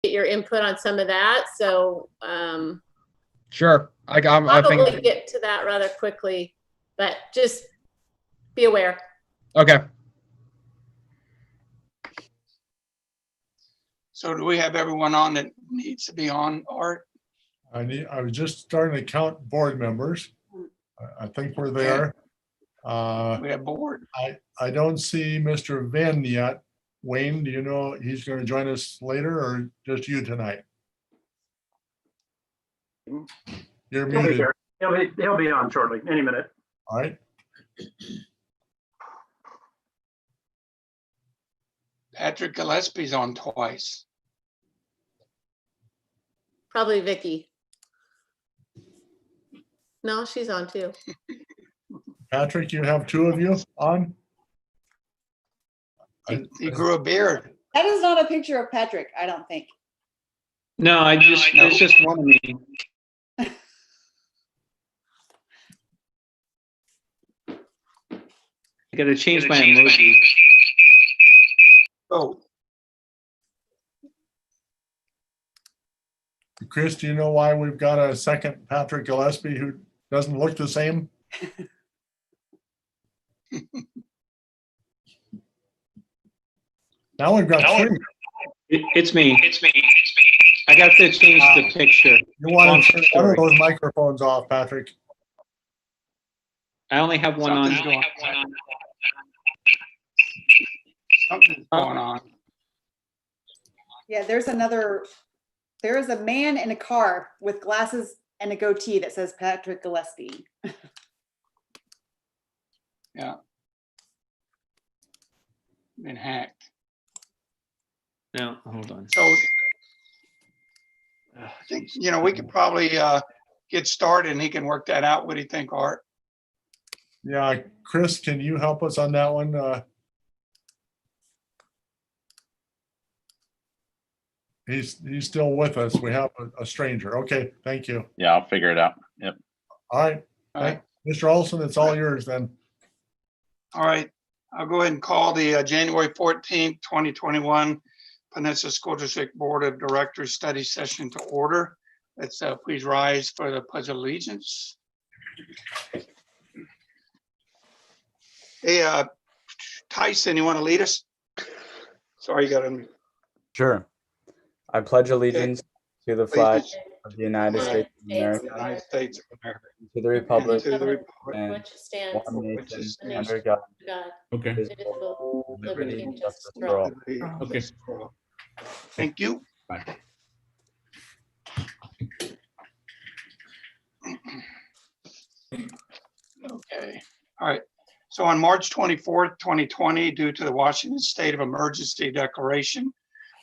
get your input on some of that. So Sure. I probably think. get to that rather quickly, but just be aware. Okay. So do we have everyone on that needs to be on, Art? I was just starting to count board members. I think we're there. We have board. I don't see Mr. Venn yet. Wayne, do you know he's going to join us later or just you tonight? You're He'll be muted. here. He'll be on shortly, any minute. All right. Patrick Gillespie's on twice. Probably Vicky. No, she's on too. Patrick, you have two of you on? He grew a beard. That is not a picture of Patrick, I don't think. No, it's just one of me. I gotta change my emoji. Oh, Chris, do you know why we've got a second Patrick Gillespie who doesn't look the same? Now we've got three. It's me. I got to change the picture. You want to turn one of those microphones off, Patrick. I only have one on. something's going on. Yeah, there is a man in a car with glasses and a goatee that says Patrick Gillespie. Yeah. Been hacked. No, hold on. So I think, we could probably get started and he can work that out. What do you think, Art? Yeah, Chris, can you help us on that one? He's still with us. We have a stranger. Okay, thank you. Yeah, I'll figure it out. Yep. All right. All right. Mr. Olson, it's all yours then. All right. I'll go ahead and call the January 14th, 2021 Peninsula School District Board of Directors study session to order. Let's please rise for the Pledge of Allegiance. Hey, Tyson, you want to lead us? Sorry, you got to. Sure. I pledge allegiance to the flag of the United States of America, United States of America. to the republic To the republic. and Which stands one nation one under nation, God, God, Okay. indivisible, with liberty and justice for all. Okay. Thank you. Bye. Okay, all right. So on March 24th, 2020, due to the Washington State of Emergency Declaration,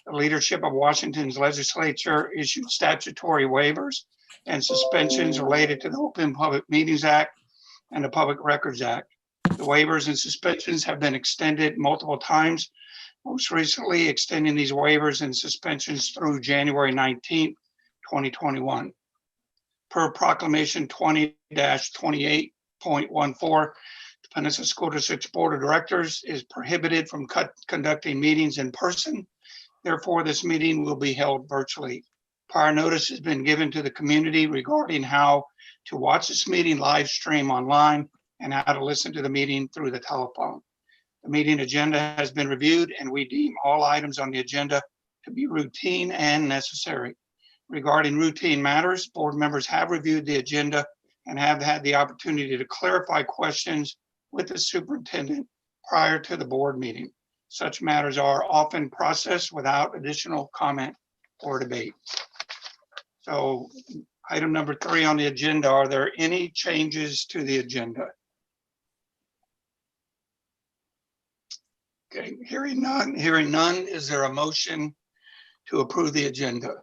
the leadership of Washington's legislature issued statutory waivers and suspensions related to the Open Public Meetings Act and the Public Records Act. The waivers and suspensions have been extended multiple times, most recently extending these waivers and suspensions through January 19th, 2021. Per Proclamation 20-28.14, the Peninsula School District's Board of Directors is prohibited from conducting meetings in person. Therefore, this meeting will be held virtually. Prior notice has been given to the community regarding how to watch this meeting live stream online and how to listen to the meeting through the telephone. The meeting agenda has been reviewed and we deem all items on the agenda to be routine and necessary. Regarding routine matters, board members have reviewed the agenda and have had the opportunity to clarify questions with the superintendent prior to the board meeting. Such matters are often processed without additional comment or debate. So item number 3 on the agenda, are there any changes to the agenda? Okay, hearing none, is there a motion to approve the agenda?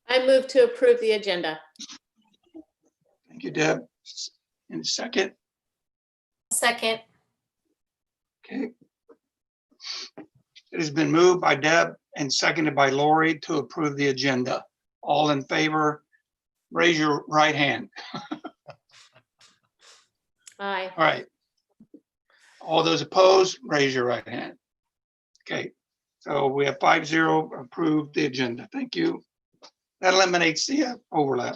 I move to approve the agenda. Thank you, Deb. In a second. Second. Okay. It has been moved by Deb and seconded by Lori to approve the agenda. All in favor, raise your right hand. Aye. All right. All those opposed, raise your right hand. Okay. So we have 5-0 approved the agenda. Thank you. That eliminates the overlap.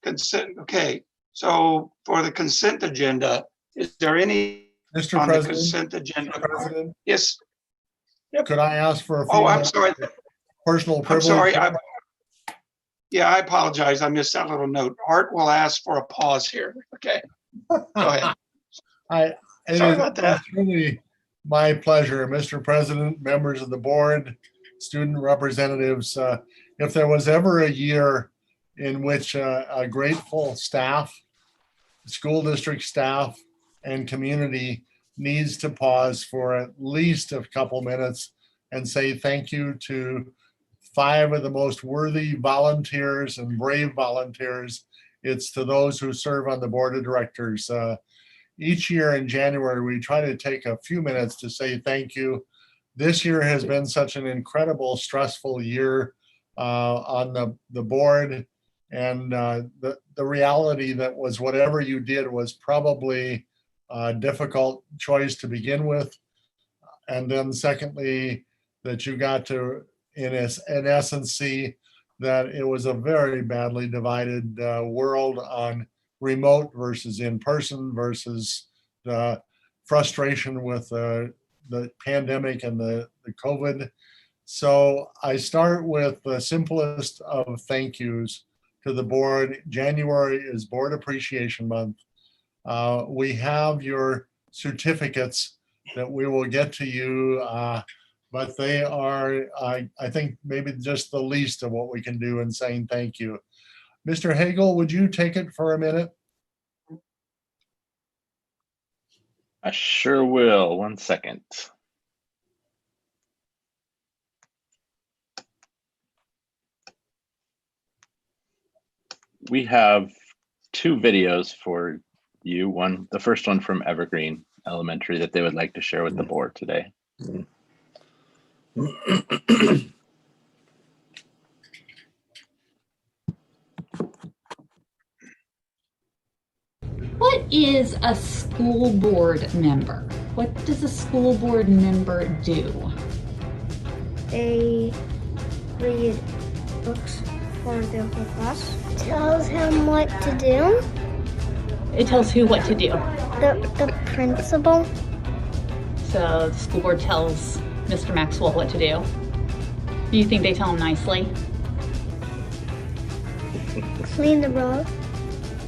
Consent, okay. So for the consent agenda, is there any Mr. on the President, consent agenda? Mr. President, Yes. could I ask for a few Oh, I'm minutes sorry. of personal I'm privilege? sorry. Yeah, I apologize. I missed that little note. Art will ask for a pause here. Okay. Go ahead. It Sorry is about that. truly my pleasure, Mr. President, members of the board, student representatives. If there was ever a year in which a grateful staff, school district staff, and community needs to pause for at least a couple minutes and say thank you to 5 of the most worthy volunteers and brave volunteers, it's to those who serve on the board of directors. Each year in January, we try to take a few minutes to say thank you. This year has been such an incredible, stressful year on the board. And the reality that was whatever you did was probably a difficult choice to begin with. And then secondly, that you got to, in essence, see that it was a very badly divided world on remote versus in person versus the frustration with the pandemic and the COVID. So I start with the simplest of thank yous to the board. January is Board Appreciation Month. We have your certificates that we will get to you, but they are, I think, maybe just the least of what we can do in saying thank you. Mr. Hagel, would you take it for a minute? I sure will. 1 second. We have 2 videos for you. The first one from Evergreen Elementary that they would like to share with the board today. What is a school board member? What does a school board member do? They read books for the whole class. Tells him what to do. It tells who what to do. The principal. So the school board tells Mr. Maxwell what to do. Do you think they tell him nicely? Clean the road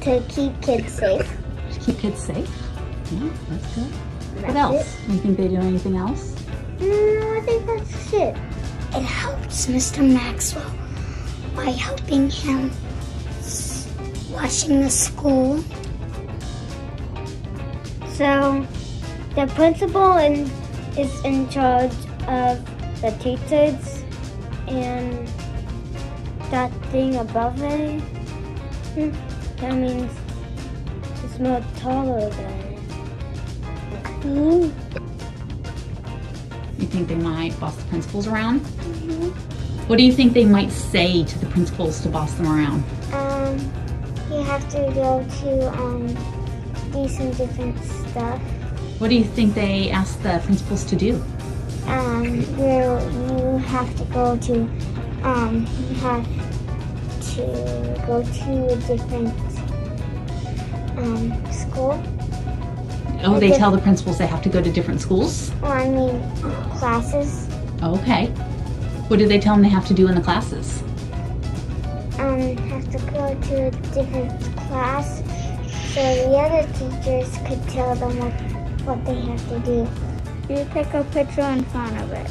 to keep kids safe. To keep kids safe? Yeah, that's good. What That's else? Do you think they do anything else? No, I think that's it. It helps Mr. Maxwell by helping him watching the school. So the principal is in charge of the teachers and that thing above it. That means it's more taller than it. You think they might boss the principals around? What do you think they might say to the principals to boss them around? You have to go to do some different stuff. What do you think they ask the principals to do? You have to go to a different school. Oh, they tell the principals they have to go to different schools? I mean, classes. Okay. What do they tell them they have to do in the classes? Have to go to a different class so the other teachers could tell them what they have to do. You take a picture in front of it.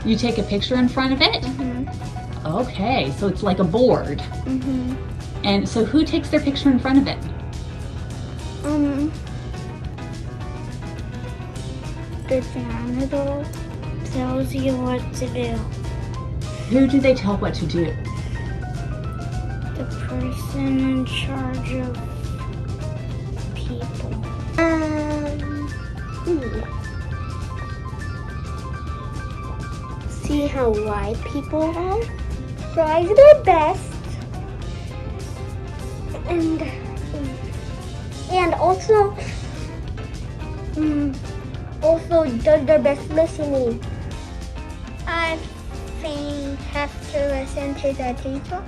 You take a picture in front of it? Okay, so it's like a board. And so who takes their picture in front of it? The janitor tells you what to do. Who do they tell what to do? The person in charge of people. See how white people are? Try their best. And also does their best listening. thing have to listen to the teacher?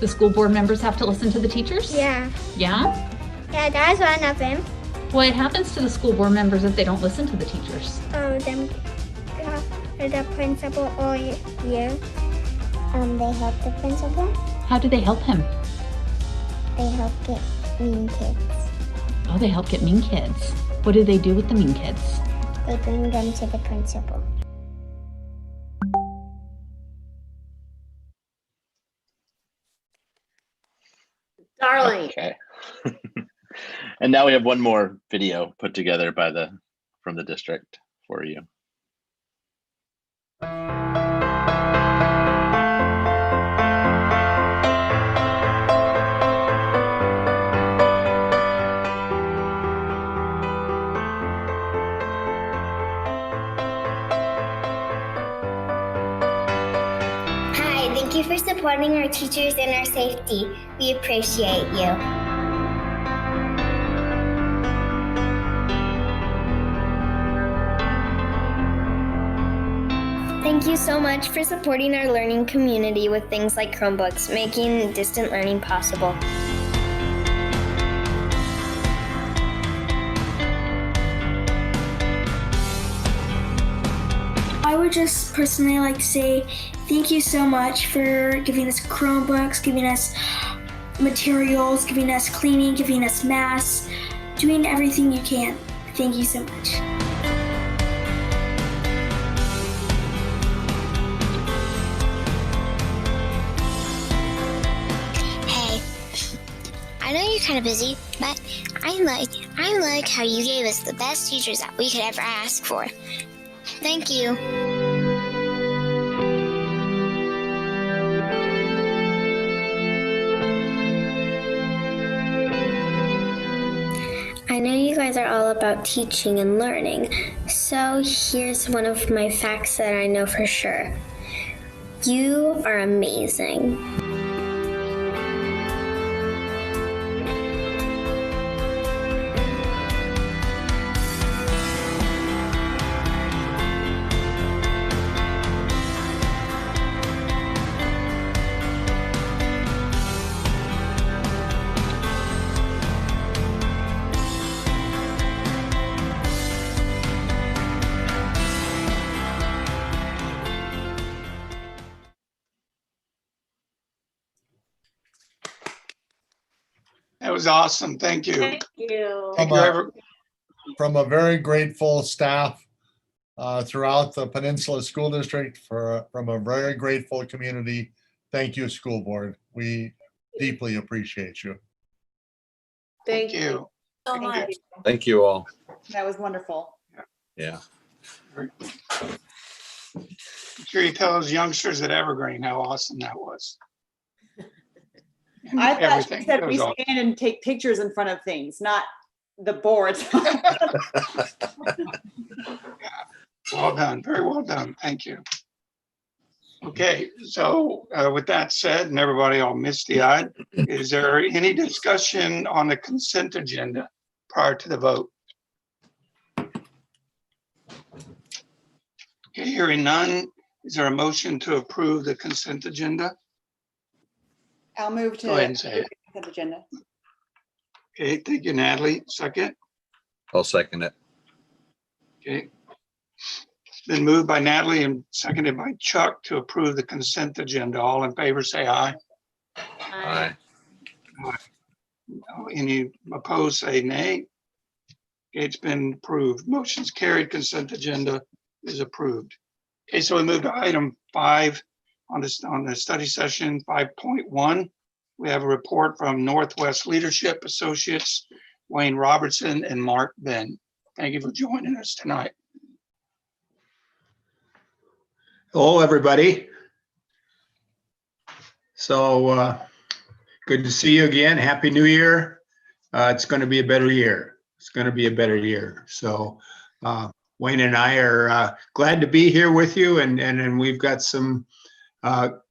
The school board members have to listen to the teachers? Yeah. Yeah? Yeah, that's one of them. What happens to the school board members if they don't listen to the teachers? Oh, them, the principal or you. They help the principal. How do they help him? They help get mean kids. Oh, they help get mean kids. What do they do with the mean kids? They bring them to the principal. Darling. Okay. And now we have one more video put together from the district for you. Hi, thank you for supporting our teachers and our safety. We appreciate you. Thank you so much for supporting our learning community with things like Chromebooks, making distant learning possible. I would just personally like to say thank you so much for giving us Chromebooks, giving us materials, giving us cleaning, giving us masks, doing everything you can. Thank you so much. Hey, I know you're kind of busy, but I like how you gave us the best teachers that we could ever ask for. Thank you. I know you guys are all about teaching and learning, so here's one of my facts that I know for sure. You are amazing. That was awesome. Thank you. Thank you. Thank you, ever. From a very grateful staff throughout the Peninsula School District, from a very grateful community. Thank you, school board. We deeply appreciate you. Thank you so Thank you. much. Thank you all. That was wonderful. Yeah. I'm sure you tell those youngsters at Evergreen how awesome that was. I thought Everything. she said That we was all- stand and take pictures in front of things, not the boards. Well done, very well done. Thank you. Okay, so with that said, and everybody all misty-eyed, is there any discussion on the consent agenda prior to the vote? Okay, hearing none, is there a motion to approve the consent agenda? I'll move to Go ahead and say it. consent agenda. Okay, thank you, Natalie. Second. I'll second it. Okay. It's been moved by Natalie and seconded by Chuck to approve the consent agenda. All in favor, say aye. Aye. Any opposed, say nay. Okay, it's been approved. Motion's carried. Consent agenda is approved. Okay, so we move to item 5 on the study session 5.1. We have a report from Northwest Leadership Associates, Wayne Robertson and Mark Ben. Thank you for joining us tonight. Hello, everybody. So good to see you again. Happy New Year. It's going to be a better year. It's going to be a better year. So Wayne and I are glad to be here with you, and we've got some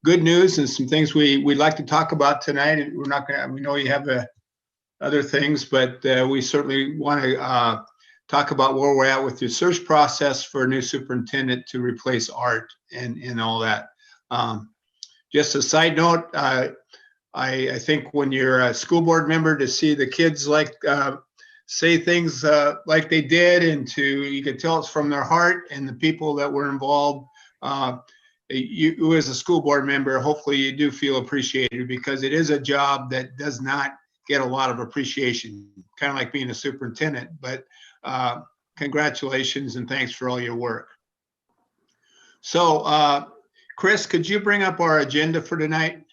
good news and some things we'd like to talk about tonight. And we're not going to, we know you have other things, but we certainly want to talk about where we're at with the search process for a new superintendent to replace Art and all that. Just a side note, I think when you're a school board member, to see the kids say things like they did, and you could tell it's from their heart, and the people that were involved, you as a school board member, hopefully you do feel appreciated, because it is a job that does not get a lot of appreciation, kind of like being a superintendent. But congratulations and thanks for all your work. So Chris, could you bring up our agenda for tonight?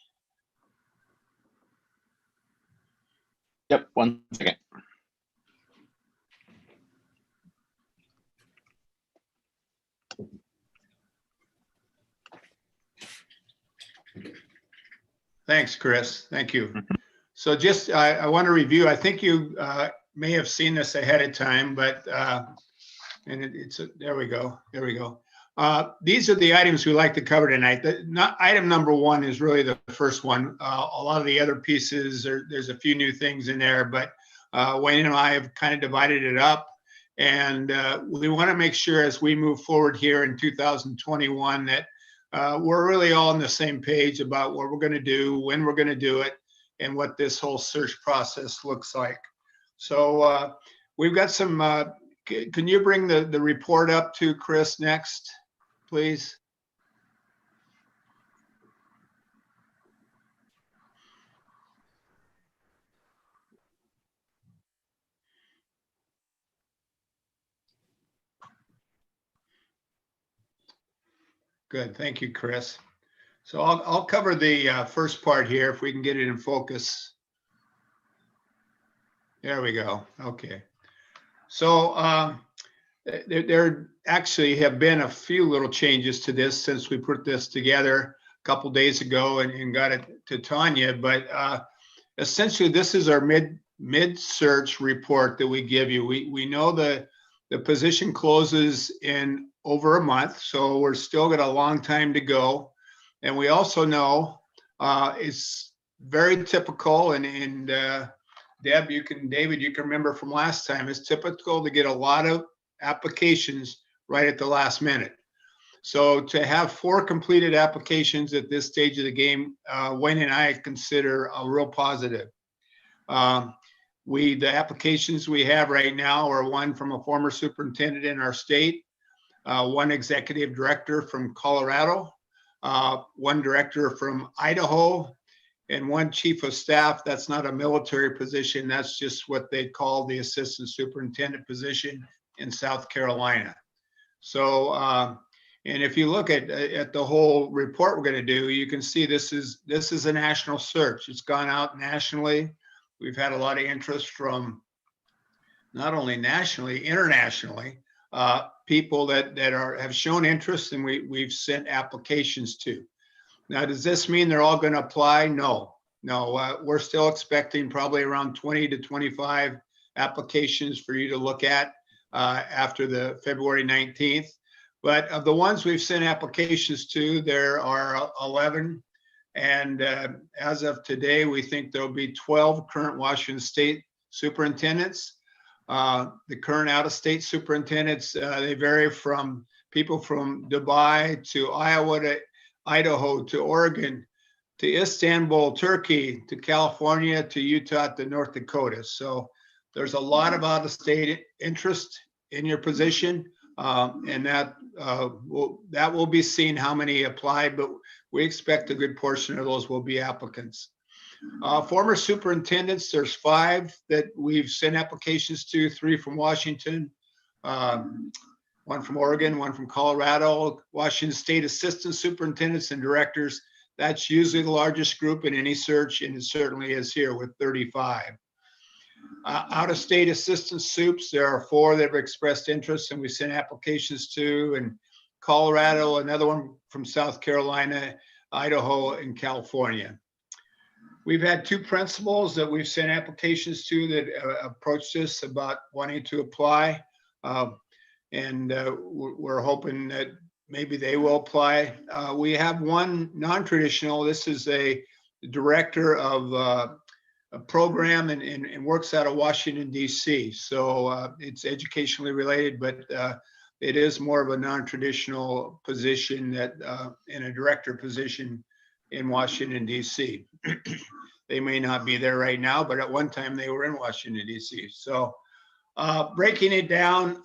Yep, 1 second. Thanks, Chris. Thank you. So just, I want to review, I think you may have seen this ahead of time, but, there we go. There we go. These are the items we like to cover tonight. Item number 1 is really the first one. A lot of the other pieces, there's a few new things in there, but Wayne and I have kind of divided it up. And we want to make sure as we move forward here in 2021 that we're really all on the same page about what we're going to do, when we're going to do it, and what this whole search process looks like. So we've got some, can you bring the report up to Chris next, please? Good, thank you, Chris. So I'll cover the first part here, if we can get it in focus. There we go. Okay. So there actually have been a few little changes to this since we put this together a couple days ago and got it to Tanya. But essentially, this is our mid-search report that we give you. We know the position closes in over a month, so we're still got a long time to go. And we also know it's very typical, and David, you can remember from last time, it's typical to get a lot of applications right at the last minute. So to have 4 completed applications at this stage of the game, Wayne and I consider a real positive. The applications we have right now are 1 from a former superintendent in our state, 1 executive director from Colorado, 1 director from Idaho, and 1 chief of staff. That's not a military position. That's just what they call the assistant superintendent position in South Carolina. So, and if you look at the whole report we're going to do, you can see this is a national search. It's gone out nationally. We've had a lot of interest from not only nationally, internationally, people that have shown interest, and we've sent applications to. Now, does this mean they're all going to apply? No, we're still expecting probably around 20 to 25 applications for you to look at after the February 19th. But of the ones we've sent applications to, there are 11. And as of today, we think there'll be 12 current Washington State superintendents. The current out-of-state superintendents, they vary from people from Dubai to Iowa to Idaho to Oregon to Istanbul, Turkey to California to Utah to North Dakota. So there's a lot of out-of-state interest in your position, and that will be seen how many applied, but we expect a good portion of those will be applicants. Former superintendents, there's 5 that we've sent applications to, 3 from Washington, 1 from Oregon, 1 from Colorado. Washington State assistant superintendents and directors, that's usually the largest group in any search, and it certainly is here with 35. Out-of-state assistant soups, there are 4 that have expressed interest and we sent applications to, and Colorado, another one from South Carolina, Idaho, and California. We've had 2 principals that we've sent applications to that approached us about wanting to apply. And we're hoping that maybe they will apply. We have 1 non-traditional. This is a director of program and works out of Washington, D.C. So it's educationally related, but it is more of a non-traditional position that in a director position in Washington, D.C. They may not be there right now, but at one time they were in Washington, D.C. So breaking it down,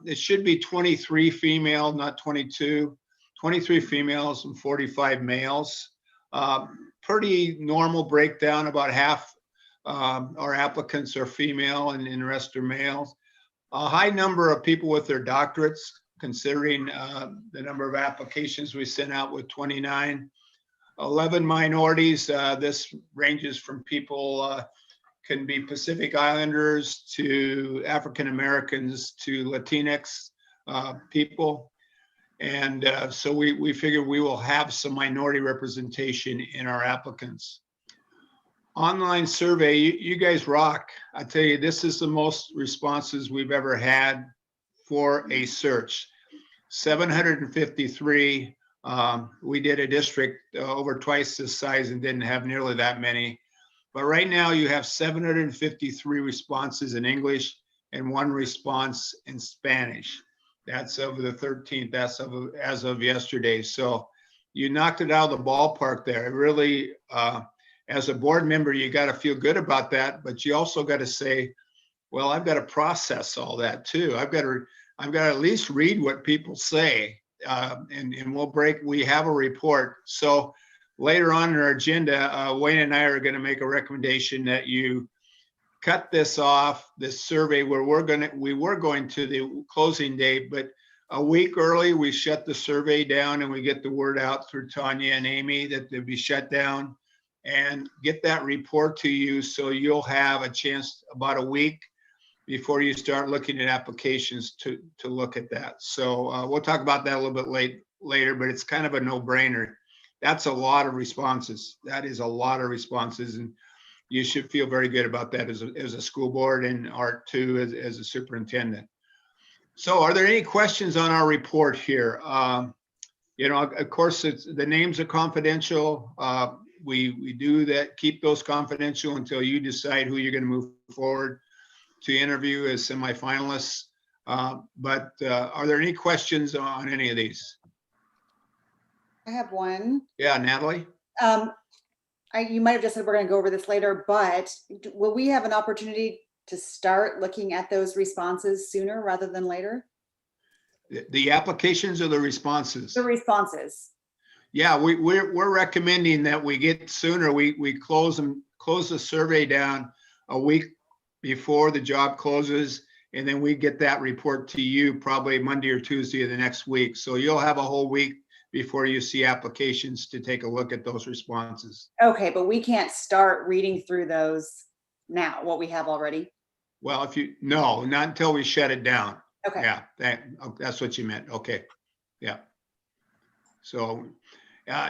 it should be 23 female, not 22, 23 females and 45 males. Pretty normal breakdown, about half our applicants are female and the rest are males. A high number of people with their doctorates, considering the number of applications we sent out with 29. 11 minorities. This ranges from people, can be Pacific Islanders to African Americans to Latinx people. And so we figure we will have some minority representation in our applicants. Online survey, you guys rock. I tell you, this is the most responses we've ever had for a search. 753. We did a district over twice this size and didn't have nearly that many. But right now you have 753 responses in English and 1 response in Spanish. That's of the 13th, that's as of yesterday. So you knocked it out of the ballpark there. It really, as a board member, you got to feel good about that, but you also got to say, well, I've got to process all that too. I've got to at least read what people say. And we have a report. So later on in our agenda, Wayne and I are going to make a recommendation that you cut this off, this survey where we were going to the closing date, but a week early, we shut the survey down and we get the word out through Tanya and Amy that they'll be shut down and get that report to you. So you'll have a chance about a week before you start looking at applications to look at that. So we'll talk about that a little bit later, but it's kind of a no-brainer. That's a lot of responses. That is a lot of responses, and you should feel very good about that as a school board, and Art too as a superintendent. So are there any questions on our report here? You know, of course, the names are confidential. We do that, keep those confidential until you decide who you're going to move forward to interview as semifinalists. But are there any questions on any of these? I have one. Yeah, Natalie? You might have just said we're going to go over this later, but will we have an opportunity to start looking at those responses sooner rather than later? The applications or the responses? The responses. Yeah, we're recommending that we get sooner. We close the survey down a week before the job closes, and then we get that report to you probably Monday or Tuesday of the next week. So you'll have a whole week before you see applications to take a look at those responses. Okay, but we can't start reading through those now, what we have already? Well, no, not until we shut it down. Okay. Yeah, that's what you meant. Okay, yeah. So,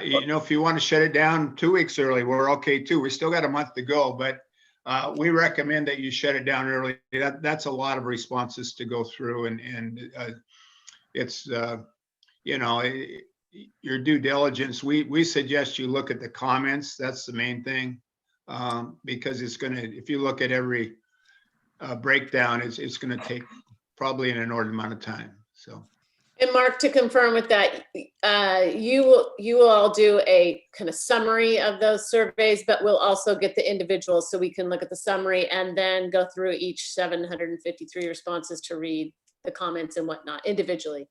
you know, if you want to shut it down 2 weeks early, we're okay too. We still got a month to go, but we recommend that you shut it down early. That's a lot of responses to go through, and it's, you know, your due diligence. We suggest you look at the comments. That's the main thing, because it's going to, if you look at every breakdown, it's going to take probably an inordinate amount of time. So. And Mark, to confirm with that, you will all do a kind of summary of those surveys, but we'll also get the individuals so we can look at the summary and then go through each 753 responses to read the comments and whatnot individually.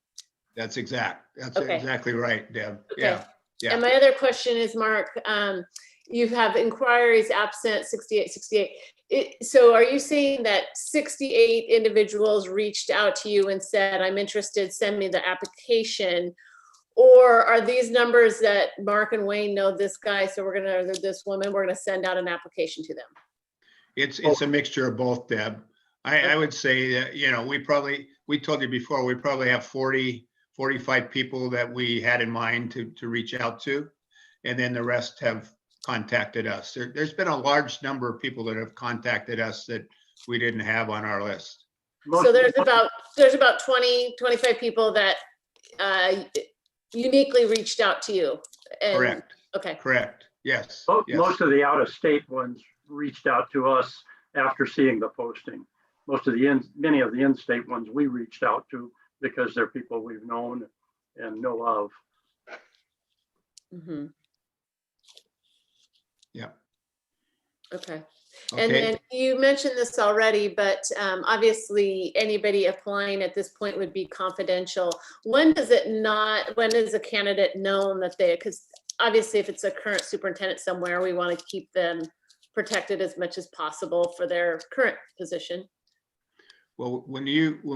That's Okay. exactly right, Deb. Okay. Yeah. And my other question is, Mark, you have inquiries absent 68. So are you saying that 68 individuals reached out to you and said, I'm interested, send me the application? Or are these numbers that Mark and Wayne know this guy, so we're gonna, or this woman, we're gonna send out an application to them? It's a mixture of both, Deb. I would say that, you know, we told you before, we probably have 45 people that we had in mind to reach out to. And then the rest have contacted us. There's been a large number of people that have contacted us that we didn't have on our list. So there's about 20, 25 people that uniquely reached out to you. And, Correct. Okay. Correct. Yes. Most of the out-of-state ones reached out to us after seeing the posting. Many of the in-state ones we reached out to because they're people we've known and know of. Mhm. Yeah. Okay. Okay. And you mentioned this already, but obviously anybody applying at this point would be confidential. When is a candidate known that because obviously if it's a current superintendent somewhere, we want to keep them protected as much as possible for their current position. Well, when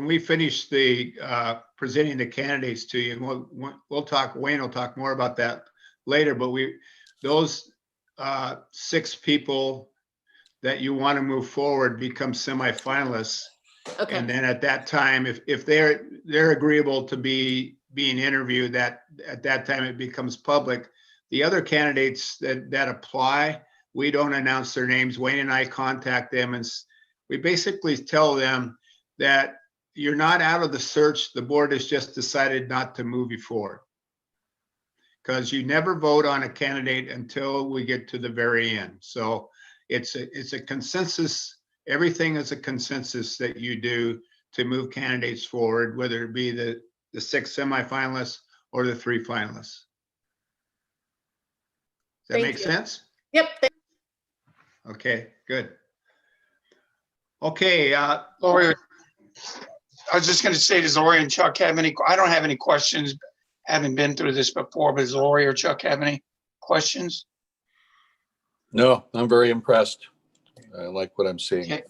we finish the presenting the candidates to you, and we'll talk, Wayne will talk more about that later, but those 6 people that you want to move forward become semifinalists. Okay. And then at that time, if they're agreeable to being interviewed, that at that time it becomes public. The other candidates that apply, we don't announce their names. Wayne and I contact them and we basically tell them that you're not out of the search. The board has just decided not to move you forward. Because you never vote on a candidate until we get to the very end. So it's a consensus. Everything is a consensus that you do to move candidates forward, whether it be the 6 semifinalists or the 3 finalists. Does that make sense? Yep. Okay, good. Okay. Lori, I was just going to say, does Lori and Chuck have any? I don't have any questions. Haven't been through this before, but does Lori or Chuck have any questions? No, I'm very impressed. I like what I'm seeing. Okay.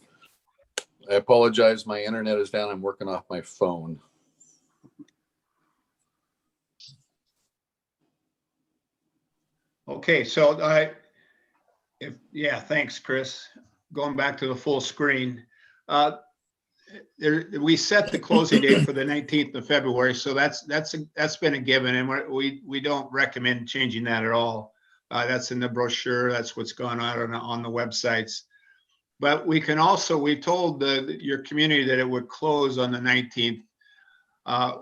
I apologize. My internet is down. I'm working off my phone. Okay, so thanks, Chris. Going back to the full screen. We set the closing date for the 19th of February, so that's been a given, and we don't recommend changing that at all. That's in the brochure. That's what's gone out on the websites. But we told your community that it would close on the 19th.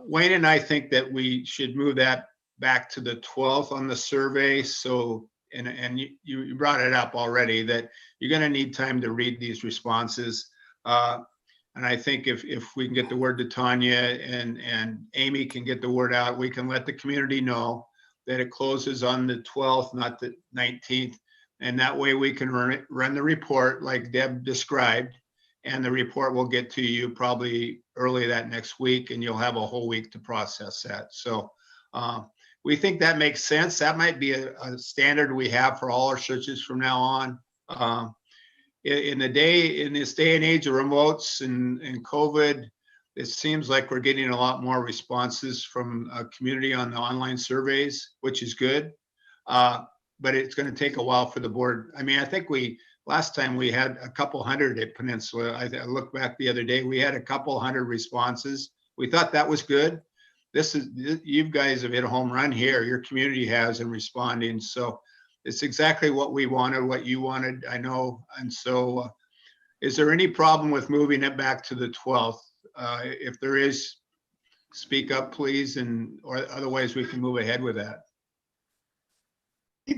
Wayne and I think that we should move that back to the 12th on the survey. So, and you brought it up already that you're going to need time to read these responses. And I think if we can get the word to Tanya and Amy can get the word out, we can let the community know that it closes on the 12th, not the 19th. And that way we can run the report like Deb described, and the report will get to you probably early that next week, and you'll have a whole week to process that. So we think that makes sense. That might be a standard we have for all our searches from now on. In this day and age of remotes and COVID, it seems like we're getting a lot more responses from a community on the online surveys, which is good. But it's going to take a while for the board. I mean, I think last time we had a couple hundred at Peninsula. I looked back the other day, we had a couple hundred responses. We thought that was good. You guys have hit a home run here. Your community has in responding. So it's exactly what we wanted, what you wanted, I know. And so is there any problem with moving it back to the 12th? If there is, speak up, please, or otherwise we can move ahead with that.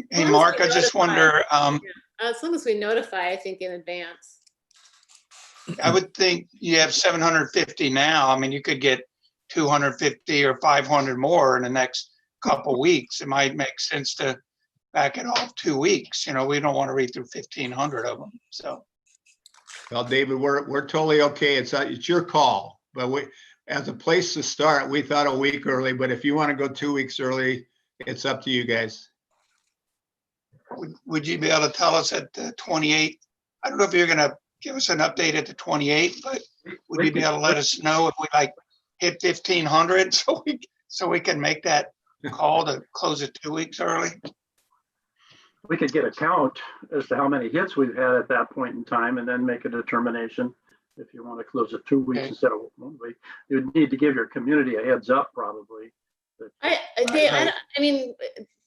Hey, Mark, I just wonder. As long as we notify, I think, in advance. I would think you have 750 now. I mean, you could get 250 or 500 more in the next couple weeks. It might make sense to back it off 2 weeks. You know, we don't want to read through 1,500 of them. So, well, David, we're totally okay. It's your call, but as a place to start, we thought a week early. But if you want to go 2 weeks early, it's up to you guys. Would you be able to tell us at the 28th? I don't know if you're going to give us an update at the 28th, but would you be able to let us know if we hit 1,500 so we can make that call to close it 2 weeks early? We could get a count as to how many hits we've had at that point in time and then make a determination if you want to close it 2 weeks instead of 1 week. You would need to give your community a heads up probably. I mean,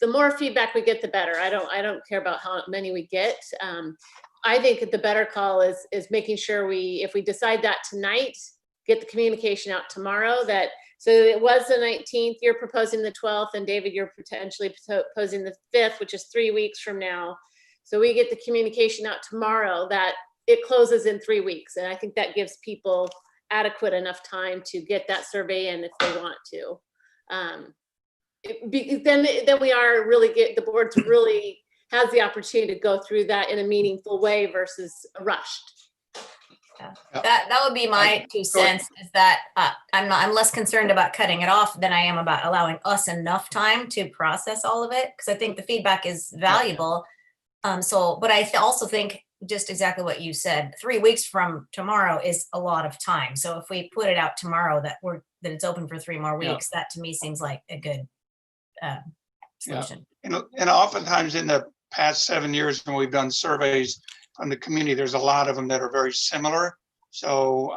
the more feedback we get, the better. I don't care about how many we get. I think the better call is making sure if we decide that tonight, get the communication out tomorrow. So it was the 19th. You're proposing the 12th, and David, you're potentially proposing the 5th, which is 3 weeks from now. So we get the communication out tomorrow that it closes in 3 weeks. And I think that gives people adequate enough time to get that survey in if they want to. Then we are really the board's really has the opportunity to go through that in a meaningful way versus rushed. That would be my 2 cents, is that I'm less concerned about cutting it off than I am about allowing us enough time to process all of it, because I think the feedback is valuable. But I also think just exactly what you said, 3 weeks from tomorrow is a lot of time. So if we put it out tomorrow that it's open for 3 more weeks, that to me seems like a good solution. And oftentimes in the past 7 years when we've done surveys from the community, there's a lot of them that are very similar. So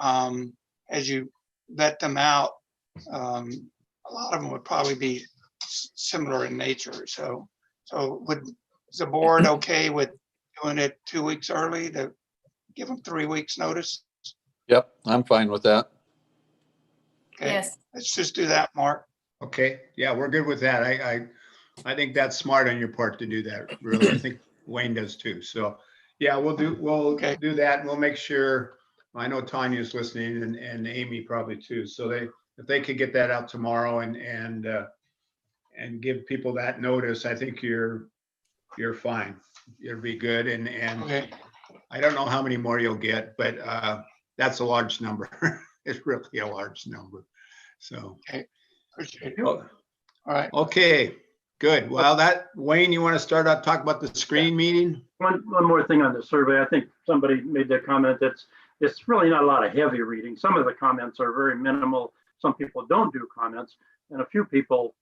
as you vet them out, a lot of them would probably be similar in nature. So is the board okay with doing it 2 weeks early to give them 3 weeks notice? Yep, I'm fine with that. Okay, yes. Let's just do that, Mark. Okay, yeah, we're good with that. I think that's smart on your part to do that, really. I think Wayne does too. So, yeah, we'll do that. We'll make sure, I know Tanya's listening and Amy probably too. So if they could get that out tomorrow and give people that notice, I think you're fine. You'll be good. And Okay. I don't know how many more you'll get, but that's a large number. It's really a large number. So, okay. Appreciate it. All right. Okay, good. Well, Wayne, you want to start out, talk about the screen meeting? One more thing on the survey. I think somebody made the comment that it's really not a lot of heavy reading. Some of the comments are very minimal. Some people don't do comments, and a few people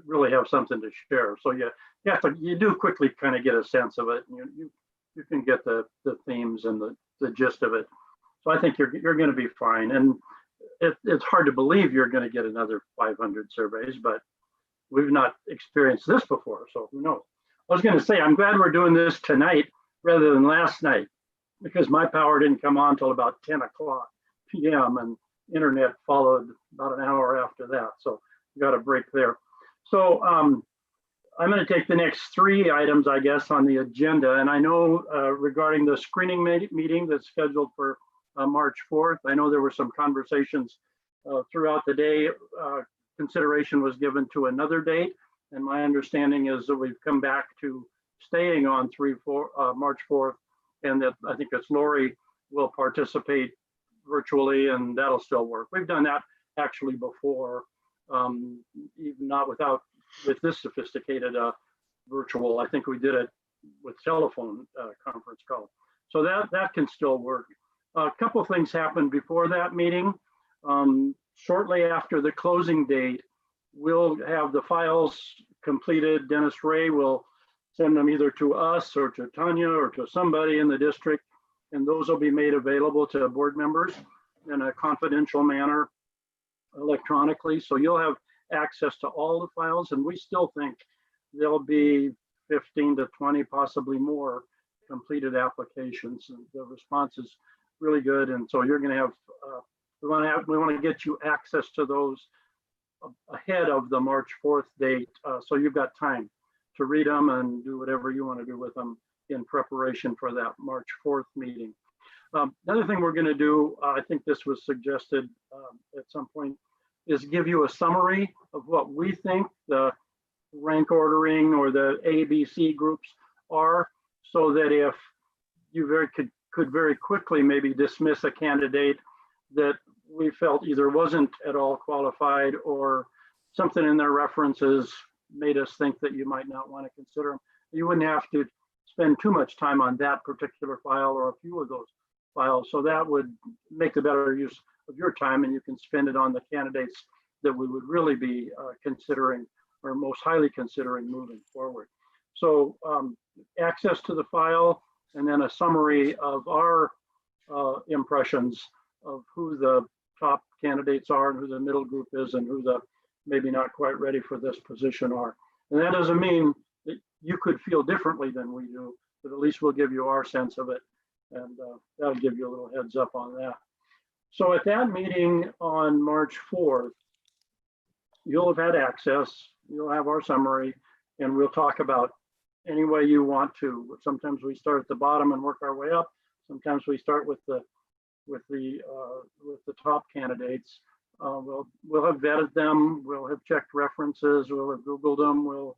really have something to share. So you do quickly kind of get a sense of it. You can get the themes and the gist of it. So I think you're going to be fine. And it's hard to believe you're going to get another 500 surveys, but we've not experienced this before, so who knows? I was going to say, I'm glad we're doing this tonight rather than last night, because my power didn't come on until about 10 o'clock p.m. and internet followed about an hour after that. So we got a break there. So I'm going to take the next 3 items, I guess, on the agenda. And I know regarding the screening meeting that's scheduled for March 4th, I know there were some conversations throughout the day. Consideration was given to another date. And my understanding is that we've come back to staying on March 4th, and that I think it's Lori will participate virtually, and that'll still work. We've done that actually before, even not with this sophisticated virtual. I think we did it with telephone conference call. So that can still work. A couple of things happened before that meeting. Shortly after the closing date, we'll have the files completed. Dennis Ray will send them either to us or to Tanya or to somebody in the district, and those will be made available to board members in a confidential manner electronically. So you'll have access to all the files, and we still think there'll be 15 to 20, possibly more completed applications. And the response is really good, and so you're going to have we want to get you access to those ahead of the March 4th date, so you've got time to read them and do whatever you want to do with them in preparation for that March 4th meeting. Another thing we're going to do, I think this was suggested at some point, is give you a summary of what we think the rank ordering or the A, B, C groups are, so that if you could very quickly maybe dismiss a candidate that we felt either wasn't at all qualified or something in their references made us think that you might not want to consider them. You wouldn't have to spend too much time on that particular file or a few of those files. So that would make a better use of your time, and you can spend it on the candidates that we would really be considering or most highly considering moving forward. So access to the file, and then a summary of our impressions of who the top candidates are and who the middle group is and who the maybe not quite ready for this position are. And that doesn't mean that you could feel differently than we do, but at least we'll give you our sense of it, and that'll give you a little heads up on that. So at that meeting on March 4th, you'll have had access, you'll have our summary, and we'll talk about any way you want to. Sometimes we start at the bottom and work our way up. Sometimes we start with the top candidates. We'll have vetted them. We'll have checked references. We'll have Googled them. We'll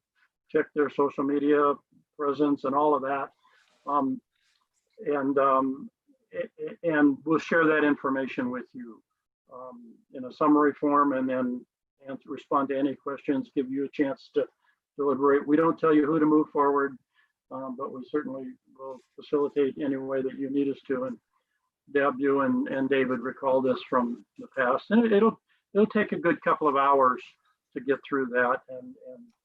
check their social media presence and all of that. And we'll share that information with you in a summary form, and then respond to any questions, give you a chance to deliberate. We don't tell you who to move forward, but we certainly will facilitate any way that you need us to. And Deb, you and David recall this from the past, and it'll take a good couple of hours to get through that and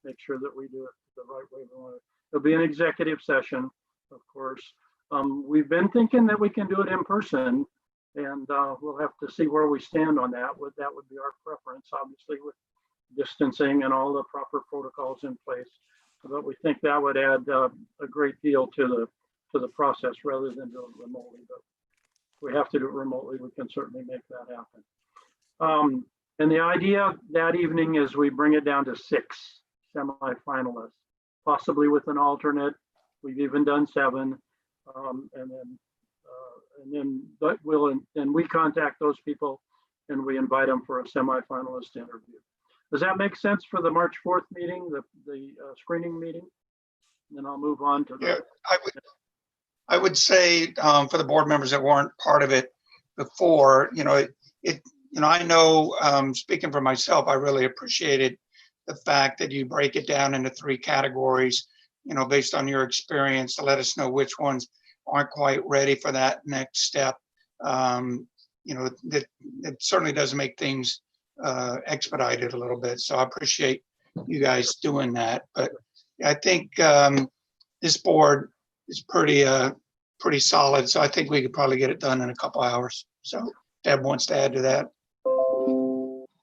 make sure that we do it the right way we want it. It'll be an executive session, of course. We've been thinking that we can do it in person, and we'll have to see where we stand on that. That would be our preference, obviously, with distancing and all the proper protocols in place. But we think that would add a great deal to the process rather than do it remotely. But if we have to do it remotely, we can certainly make that happen. And the idea that evening is we bring it down to 6 semifinalists, possibly with an alternate. We've even done 7. And we contact those people and we invite them for a semifinalist interview. Does that make sense for the March 4th meeting, the screening meeting? And then I'll move on to the. Yeah, I would say for the board members that weren't part of it before, I know, speaking for myself, I really appreciated the fact that you break it down into 3 categories, based on your experience, to let us know which ones aren't quite ready for that next step. That it certainly does make things expedited a little bit. So I appreciate you guys doing that. But I think this board is pretty solid. So I think we could probably get it done in a couple hours. So Deb wants to add to that.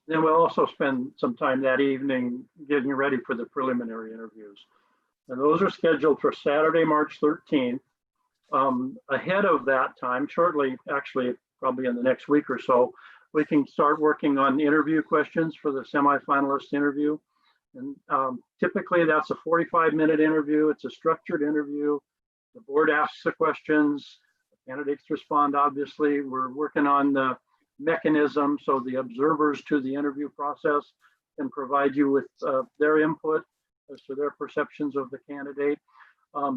Then we'll also spend some time that evening getting ready for the preliminary interviews. And those are scheduled for Saturday, March 13th. Ahead of that time, shortly, actually, probably in the next week or so, we can start working on interview questions for the semifinalist interview. And typically that's a 45-minute interview. It's a structured interview. The board asks the questions, the candidates respond, obviously. We're working on the mechanism so the observers to the interview process can provide you with their input as to their perceptions of the candidate.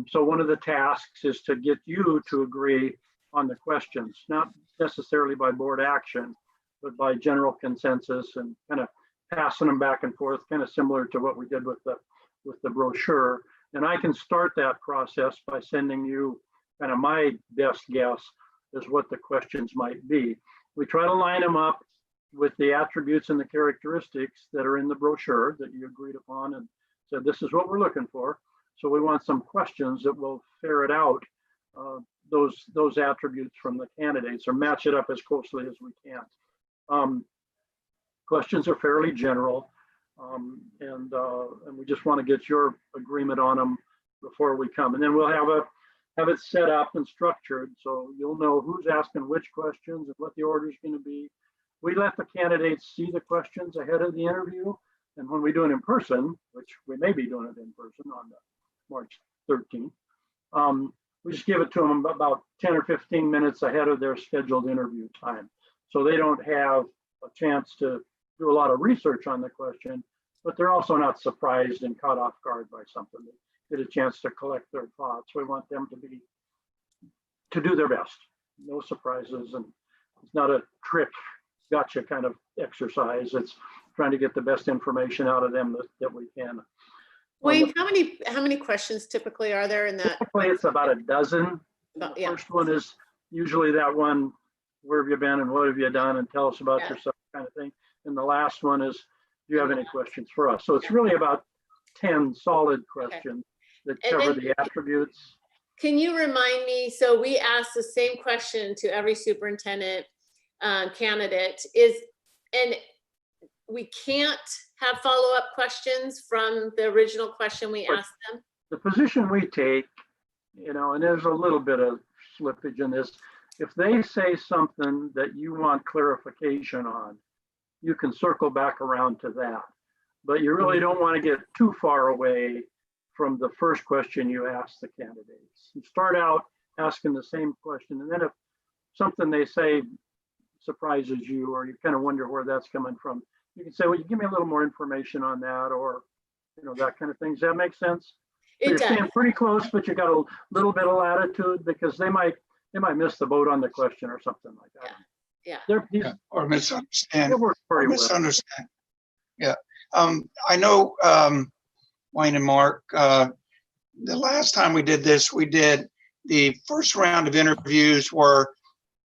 So one of the tasks is to get you to agree on the questions, not necessarily by board action, but by general consensus, and kind of passing them back and forth, kind of similar to what we did with the brochure. And I can start that process by sending you kind of my best guess as what the questions might be. We try to line them up with the attributes and the characteristics that are in the brochure that you agreed upon and said, this is what we're looking for. So we want some questions that will ferret out those attributes from the candidates or match it up as closely as we can. Questions are fairly general, and we just want to get your agreement on them before we come. And then we'll have it set up and structured so you'll know who's asking which questions and what the order is going to be. We let the candidates see the questions ahead of the interview. And when we do it in person, which we may be doing it in person on March 13th, we just give it to them about 10 or 15 minutes ahead of their scheduled interview time. So they don't have a chance to do a lot of research on the question, but they're also not surprised and caught off guard by something. They get a chance to collect their thoughts. We want them to do their best. No surprises, and it's not a trick gotcha kind of exercise. It's trying to get the best information out of them that we can. Wayne, how many questions typically are there in that? Typically it's about a dozen. The first one is usually that one, where have you been and what have you done, and tell us about yourself, kind of thing. And the last one is, do you have any questions for us? So it's really about 10 solid questions that cover the attributes. Can you remind me, so we asked the same question to every superintendent candidate, and we can't have follow-up questions from the original question we asked them? The position we take, and there's a little bit of slippage in this, if they say something that you want clarification on, you can circle back around to that. But you really don't want to get too far away from the first question you ask the candidates. You start out asking the same question, and then if something they say surprises you, or you kind of wonder where that's coming from, you can say, well, you give me a little more information on that, or, you know, that kind of thing. Does that make sense? So It you're does. staying pretty close, but you got a little bit of latitude because they might miss the boat on the question or something like that. Yeah. Or misunderstand. It works Or pretty well. misunderstand. Yeah. I know, Wayne and Mark, the last time we did this, we did the first round of interviews where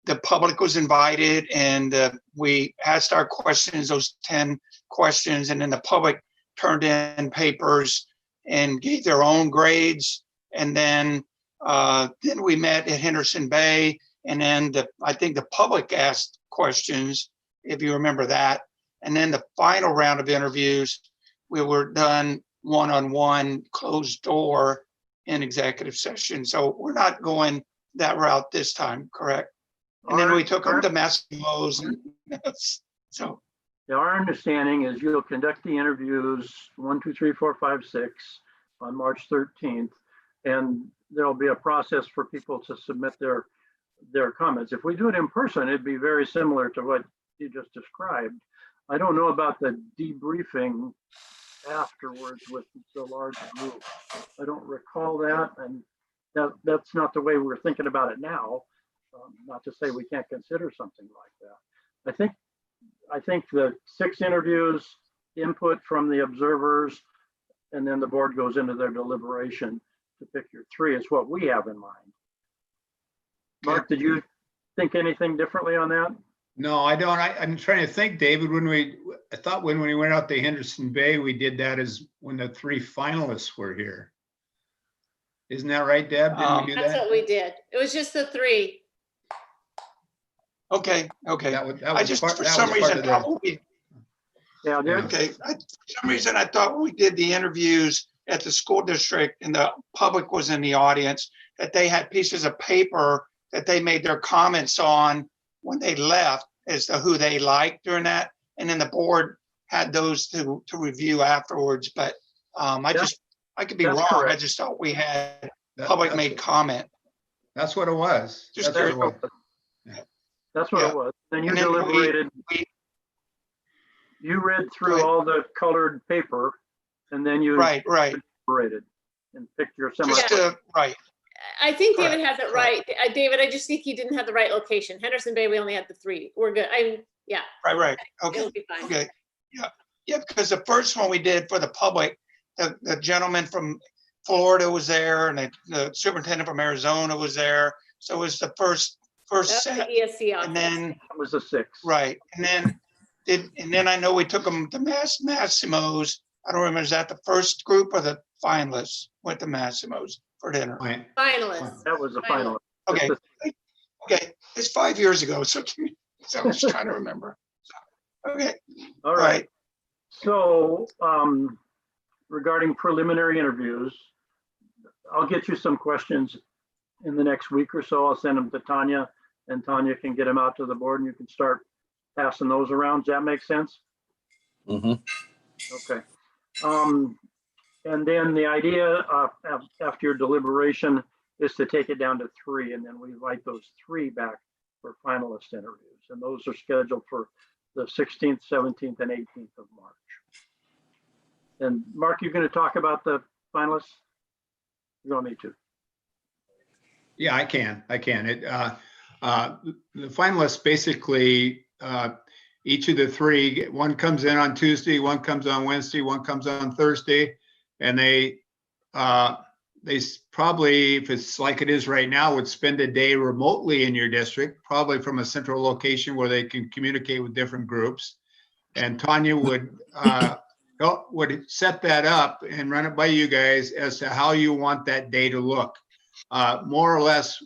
the public was invited and we asked our questions, those 10 questions, and then the public turned in papers and gave their own grades. And then we met at Henderson Bay, and then I think the public asked questions, if you remember that. And then the final round of interviews, we were done one-on-one, closed door in executive session. So we're not going that route this time, correct? And then we took them to Massimo's. So. Yeah, our understanding is you'll conduct the interviews 1, 2, 3, 4, 5, 6 on March 13th, and there'll be a process for people to submit their comments. If we do it in person, it'd be very similar to what you just described. I don't know about the debriefing afterwards with the large group. I don't recall that, and that's not the way we're thinking about it now. Not to say we can't consider something like that. I think the 6 interviews, input from the observers, and then the board goes into their deliberation to pick your 3 is what we have in mind. Mark, did you think anything differently on that? No, I don't. I'm trying to think, David, I thought when we went out to Henderson Bay, we did that as when the 3 finalists were here. Isn't that right, Deb? Didn't we do that? That's what we did. It was just the 3. Okay. That was I just, part- for that some was part reason, of the- thought we, Yeah, okay. For some reason, I thought when we did the interviews at the school district and the public was in the audience, that they had pieces of paper that they made their comments on when they left as to who they liked during that. And then the board had those to review afterwards. But I could be That's wrong. correct. I just thought we had That- public that's- made comment. That's what it was. Just That's what it was. That's what Yeah. it was. Then you And then deliberated. You read through Right. all the colored paper, and then you Right. deliberated and picked your semi. Just right. I think Correct, David has it right. David, I just think he didn't have the right location. Henderson Bay, we only had the 3. We're good. Yeah. Right. Okay. It'll be fine. Okay. Yeah, because the first one we did for the public, the gentleman from Florida was there, and the superintendent from Arizona was there. So it was the first That's the set. ESC office. And then, That was a 6. right, and then I know we took them to Massimo's. I don't remember, is that the first group or the finalists went to Massimo's for dinner? Fine. Finalists. That was a final. Okay. Okay, it's 5 years ago, so I was trying to remember. Okay, All right. So regarding preliminary interviews, I'll get you some questions in the next week or so. I'll send them to Tanya, and Tanya can get them out to the board, and you can start passing those around. Does that make sense? Okay. And then the idea after your deliberation is to take it down to 3, and then we invite those 3 back for finalist interviews. And those are scheduled for the 16th, 17th, and 18th of March. And Mark, you're going to talk about the finalists? You want me to? Yeah, I can. The finalists basically, each of the 3, one comes in on Tuesday, one comes on Wednesday, one comes on Thursday, and they probably, if it's like it is right now, would spend a day remotely in your district, probably from a central location where they can communicate with different groups. And Tanya would set that up and run it by you guys as to how you want that day to look. More or less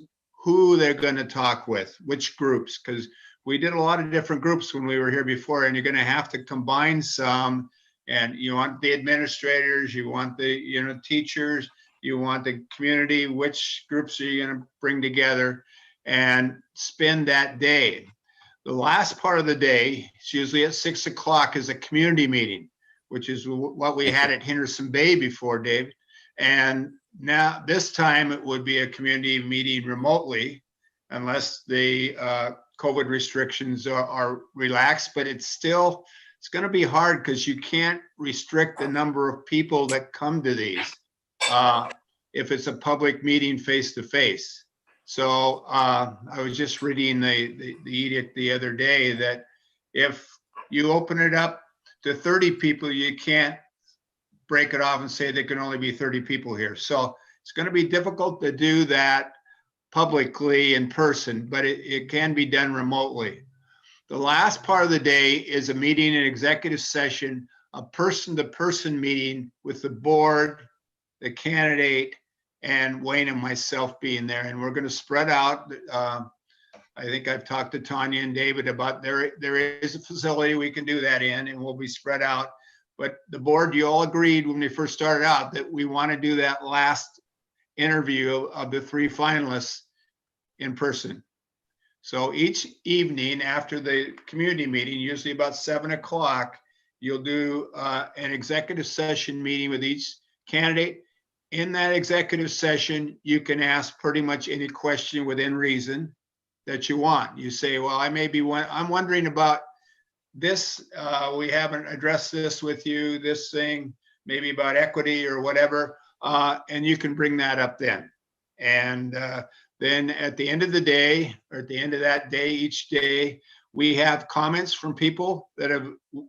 who they're going to talk with, which groups, because we did a lot of different groups when we were here before, and you're going to have to combine some. And you want the administrators, you want the teachers, you want the community. Which groups are you going to bring together and spend that day? The last part of the day, it's usually at 6 o'clock, is a community meeting, which is what we had at Henderson Bay before, Dave. And now this time it would be a community meeting remotely unless the COVID restrictions are relaxed, but it's going to be hard because you can't restrict the number of people that come to these if it's a public meeting face to face. So I was just reading the edict the other day that if you open it up to 30 people, you can't break it off and say there can only be 30 people here. So it's going to be difficult to do that publicly in person, but it can be done remotely. The last part of the day is a meeting, an executive session, a person-to-person meeting with the board, the candidate, and Wayne and myself being there. And we're going to spread out. I think I've talked to Tanya and David about there is a facility we can do that in, and we'll be spread out. But the board, you all agreed when we first started out that we want to do that last interview of the 3 finalists in person. So each evening after the community meeting, usually about 7 o'clock, you'll do an executive session meeting with each candidate. In that executive session, you can ask pretty much any question within reason that you want. You say, well, I'm wondering about this, we haven't addressed this with you, this thing, maybe about equity or whatever, and you can bring that up then. And then at the end of the day, or at the end of that day, each day, we have comments from people that have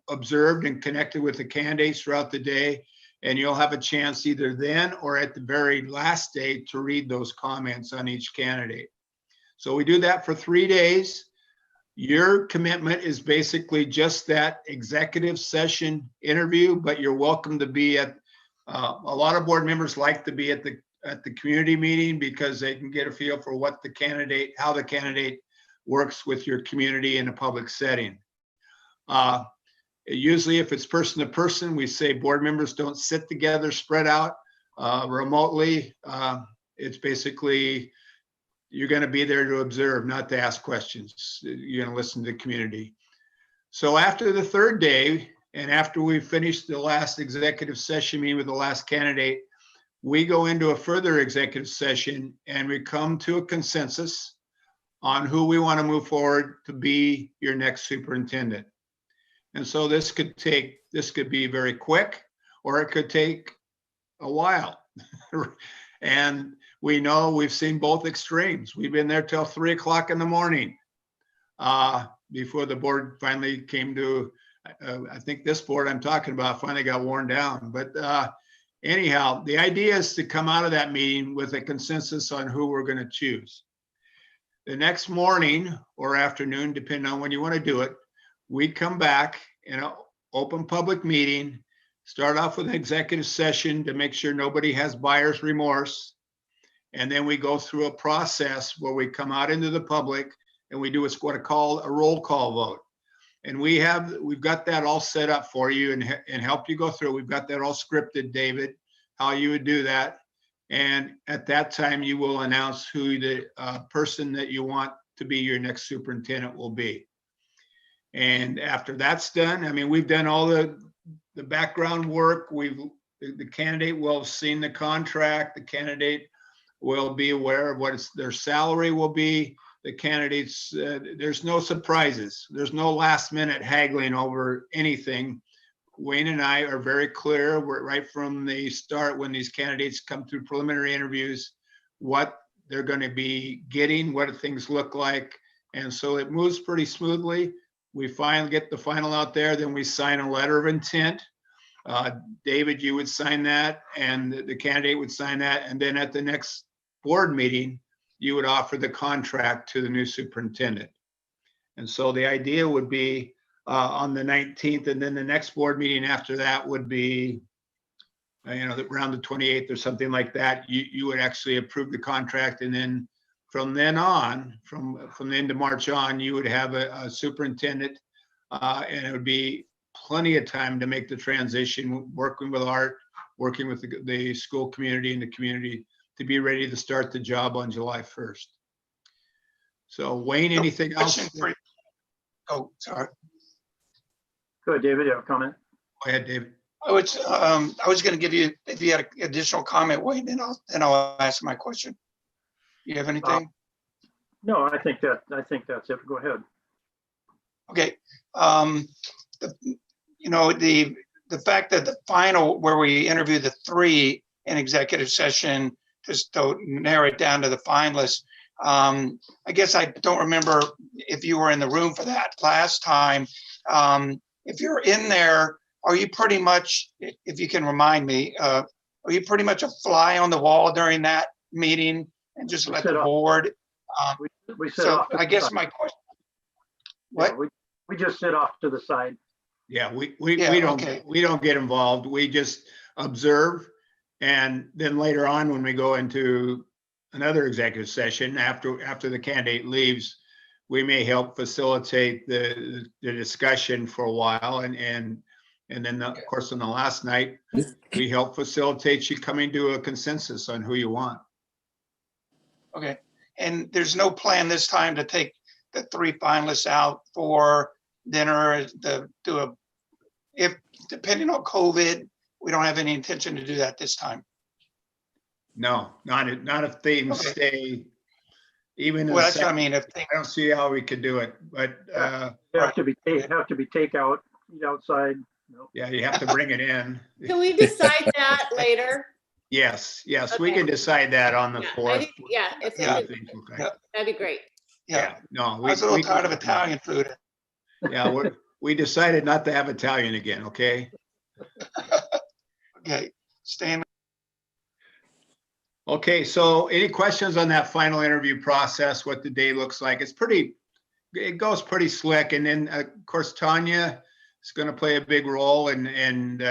observed and connected with the candidates throughout the day, and you'll have a chance either then or at the very last day to read those comments on each candidate. So we do that for 3 days. Your commitment is basically just that executive session interview, but you're welcome to be at, a lot of board members like to be at the community meeting because they can get a feel for what how the candidate works with your community in a public setting. Usually if it's person to person, we say board members don't sit together, spread out remotely. It's basically, you're going to be there to observe, not to ask questions. You're going to listen to the community. So after the 3rd day, and after we finish the last executive session meeting with the last candidate, we go into a further executive session and we come to a consensus on who we want to move forward to be your next superintendent. And so this could be very quick, or it could take a while. And we know we've seen both extremes. We've been there till 3 o'clock in the morning before the board finally came to, I think this board I'm talking about finally got worn down. But anyhow, the idea is to come out of that meeting with a consensus on who we're going to choose. The next morning or afternoon, depending on when you want to do it, we come back in an open public meeting, start off with an executive session to make sure nobody has buyer's remorse. And then we go through a process where we come out into the public and we do what's what I call a roll call vote. And we've got that all set up for you and help you go through. We've got that all scripted, David, how you would do that. And at that time, you will announce who the person that you want to be your next superintendent will be. And after that's done, I mean, we've done all the background work. The candidate will have seen the contract. The candidate will be aware of what their salary will be. The candidates, there's no surprises. There's no last minute haggling over anything. Wayne and I are very clear, right from the start when these candidates come through preliminary interviews, what they're going to be getting, what things look like. And so it moves pretty smoothly. We finally get the final out there, then we sign a letter of intent. David, you would sign that, and the candidate would sign that. And then at the next board meeting, you would offer the contract to the new superintendent. And so the idea would be on the 19th, and then the next board meeting after that would be, around the 28th or something like that. You would actually approve the contract, and then from then on, from the end of March on, you would have a superintendent, and it would be plenty of time to make the transition, working with Art, working with the school community and the community to be ready to start the job on July 1st. So Wayne, anything else? Oh, sorry. Go ahead, David, you have a comment? Go ahead, David. I was going to give you, if you had an additional comment, Wayne, then I'll ask my question. You have anything? No, I think that's it. Go ahead. Okay. The fact that the final, where we interview the 3 in executive session, just to narrow it down to the finalists. I guess I don't remember if you were in the room for that last time. If you're in there, are you pretty much, if you can remind me, are you pretty much a fly on the wall during that meeting and just let the board? We sit So off to I the guess side. my question. Yeah, What? we just sit off to the side. Yeah, we okay. don't get involved. We just observe. And then later on, when we go into another executive session, after the candidate leaves, we may help facilitate the discussion for a while. And then of course, on the last night, we help facilitate you coming to a consensus on who you want. Okay. And there's no plan this time to take the 3 finalists out for dinner, if depending on COVID, we don't have any intention to do that this time. No, not if things stay even. Well, that's what I mean. I don't see how we could do it, but have to be takeout, eat outside. No. Yeah, you have to bring it in. Can we decide that later? Yes, we Okay. can decide that on the Yeah, 4th. if we could, that'd be great. Yeah, no, I was a little tired of Italian food. Yeah, we decided not to have Italian again, okay? Okay, Stan. Okay, so any questions on that final interview process, what the day looks like? It goes pretty slick. And then of course, Tanya is going to play a big role, and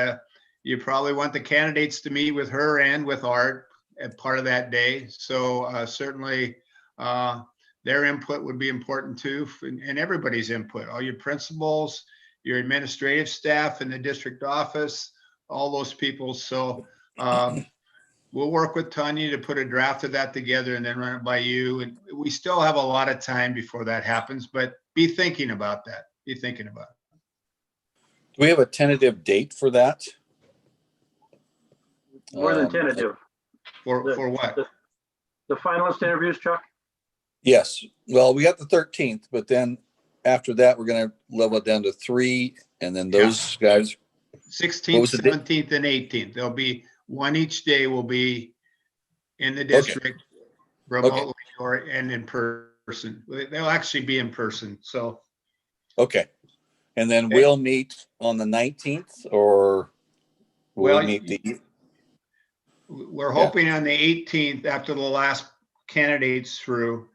you probably want the candidates to meet with her and with Art as part of that day. So certainly their input would be important too, and everybody's input, all your principals, your administrative staff in the district office, all those people. So we'll work with Tanya to put a draft of that together and then run it by you. And we still have a lot of time before that happens, but be thinking about that. Be thinking about it. Do we have a tentative date for that? More than tentative. For what? The finalist interviews, Chuck? Yes. Well, we got the 13th, but then after that, we're going to level it down to 3. And then those guys. 16th, 17th, and 18th. There'll be one each day will be in the district remotely and in person. They'll actually be in person. So. Okay. And then we'll meet on the 19th, or we'll meet we're hoping on the 18th, after the last candidates through,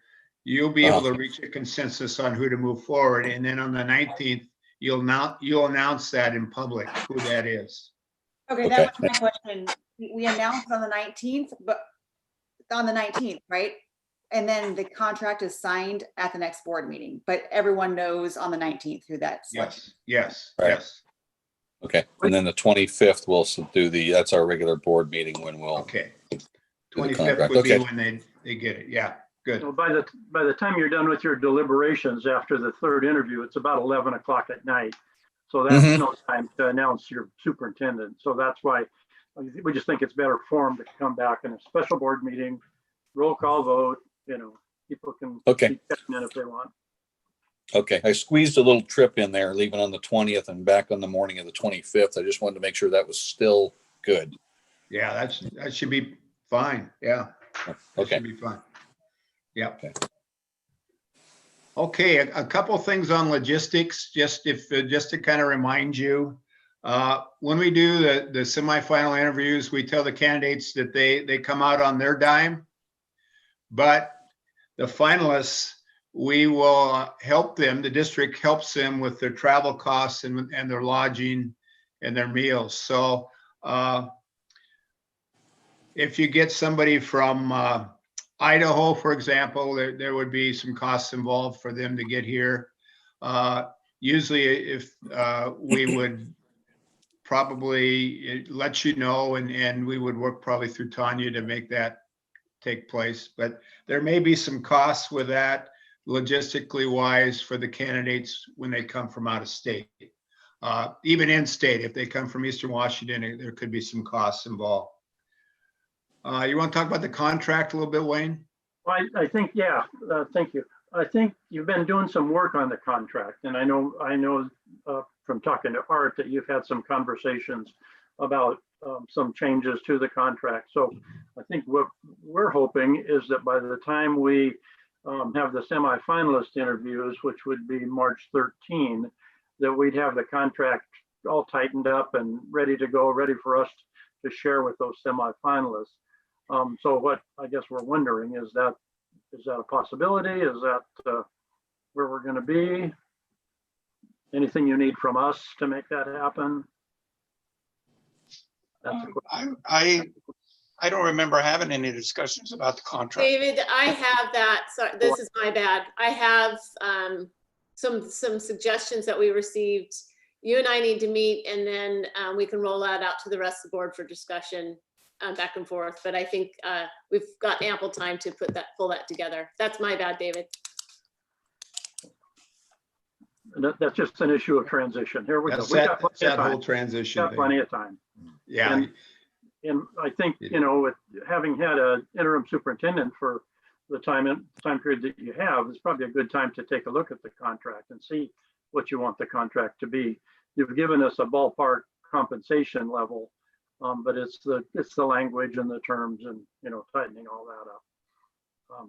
you'll be able to reach a consensus on who to move forward. And then on the 19th, you'll announce that in public, who that is. Okay, that was my question. We announced on the 19th, but on the 19th, right? And then the contract is signed at the next board meeting, but everyone knows on the 19th who that's. Yes. Okay. And then the 25th, we'll do that's our regular board meeting when we'll. Okay. 25th would be when they get it. Yeah, good. So by the time you're done with your deliberations after the 3rd interview, it's about 11 o'clock at night. So that's no time to announce your superintendent. So that's why we just think it's better form to come back in a special board meeting, roll call vote, people can keep checking in if they want. Okay. I squeezed a little trip in there, leaving on the 20th and back on the morning of the 25th. I just wanted to make sure that was still good. Yeah, that should be fine. Yeah. Okay. Should be fine. Yeah. Okay. A couple things on logistics, just to kind of remind you, when we do the semifinal interviews, we tell the candidates that they come out on their dime, but the finalists, we will help them. The district helps them with their travel costs and their lodging and their meals. So if you get somebody from Idaho, for example, there would be some costs involved for them to get here. Usually if we would probably let you know, and we would work probably through Tanya to make that take place. But there may be some costs with that, logistically wise, for the candidates when they come from out of state. Even in-state, if they come from Eastern Washington, there could be some costs involved. You want to talk about the contract a little bit, Wayne? I think, yeah, thank you. I think you've been doing some work on the contract, and I know from talking to Art that you've had some conversations about some changes to the contract. So I think what we're hoping is that by the time we have the semifinalist interviews, which would be March 13, that we'd have the contract all tightened up and ready to go, ready for us to share with those semifinalists. So what I guess we're wondering is that a possibility? Is that where we're going to be? Anything you need from us to make that happen? I don't remember having any discussions about the contract. David, I have that. So this is my bad. I have some suggestions that we received. You and I need to meet, and then we can roll that out to the rest of the board for discussion back and forth. But I think we've got ample time to pull that together. That's my bad, David. That's just an issue of transition. Here we go. We got that whole transition. Got plenty of time. Yeah. And I think, you know, with having had an interim superintendent for the time period that you have, it's probably a good time to take a look at the contract and see what you want the contract to be. You've given us a ballpark compensation level, but it's the language and the terms and, you know, tightening all that up.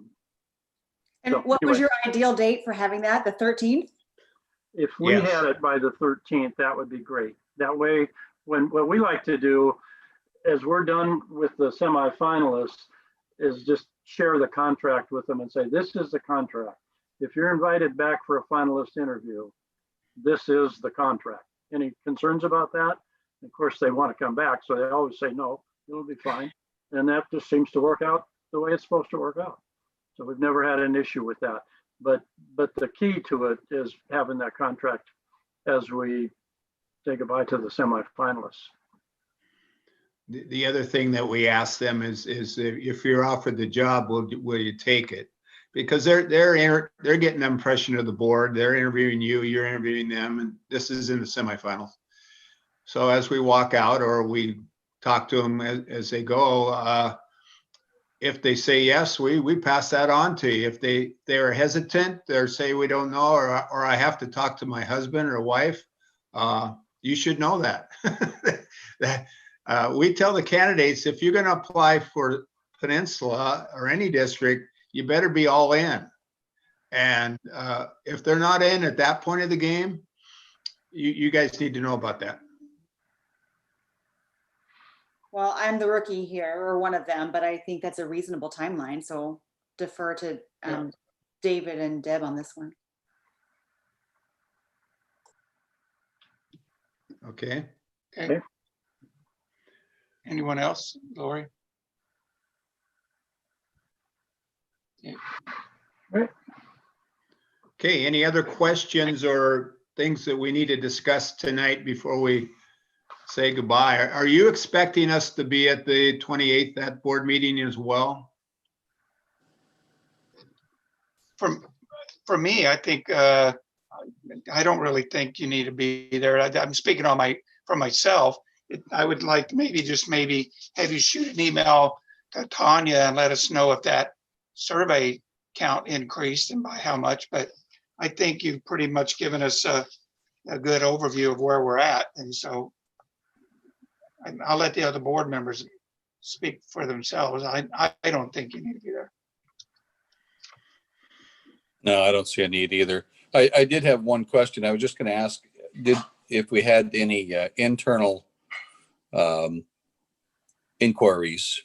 And so, what was your ideal date for having that? The 13th? If we had it by the 13th, that would be great. That way, what we like to do as we're done with the semifinalists is just share the contract with them and say, this is the contract. If you're invited back for a finalist interview, this is the contract. Any concerns about that? Of course, they want to come back, so they always say, no, it'll be fine. And that just seems to work out the way it's supposed to work out. So we've never had an issue with that. But the key to it is having that contract as we say goodbye to the semifinalists. The other thing that we ask them is if you're offered the job, will you take it? Because they're getting the impression of the board. They're interviewing you, you're interviewing them, and this is in the semifinals. So as we walk out or we talk to them as they go, if they say yes, we pass that on to you. If they are hesitant or say we don't know, or I have to talk to my husband or wife, you should know that. We tell the candidates, if you're going to apply for Peninsula or any district, you better be all in. And if they're not in at that point of the game, you guys need to know about that. Well, I'm the rookie here, or one of them, but I think that's a reasonable timeline. So defer to David and Deb on this one. Okay. Anyone else, Lori? Okay, any other questions or things that we need to discuss tonight before we say goodbye? Are you expecting us to be at the 28th, that board meeting as well? For me, I think I don't really think you need to be there. I'm speaking for myself. I would like maybe have you shoot an email to Tanya and let us know if that survey count increased and by how much. But I think you've pretty much given us a good overview of where we're at. And so I'll let the other board members speak for themselves. I don't think you need to be there. No, I don't see a need either. I did have one question. I was just going to ask, if we had any internal inquiries,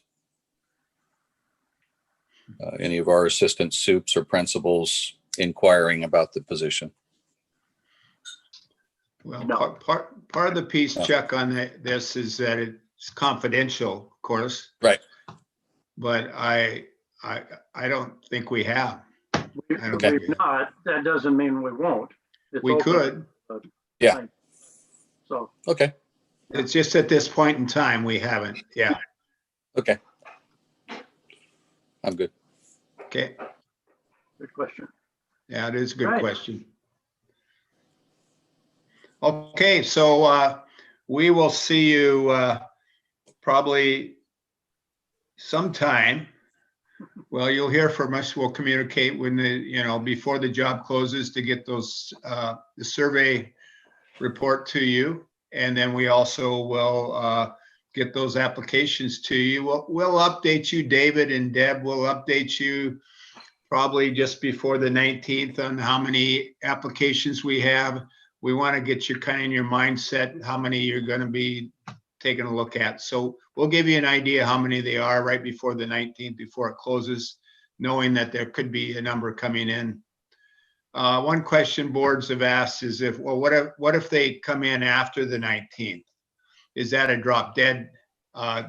any of our assistant soups or principals inquiring about the position. Well, part of the piece, Chuck, on this is that it's confidential, of course. Right. But I don't think we have. We've not. That doesn't mean we won't. We could. Yeah. So. Okay. It's just at this point in time, we haven't. Yeah. Okay. I'm good. Okay. Good question. Yeah, it is a good question. Okay, so we will see you probably sometime. Well, you'll hear from us. We'll communicate when before the job closes to get those the survey report to you, and then we also will get those applications to you. We'll update you, David and Deb. We'll update you probably just before the 19th on how many applications we have. We want to get you kind of in your mindset how many you're going to be taking a look at. So we'll give you an idea how many they are right before the 19th, before it closes, knowing that there could be a number coming in. One question boards have asked is what if they come in after the 19th? Is that a drop dead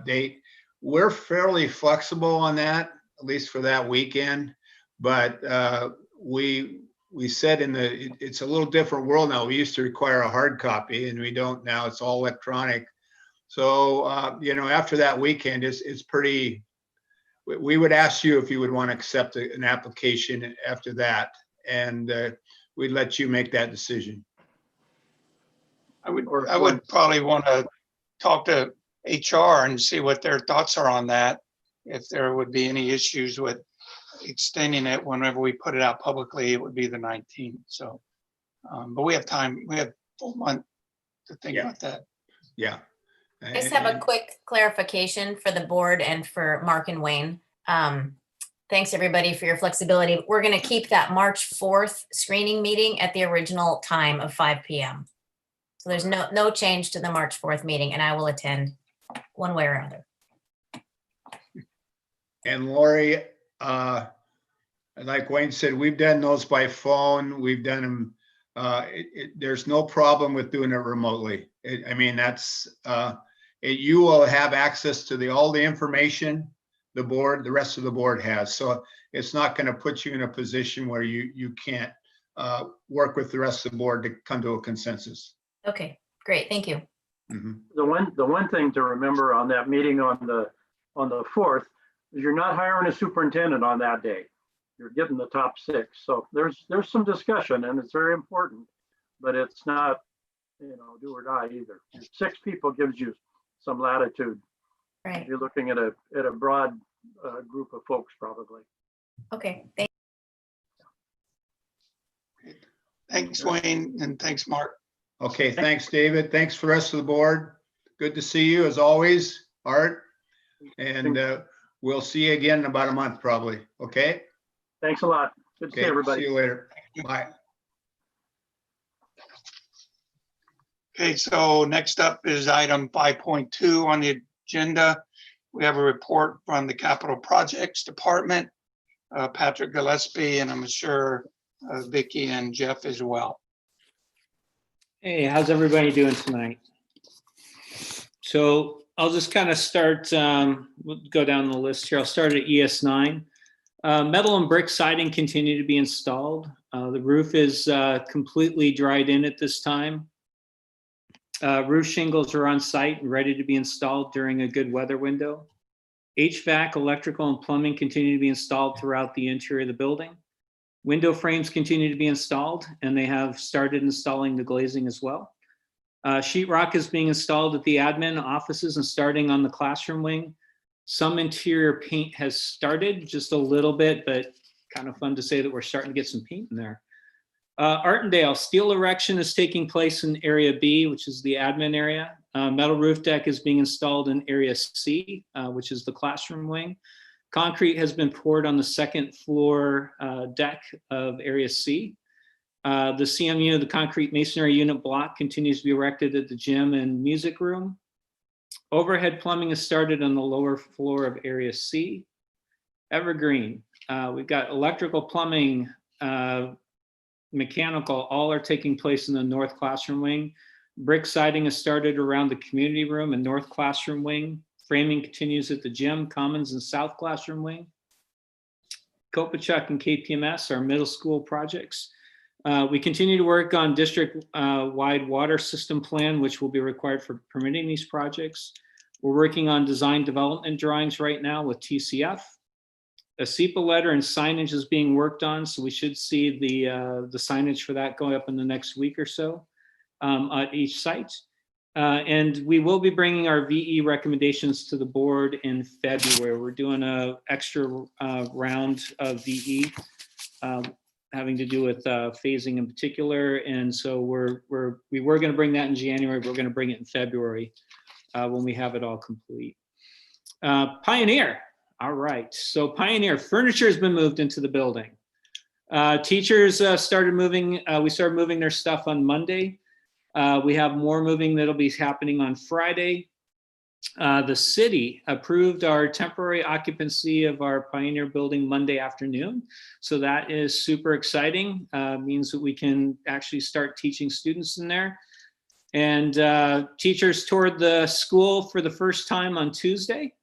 date? We're fairly flexible on that, at least for that weekend. But we said it's a little different world now. We used to require a hard copy, and we don't now. It's all electronic. So after that weekend, it's pretty. We would ask you if you would want to accept an application after that, and we'd let you make that decision. I would probably want to talk to HR and see what their thoughts are on that. If there would be any issues with extending it whenever we put it out publicly, it would be the 19th. So, but we have time. We have a full month to think about that. Yeah. I just have a quick clarification for the board and for Mark and Wayne. Thanks everybody for your flexibility. We're going to keep that March 4th screening meeting at the original time of 5 p.m. So there's no change to the March 4th meeting, and I will attend one way or another. And Lori, like Wayne said, we've done those by phone. We've done them. There's no problem with doing it remotely. You will have access to all the information the rest of the board has. So it's not going to put you in a position where you can't work with the rest of the board to come to a consensus. Okay, great. Thank you. Mm-hmm. The one thing to remember on that meeting on the 4th is you're not hiring a superintendent on that day. You're getting the top 6. So there's some discussion, and it's very important, but it's not, do or die either. 6 people gives you some latitude. Right. You're looking at a broad group of folks probably. Okay. Thanks, Wayne, and thanks, Mark. Okay, thanks, David. Thanks for the rest of the board. Good to see you as always, Art. And we'll see you again in about a month, probably. Okay. Thanks a lot. Good to see everybody. See you later. Bye. Okay, so next up is item 5.2 on the agenda. We have a report from the Capital Projects Department, Patrick Gillespie, and I'm sure Vicki and Jeff as well. Hey, how's everybody doing tonight? So I'll just kind of start, we'll go down the list here. I'll start at ES9. Metal and brick siding continue to be installed. The roof is completely dried in at this time. Roof shingles are on site and ready to be installed during a good weather window. HVAC, electrical, and plumbing continue to be installed throughout the interior of the building. Window frames continue to be installed, and they have started installing the glazing as well. Sheetrock is being installed at the admin offices and starting on the classroom wing. Some interior paint has started, just a little bit, but kind of fun to say that we're starting to get some paint in there. Artendale, steel erection is taking place in area B, which is the admin area. Metal roof deck is being installed in area C, which is the classroom wing. Concrete has been poured on the second floor deck of area C. The CMU, the concrete masonry unit block, continues to be erected at the gym and music room. Overhead plumbing has started on the lower floor of area C. Evergreen, we've got electrical, plumbing, mechanical, all are taking place in the north classroom wing. Brick siding has started around the community room and north classroom wing. Framing continues at the gym, commons, and south classroom wing. Kopachuk and KPMS are middle school projects. We continue to work on district-wide water system plan, which will be required for permitting these projects. We're working on design development drawings right now with TCF. A SEPA letter and signage is being worked on, so we should see the signage for that going up in the next week or so. at each site. And we will be bringing our VE recommendations to the board in February. We're doing a extra round of VE having to do with phasing in particular. And so we were going to bring that in January, but we're going to bring it in February when we have it all complete. Pioneer. All right. So Pioneer furniture has been moved into the building. Teachers started moving. We started moving their stuff on Monday. We have more moving that'll be happening on Friday. The city approved our temporary occupancy of our Pioneer building Monday afternoon. So that is super exciting. Means that we can actually start teaching students in there. And teachers toured the school for the first time on Tuesday.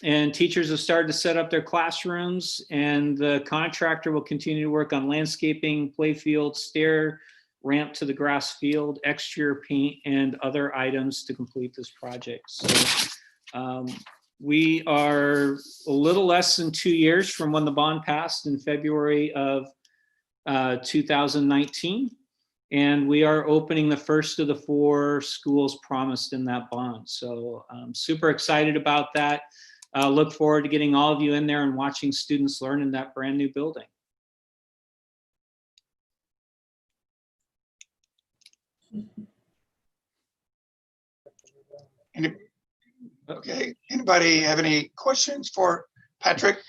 And teachers have started to set up their classrooms, and the contractor will continue to work on landscaping, play field, stair ramp to the grass field, exterior paint, and other items to complete this project. So we are a little less than 2 years from when the bond passed in February of 2019. And we are opening the first of the 4 schools promised in that bond. So I'm super excited about that. Look forward to getting all of you in there and watching students learn in that brand new building. Okay, anybody have any questions for Patrick?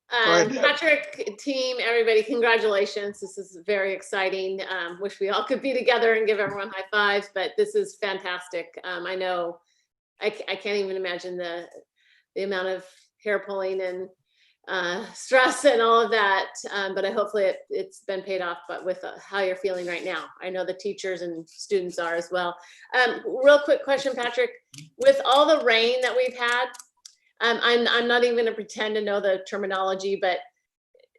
Patrick, team, everybody, congratulations. This is very exciting. Wish we all could be together and give everyone high fives, but this is fantastic. I know I can't even imagine the amount of hair pulling and stress and all of that, but hopefully it's been paid off, but with how you're feeling right now. I know the teachers and students are as well. Real quick question, Patrick, with all the rain that we've had, I'm not even gonna pretend to know the terminology, but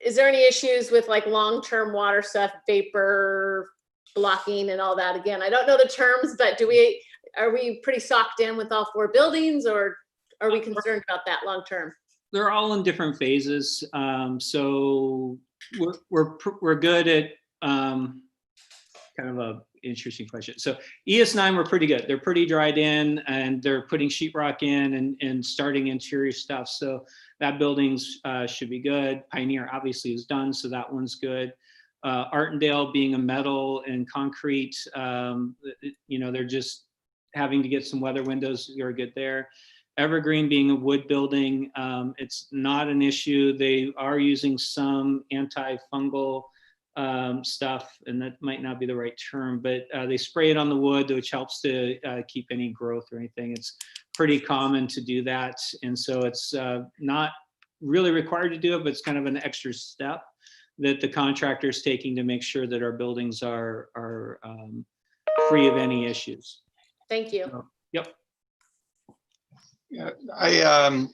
is there any issues with like long-term water stuff, vapor blocking and all that? Again, I don't know the terms, but are we pretty socked in with all 4 buildings, or are we concerned about that long-term? They're all in different phases. So we're good at kind of a interesting question. So ES9, we're pretty good. They're pretty dried in, and they're putting sheetrock in and starting interior stuff. So that building's should be good. Pioneer obviously is done, so that one's good. Artendale being a metal and concrete, they're just having to get some weather windows. You're good there. Evergreen being a wood building, it's not an issue. They are using some antifungal stuff, and that might not be the right term, but they spray it on the wood, which helps to keep any growth or anything. It's pretty common to do that. And so it's not really required to do it, but it's kind of an extra step that the contractor is taking to make sure that our buildings are free of any issues. Thank you. So, yep. Yeah, I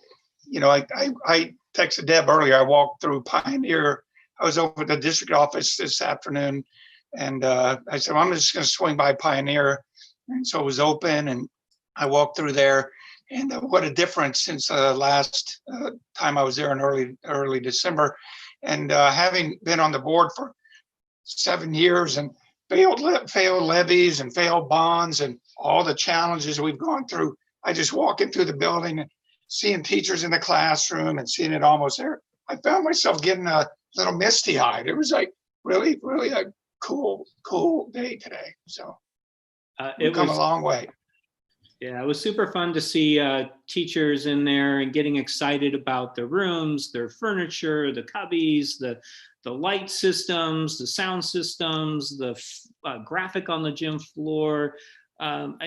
texted Deb earlier. I walked through Pioneer. I was over at the district office this afternoon, and I said, well, I'm just going to swing by Pioneer. And so it was open, and I walked through there. And what a difference since the last time I was there in early December. And having been on the board for 7 years and failed levies and failed bonds and all the challenges we've gone through, I just walking through the building and seeing teachers in the classroom and seeing it almost there, I found myself getting a little misty-eyed. It was like really, really a cool day today. So we've come a long way. Yeah, it was super fun to see teachers in there and getting excited about their rooms, their furniture, the cubbies, the light systems, the sound systems, the graphic on the gym floor.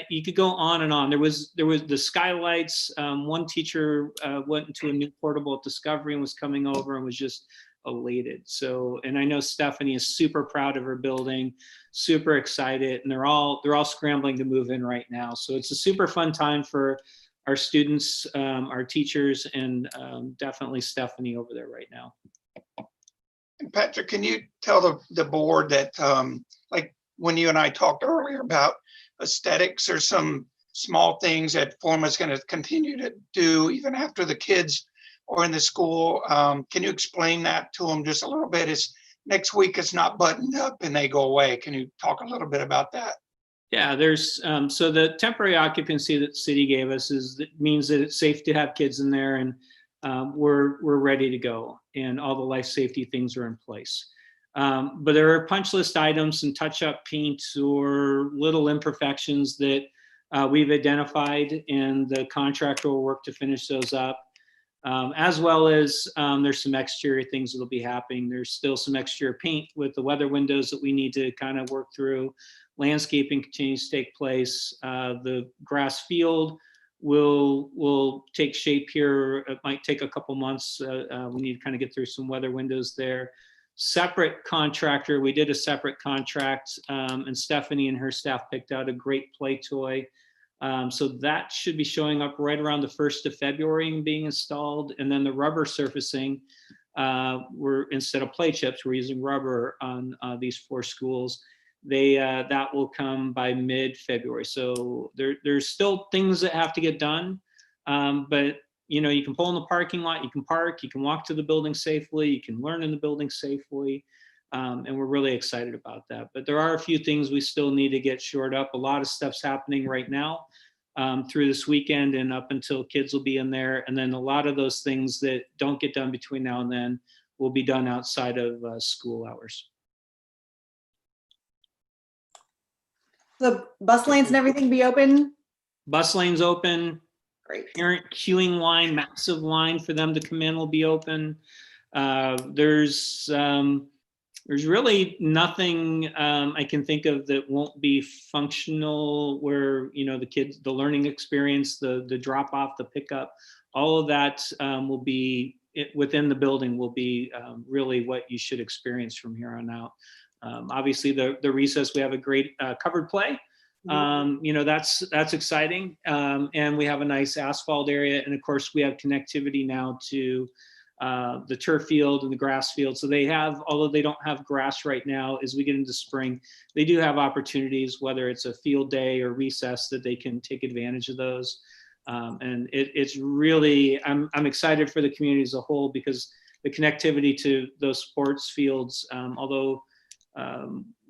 You could go on and on. There was the skylights. One teacher went into a new portable at Discovery and was coming over and was just elated. So, and I know Stephanie is super proud of her building, super excited, and they're all scrambling to move in right now. So it's a super fun time for our students, our teachers, and definitely Stephanie over there right now. And Patrick, can you tell the board that like when you and I talked earlier about aesthetics, or some small things that Forma is going to continue to do even after the kids are in the school? Can you explain that to them just a little bit? Is next week it's not buttoned up and they go away. Can you talk a little bit about that? Yeah, there's so the temporary occupancy that the city gave us means that it's safe to have kids in there, and we're ready to go, and all the life safety things are in place. But there are punch list items and touch-up paints or little imperfections that we've identified, and the contractor will work to finish those up. As well as there's some exterior things that'll be happening. There's still some exterior paint with the weather windows that we need to kind of work through. Landscaping continues to take place. The grass field will take shape here. It might take a couple months. We need to kind of get through some weather windows there. Separate contractor, we did a separate contract, and Stephanie and her staff picked out a great play toy. So that should be showing up right around the 1st of February and being installed. And then the rubber surfacing, we're, instead of play chips, we're using rubber on these 4 schools. That will come by mid-February. So there's still things that have to get done, but you know, you can pull in the parking lot, you can park, you can walk to the building safely, you can learn in the building safely. And we're really excited about that. But there are a few things we still need to get shored up. A lot of stuff's happening right now through this weekend and up until kids will be in there. And then a lot of those things that don't get done between now and then will be done outside of school hours. The bus lanes and everything be open? Bus lanes open. Great. Parent queuing line, massive line for them to come in will be open. There's really nothing I can think of that won't be functional where, you know, the kids, the learning experience, the drop off, the pickup, all of that will be within the building will be really what you should experience from here on out. Obviously the recess, we have a great covered play. You know, that's exciting. And we have a nice asphalt area. And of course we have connectivity now to the turf field and the grass field. So they have, although they don't have grass right now, as we get into spring, they do have opportunities, whether it's a field day or recess, that they can take advantage of those. And it's really, I'm excited for the community as a whole, because the connectivity to those sports fields, although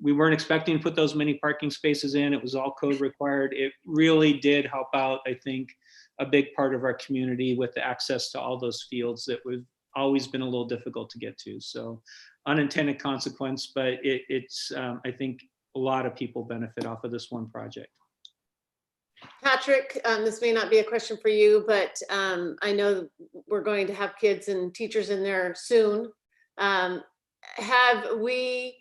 we weren't expecting to put those many parking spaces in, it was all code required. It really did help out, I think, a big part of our community with the access to all those fields that we've always been a little difficult to get to. So unintended consequence, but it's I think a lot of people benefit off of this one project. Patrick, this may not be a question for you, but I know we're going to have kids and teachers in there soon. Have we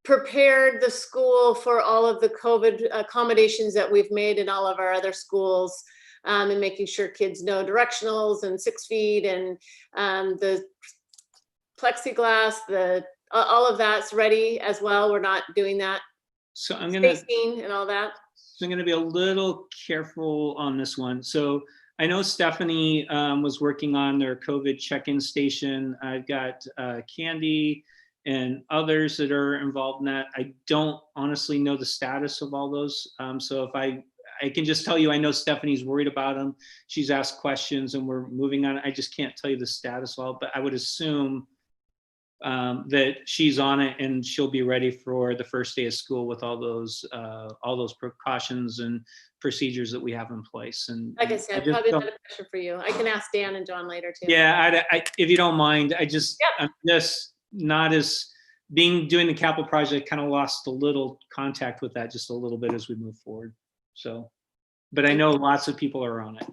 prepared the school for all of the COVID accommodations that we've made in all of our other schools, and making sure kids know directionals and 6 feet and the plexiglass, all of that's ready as well? We're not doing that. So I'm gonna spacing and all that. So I'm going to be a little careful on this one. So I know Stephanie was working on their COVID check-in station. I've got Candy and others that are involved in that. I don't honestly know the status of all those. So if I can just tell you, I know Stephanie's worried about them. She's asked questions and we're moving on. I just can't tell you the status of all, but I would assume that she's on it and she'll be ready for the first day of school with all those precautions and procedures that we have in place. And like I said, probably not a question for you. I can ask Dan and John later too. Yeah, if you don't mind, I'm just not as doing the capital project, kind of lost a little contact with that just a little bit as we move forward. So, but I know lots of people are on it.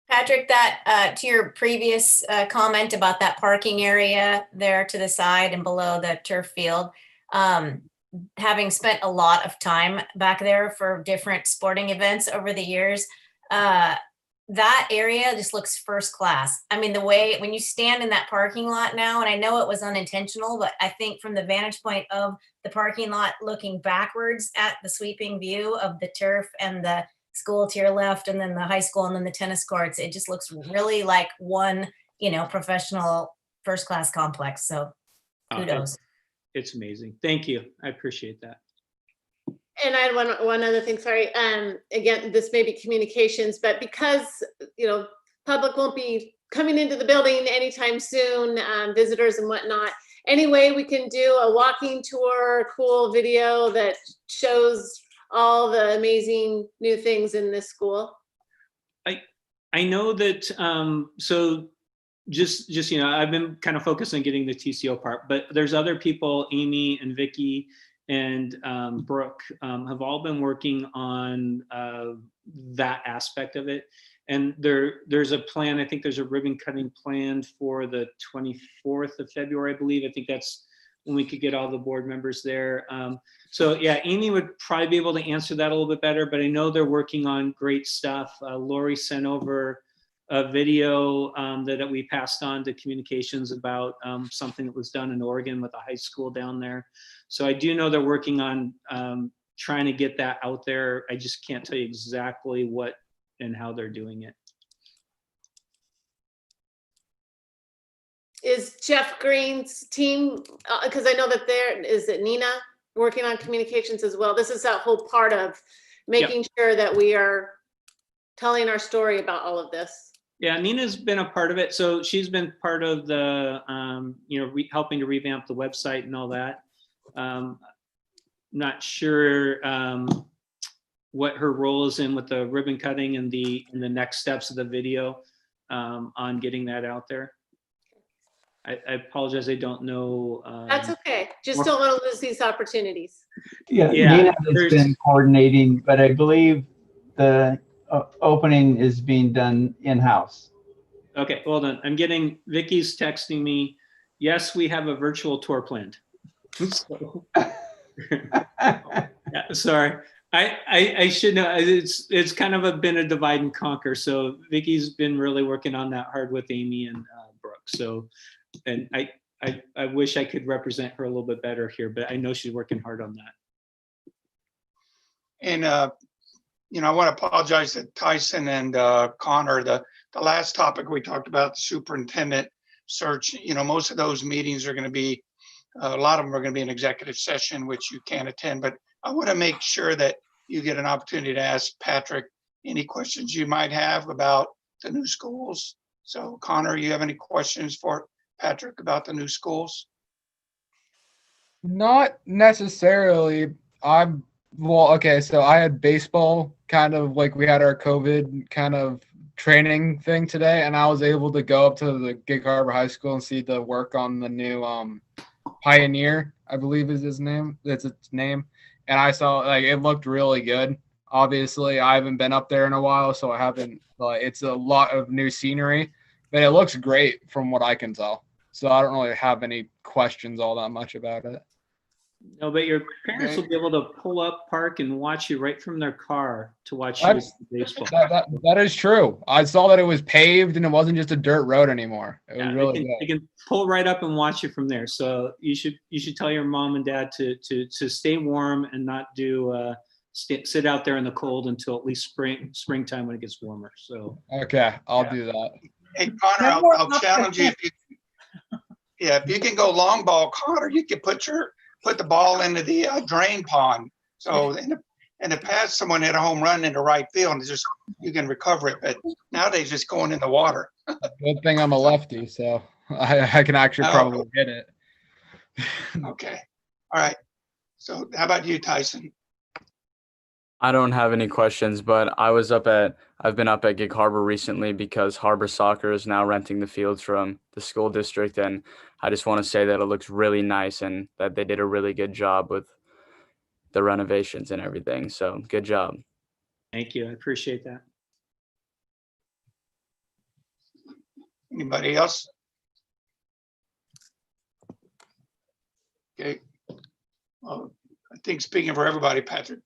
Patrick, that to your previous comment about that parking area there to the side and below the turf field, having spent a lot of time back there for different sporting events over the years, that area just looks first class. I mean, the way when you stand in that parking lot now, and I know it was unintentional, but I think from the vantage point of the parking lot looking backwards at the sweeping view of the turf and the school to your left and then the high school and then the tennis courts, it just looks really like one, professional first class complex. So kudos. It's amazing. Thank you. I appreciate that. And I had one other thing, sorry. Again, this may be communications, but because, public won't be coming into the building anytime soon, visitors and whatnot. Any way we can do a walking tour, cool video that shows all the amazing new things in this school? I know that, so just, you know, I've been kind of focused on getting the TCO part, but there's other people, Amy and Vicky and Brooke, have all been working on that aspect of it. And there's a plan, I think there's a ribbon cutting planned for the 24th of February, I believe. I think that's when we could get all the board members there. So yeah, Amy would probably be able to answer that a little bit better, but I know they're working on great stuff. Lori sent over a video that we passed on to communications about something that was done in Oregon with a high school down there. So I do know they're working on trying to get that out there. I just can't tell you exactly what and how they're doing it. Is Jeff Green's team, because I know that is it Nina working on communications as well? This is that whole part of making sure that we are telling our story about all of this. Yeah, Nina's been a part of it. So she's been part of the, you know, helping to revamp the website and all that. Not sure what her role is in with the ribbon cutting and the next steps of the video on getting that out there. I apologize, I don't know. That's okay. Just don't want to lose these opportunities. Yeah, Nina has been coordinating, but I believe the opening is being done in-house. Okay, hold on. I'm getting, Vicky's texting me. Yes, we have a virtual tour planned. So, yeah, sorry. I should know. It's kind of been a divide and conquer. So Vicky's been really working on that hard with Amy and Brooke. So, and I wish I could represent her a little bit better here, but I know she's working hard on that. And you know, I want to apologize to Tyson and Connor. The last topic we talked about, the superintendent search. You know, most of those meetings are going to be, a lot of them are going to be an executive session, which you can't attend. But I want to make sure that you get an opportunity to ask Patrick any questions you might have about the new schools. So Connor, you have any questions for Patrick about the new schools? Not necessarily. Well, okay, so I had baseball, kind of like we had our COVID kind of training thing today, and I was able to go up to the Gig Harbor High School and see the work on the new Pioneer, I believe is his name. That's its name. And I saw, like, it looked really good. Obviously, I haven't been up there in a while, so I haven't, it's a lot of new scenery, but it looks great from what I can tell. So I don't really have any questions all that much about it. No, but your parents will be able to pull up, park, and watch you right from their car to watch you baseball. That is true. I saw that it was paved and it wasn't just a dirt road anymore. It was really good. They can pull right up and watch you from there. So you should tell your mom and dad to stay warm and not do sit out there in the cold until at least springtime when it gets warmer. So okay, I'll do that. Hey Connor, I'll challenge you if you can go long ball, Connor, you can put the ball into the drain pond. So in the past, someone hit a home run into right field and just you can recover it. But nowadays, just going in the water. Good thing I'm a lefty, so I can actually probably hit it. Okay. All right. So how about you, Tyson? I don't have any questions, but I've been up at Gig Harbor recently because Harbor Soccer is now renting the fields from the school district, and I just want to say that it looks really nice and that they did a really good job with the renovations and everything. So good job. Thank you. I appreciate that. Anybody else? Okay. Well, I think speaking for everybody, Patrick,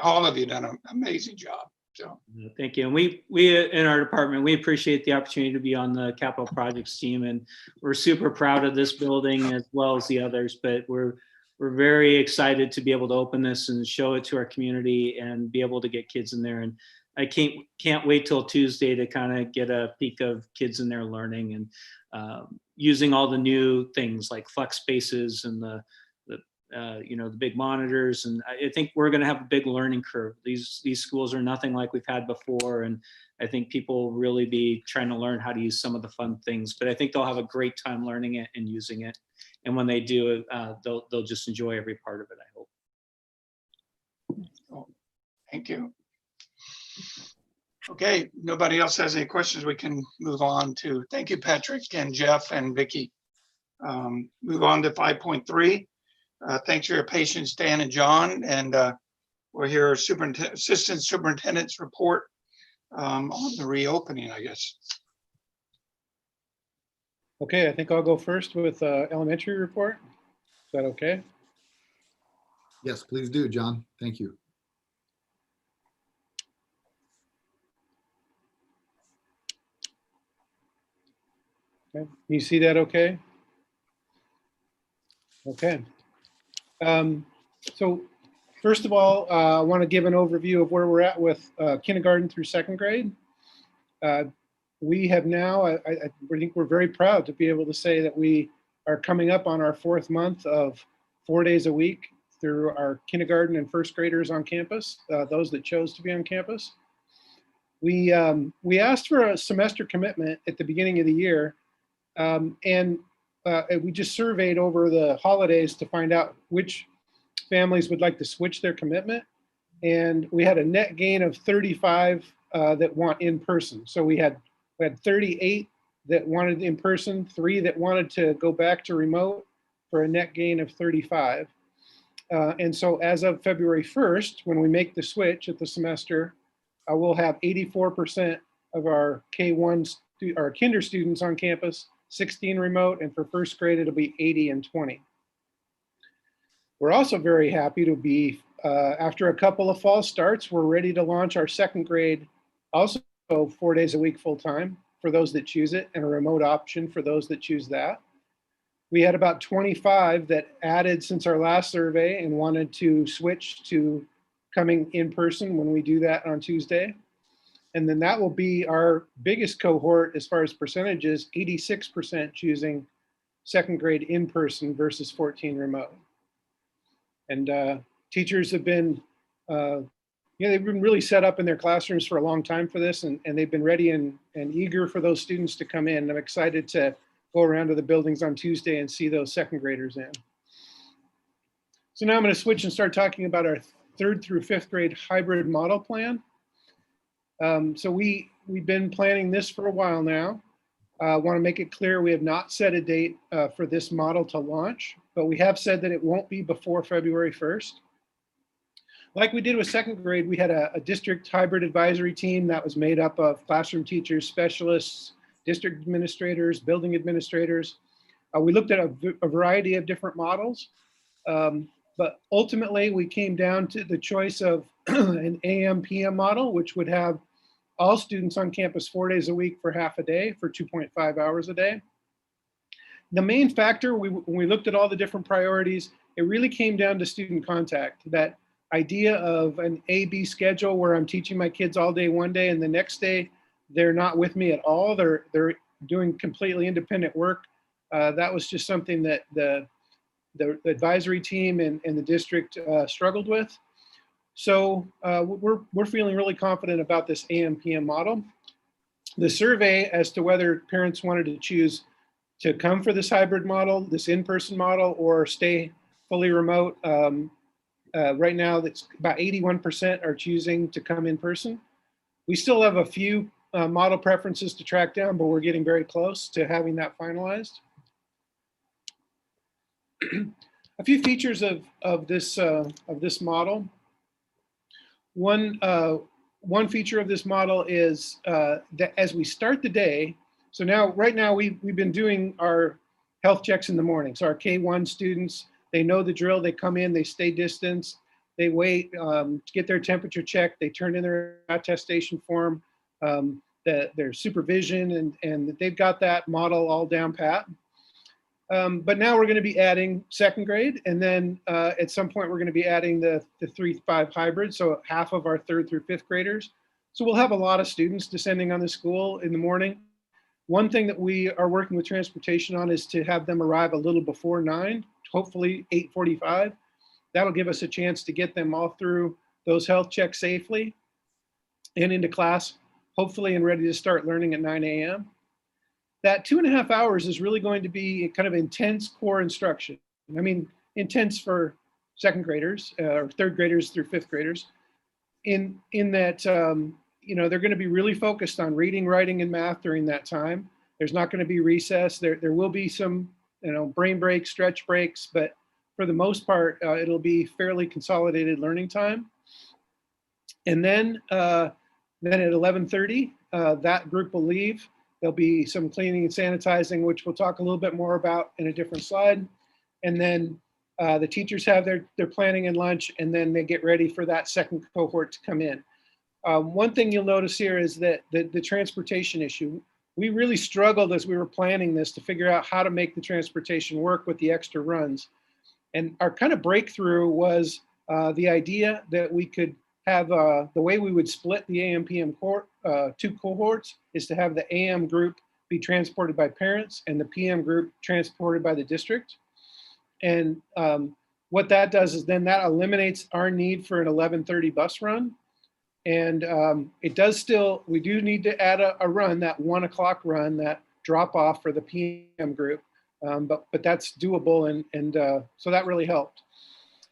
all of you done an amazing job. So thank you. And we in our department, we appreciate the opportunity to be on the capital projects team, and we're super proud of this building as well as the others, but we're very excited to be able to open this and show it to our community and be able to get kids in there. And I can't wait till Tuesday to kind of get a peek of kids in there learning and using all the new things like flex spaces and the big monitors. And I think we're going to have a big learning curve. These schools are nothing like we've had before. And I think people will really be trying to learn how to use some of the fun things, but I think they'll have a great time learning it and using it. And when they do, they'll just enjoy every part of it, I hope. Oh, thank you. Okay, nobody else has any questions. We can move on to, thank you, Patrick and Jeff and Vicki. Move on to 5.3. Thanks for your patience, Dan and John. And we'll hear Assistant Superintendent's report on the reopening, I guess. Okay, I think I'll go first with elementary report. Is that okay? Yes, please do, John. Thank you. Okay. You see that okay? Okay. So first of all, I want to give an overview of where we're at with kindergarten through second grade. We have now, I think we're very proud to be able to say that we are coming up on our 4th month of 4 days a week through our kindergarten and first graders on campus, those that chose to be on campus. We asked for a semester commitment at the beginning of the year, and we just surveyed over the holidays to find out which families would like to switch their commitment. And we had a net gain of 35 that want in person. So we had 38 that wanted in person, 3 that wanted to go back to remote, for a net gain of 35. And so as of February 1st, when we make the switch at the semester, we'll have 84% of our K1 our kinder students on campus, 16 remote, and for first grade, it'll be 80 and 20. We're also very happy to be, after a couple of fall starts, we're ready to launch our second grade, also 4 days a week full-time for those that choose it, and a remote option for those that choose that. We had about 25 that added since our last survey and wanted to switch to coming in person when we do that on Tuesday. And then that will be our biggest cohort as far as percentages, 86% choosing second grade in person versus 14 remote. And teachers have been, they've been really set up in their classrooms for a long time for this, and they've been ready and eager for those students to come in. I'm excited to go around to the buildings on Tuesday and see those second graders in. So now I'm going to switch and start talking about our 3rd through 5th grade hybrid model plan. So we've been planning this for a while now. I want to make it clear we have not set a date for this model to launch, but we have said that it won't be before February 1st. Like we did with second grade, we had a district hybrid advisory team that was made up of classroom teachers, specialists, district administrators, building administrators. We looked at a variety of different models, but ultimately we came down to the choice of an AM/PM model, which would have all students on campus 4 days a week for half a day for 2.5 hours a day. The main factor, when we looked at all the different priorities, it really came down to student contact. That idea of an A-B schedule where I'm teaching my kids all day one day and the next day they're not with me at all. They're doing completely independent work. That was just something that the advisory team and the district struggled with. So we're feeling really confident about this AM/PM model. The survey as to whether parents wanted to choose to come for this hybrid model, this in-person model, or stay fully remote, right now that's about 81% are choosing to come in person. We still have a few model preferences to track down, but we're getting very close to having that finalized. A few features of this model. One feature of this model is that as we start the day, so right now we've been doing our health checks in the morning. So our K1 students, they know the drill. They come in, they stay distance, they wait to get their temperature checked. They turn in their attestation form, their supervision, and they've got that model all down pat. But now we're going to be adding second grade, and then at some point we're going to be adding the 3-5 hybrid, so half of our 3rd through 5th graders. So we'll have a lot of students descending on the school in the morning. One thing that we are working with transportation on is to have them arrive a little before 9, hopefully 8:45. That'll give us a chance to get them all through those health checks safely and into class hopefully and ready to start learning at 9 a.m. That 2.5 hours is really going to be kind of intense core instruction. I mean, intense for second graders or third graders through fifth graders in that, you know, they're going to be really focused on reading, writing, and math during that time. There's not going to be recess. There will be some, you know, brain breaks, stretch breaks, but for the most part, it'll be fairly consolidated learning time. And then at 11:30, that group will leave. There'll be some cleaning and sanitizing, which we'll talk a little bit more about in a different slide. And then the teachers have their planning and lunch, and then they get ready for that second cohort to come in. One thing you'll notice here is that the transportation issue. We really struggled as we were planning this to figure out how to make the transportation work with the extra runs. And our kind of breakthrough was the idea that we could have the way we would split the AM PM two cohorts is to have the AM group be transported by parents and the PM group transported by the district. And what that does is then that eliminates our need for an 11:30 bus run. And it does still, we do need to add a run, that 1 o'clock run, that drop off for the PM group. But that's doable, and so that really helped.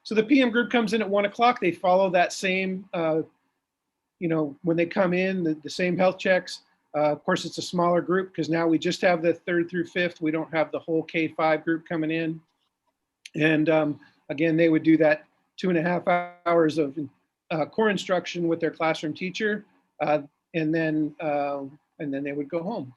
So the PM group comes in at 1 o'clock. They follow that same, you know, when they come in, the same health checks. Of course, it's a smaller group because now we just have the 3rd through 5th. We don't have the whole K-5 group coming in. And again, they would do that 2.5 hours of core instruction with their classroom teacher, and then they would go home.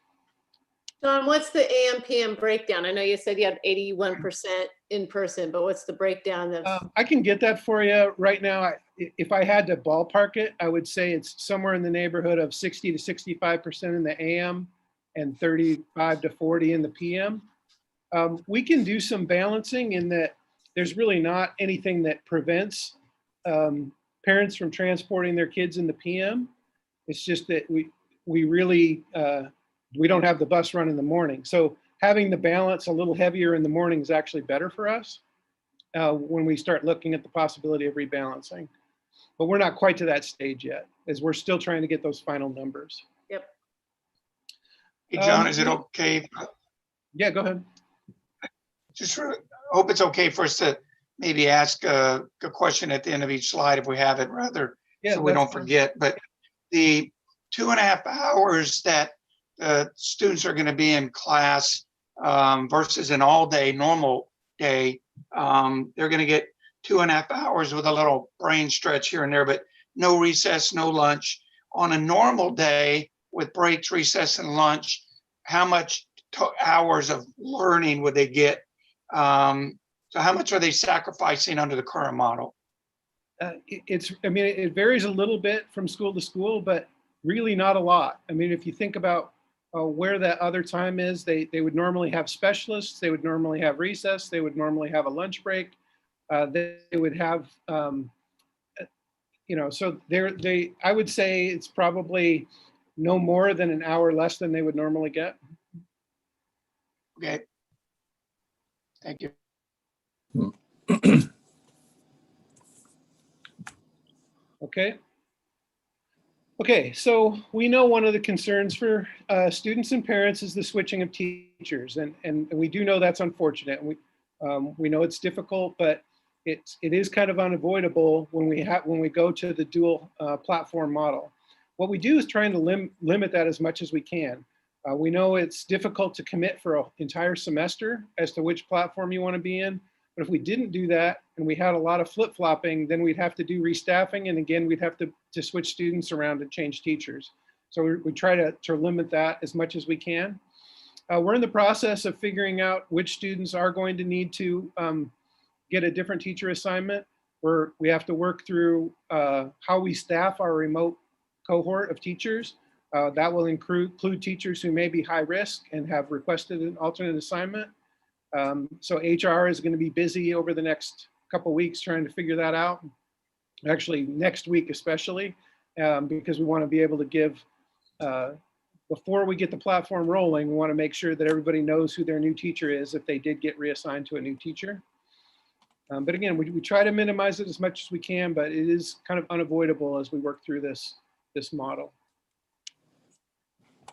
Don, what's the AM PM breakdown? I know you said you had 81% in person, but what's the breakdown of? I can get that for you right now. If I had to ballpark it, I would say it's somewhere in the neighborhood of 60 to 65% in the AM and 35 to 40 in the PM. We can do some balancing in that there's really not anything that prevents parents from transporting their kids in the PM. It's just that we really, we don't have the bus run in the morning. So having the balance a little heavier in the morning is actually better for us when we start looking at the possibility of rebalancing. But we're not quite to that stage yet, as we're still trying to get those final numbers. Yep. Hey, John, is it okay? Yeah, go ahead. Just hope it's okay for us to maybe ask a question at the end of each slide if we have it, rather, so we don't forget. But the 2.5 hours that students are going to be in class versus an all-day normal day, they're going to get 2.5 hours with a little brain stretch here and there, but no recess, no lunch. On a normal day with breaks, recess, and lunch, how much hours of learning would they get? So how much are they sacrificing under the current model? I mean, it varies a little bit from school to school, but really not a lot. I mean, if you think about where that other time is, they would normally have specialists, they would normally have recess, they would normally have a lunch break, they would have, you know, so I would say it's probably no more than an hour less than they would normally get. Okay. Thank you. Okay. Okay, so we know one of the concerns for students and parents is the switching of teachers, and we do know that's unfortunate. We know it's difficult, but it is kind of unavoidable when we go to the dual platform model. What we do is trying to limit that as much as we can. We know it's difficult to commit for an entire semester as to which platform you want to be in. But if we didn't do that and we had a lot of flip-flopping, then we'd have to do restaffing. And again, we'd have to switch students around and change teachers. So we try to limit that as much as we can. We're in the process of figuring out which students are going to need to get a different teacher assignment. We have to work through how we staff our remote cohort of teachers. That will include teachers who may be high risk and have requested an alternate assignment. So HR is going to be busy over the next couple of weeks trying to figure that out. Actually, next week especially, because we want to be able to give, before we get the platform rolling, we want to make sure that everybody knows who their new teacher is if they did get reassigned to a new teacher. But again, we try to minimize it as much as we can, but it is kind of unavoidable as we work through this model.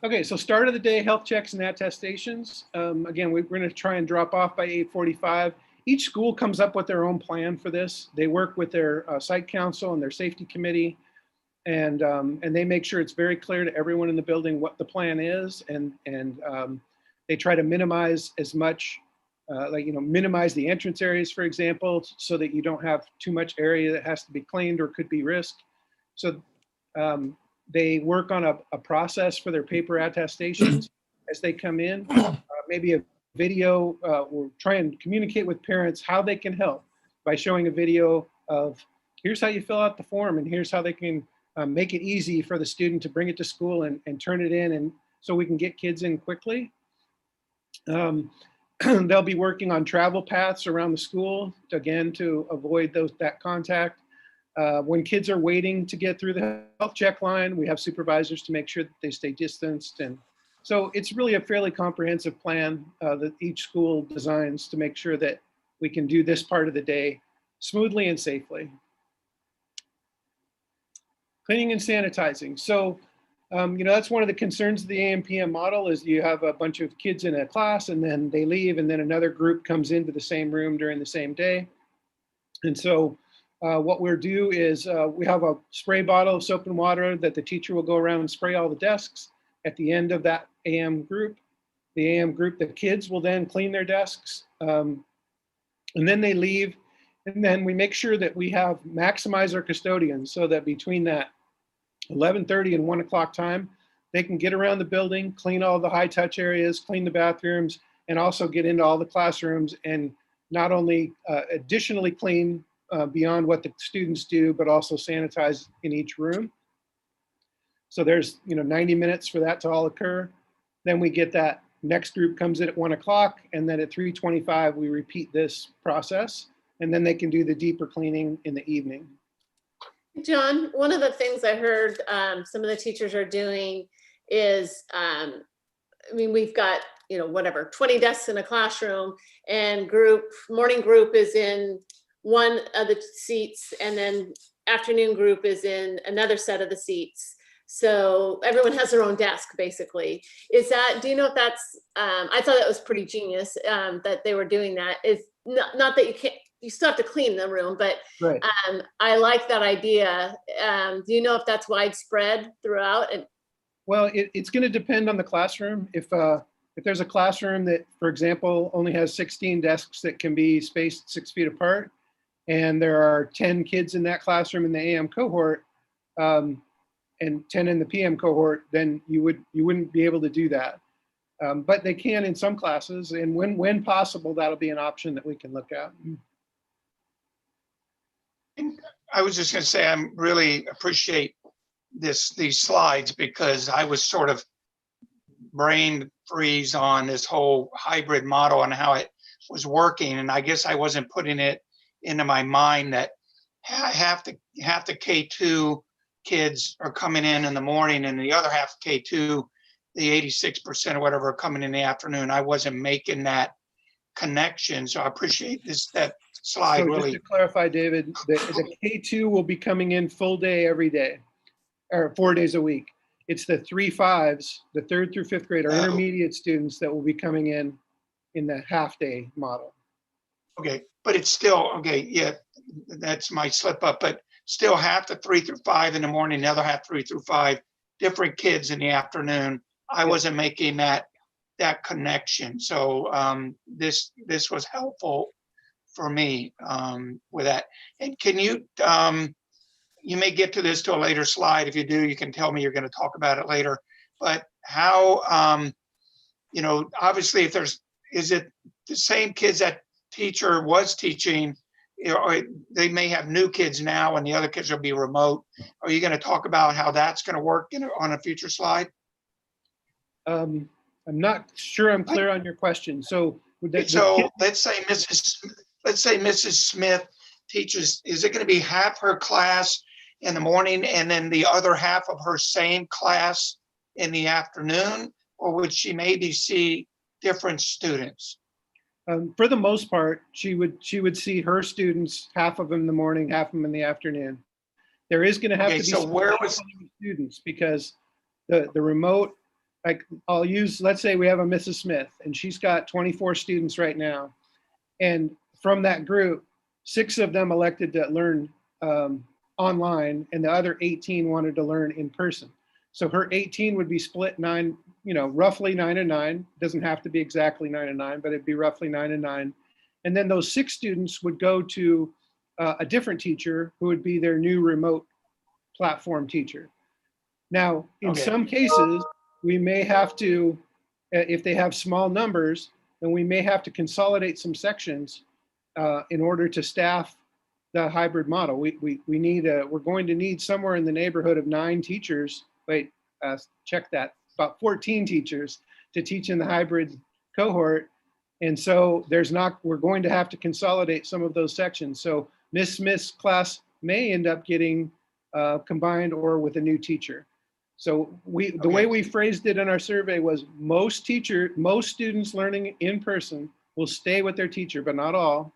Okay, so start of the day, health checks and attestations. Again, we're going to try and drop off by 8:45. Each school comes up with their own plan for this. They work with their site council and their safety committee, and they make sure it's very clear to everyone in the building what the plan is, and they try to minimize as much, minimize the entrance areas, for example, so that you don't have too much area that has to be cleaned or could be risked. So they work on a process for their paper attestations as they come in, maybe a video. We'll try and communicate with parents how they can help by showing a video of here's how you fill out the form and here's how they can make it easy for the student to bring it to school and turn it in, and so we can get kids in quickly. They'll be working on travel paths around the school, again, to avoid that contact. When kids are waiting to get through the health check line, we have supervisors to make sure that they stay distanced. And so it's really a fairly comprehensive plan that each school designs to make sure that we can do this part of the day smoothly and safely. Cleaning and sanitizing. So, that's one of the concerns of the AM/PM model is you have a bunch of kids in a class and then they leave and then another group comes into the same room during the same day. And so what we'll do is we have a spray bottle of soap and water that the teacher will go around and spray all the desks at the end of that AM group. The AM group, the kids will then clean their desks and then they leave. And then we make sure that we have maximize our custodians so that between that 11:30 and 1 o'clock time, they can get around the building, clean all the high touch areas, clean the bathrooms, and also get into all the classrooms and not only additionally clean beyond what the students do, but also sanitize in each room. So there's 90 minutes for that to all occur. Then we get that next group comes in at 1 o'clock, and then at 3:25 we repeat this process, and then they can do the deeper cleaning in the evening. John, one of the things I heard some of the teachers are doing is, we've got, 20 desks in a classroom, and morning group is in one of the seats, and then afternoon group is in another set of the seats. So everyone has their own desk, basically. Do you know if that's, I thought that was pretty genius that they were doing that. Is not that you still have to clean the room, but right. I like that idea. Do you know if that's widespread throughout? Well, it's going to depend on the classroom. If there's a classroom that, for example, only has 16 desks that can be spaced 6 feet apart, and there are 10 kids in that classroom in the AM cohort, and 10 in the PM cohort, then you wouldn't be able to do that. But they can in some classes, and when possible, that'll be an option that we can look at. I was just going to say, I really appreciate these slides because I was sort of brain freeze on this whole hybrid model and how it was working. And I guess I wasn't putting it into my mind that half the K2 kids are coming in the morning and the other half of K2, the 86% or whatever, are coming in the afternoon. I wasn't making that connection. So I appreciate that slide. So really. Just to clarify, David, the K2 will be coming in full day every day, or 4 days a week. It's the 3-5s, the 3rd through 5th grade, or intermediate students that will be coming in the half day model. Okay, but it's still, okay, yeah, that's my slip up, but still half the 3 through 5 in the morning, the other half 3 through 5, different kids in the afternoon. I wasn't making that connection. So this was helpful for me with that. And can you, you may get to this to a later slide. If you do, you can tell me you're going to talk about it later. But how, obviously is it the same kids that teacher was teaching, or they may have new kids now and the other kids will be remote. Are you going to talk about how that's going to work on a future slide? I'm not sure I'm clear on your question. So let's say Mrs. Smith teaches, is it going to be half her class in the morning and then the other half of her same class in the afternoon, or would she maybe see different students? For the most part, she would see her students, half of them in the morning, half of them in the afternoon. There is going to have to be some students because the remote like let's say we have a Mrs. Smith and she's got 24 students right now. And from that group, 6 of them elected to learn online and the other 18 wanted to learn in person. So her 18 would be split 9, roughly 9 and 9. Doesn't have to be exactly 9 and 9, but it'd be roughly 9 and 9. And then those 6 students would go to a different teacher who would be their new remote platform teacher. Now, in some cases, we may have to, if they have small numbers, then we may have to consolidate some sections in order to staff the hybrid model. We're going to need somewhere in the neighborhood of 9 teachers. Wait, check that, about 14 teachers to teach in the hybrid cohort. And so we're going to have to consolidate some of those sections. So Miss Smith's class may end up getting combined or with a new teacher. So the way we phrased it in our survey was most students learning in person will stay with their teacher, but not all.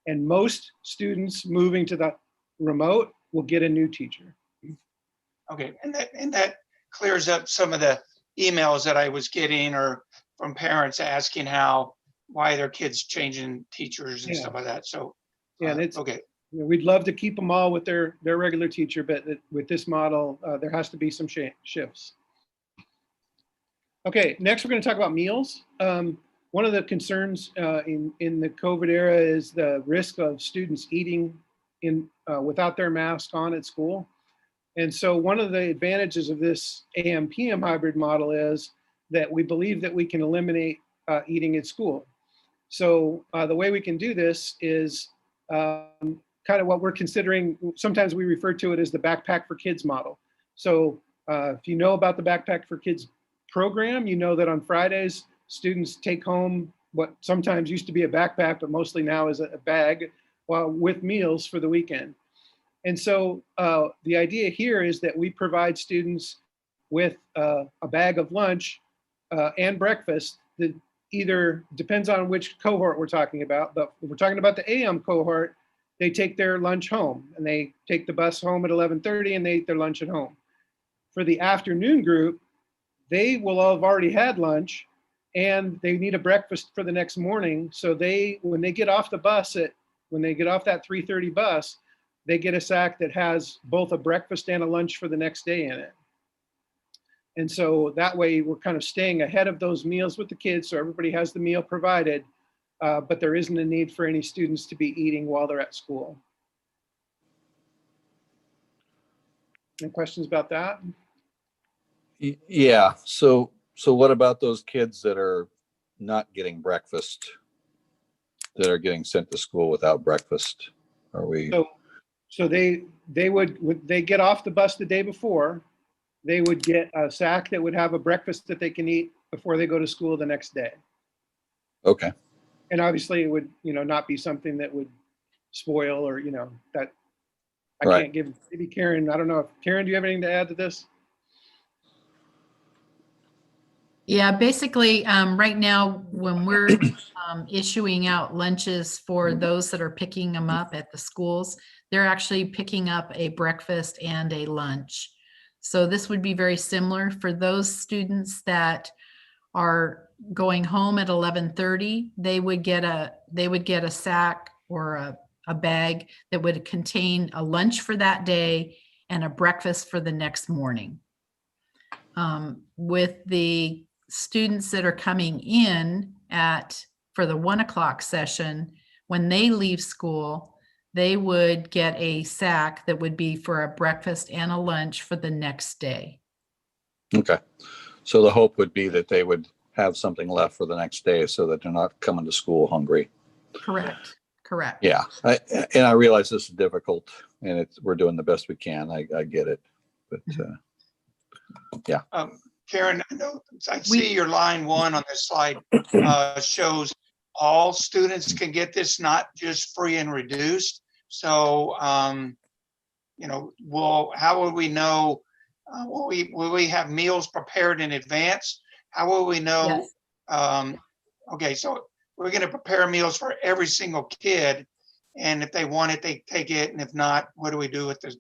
And most students moving to the remote will get a new teacher. Okay, and that clears up some of the emails that I was getting or from parents asking why their kids changing teachers and stuff like that. So yeah, and it's okay. We'd love to keep them all with their regular teacher, but with this model, there has to be some shifts. Okay, next we're going to talk about meals. One of the concerns in the COVID era is the risk of students eating without their mask on at school. And so one of the advantages of this AM/PM hybrid model is that we believe that we can eliminate eating at school. So the way we can do this is kind of what we're considering. Sometimes we refer to it as the Backpack for Kids model. So if you know about the Backpack for Kids program, you know that on Fridays, students take home what sometimes used to be a backpack, but mostly now is a bag with meals for the weekend. And so the idea here is that we provide students with a bag of lunch and breakfast that either depends on which cohort we're talking about, but if we're talking about the AM cohort, they take their lunch home and they take the bus home at 11:30 and they eat their lunch at home. For the afternoon group, they will have already had lunch and they need a breakfast for the next morning. So when they get off the bus when they get off that 3:30 bus, they get a sack that has both a breakfast and a lunch for the next day in it. And so that way we're kind of staying ahead of those meals with the kids. So everybody has the meal provided, but there isn't a need for any students to be eating while they're at school. Any questions about that? Yeah. So what about those kids that are not getting breakfast, that are getting sent to school without breakfast? Are we? So they get off the bus the day before, they would get a sack that would have a breakfast that they can eat before they go to school the next day. Okay. And obviously it would, not be something that would spoil or, that I can't give. Maybe Karen, I don't know. Karen, do you have anything to add to this? Yeah, basically, right now, when we're issuing out lunches for those that are picking them up at the schools, they're actually picking up a breakfast and a lunch. So this would be very similar for those students that are going home at 11:30. They would get a sack or a bag that would contain a lunch for that day and a breakfast for the next morning. With the students that are coming in for the 1 o'clock session, when they leave school, they would get a sack that would be for a breakfast and a lunch for the next day. Okay. So the hope would be that they would have something left for the next day so that they're not coming to school hungry. Correct. Yeah. I realize this is difficult and we're doing the best we can. I get it. But yeah. Karen, I see your line 1 on this slide shows all students can get this, not just free and reduced. So, how will we know? Will we have meals prepared in advance? How will we know? Yes. Okay, so we're going to prepare meals for every single kid, and if they want it, they take it, and if not, what do we do with the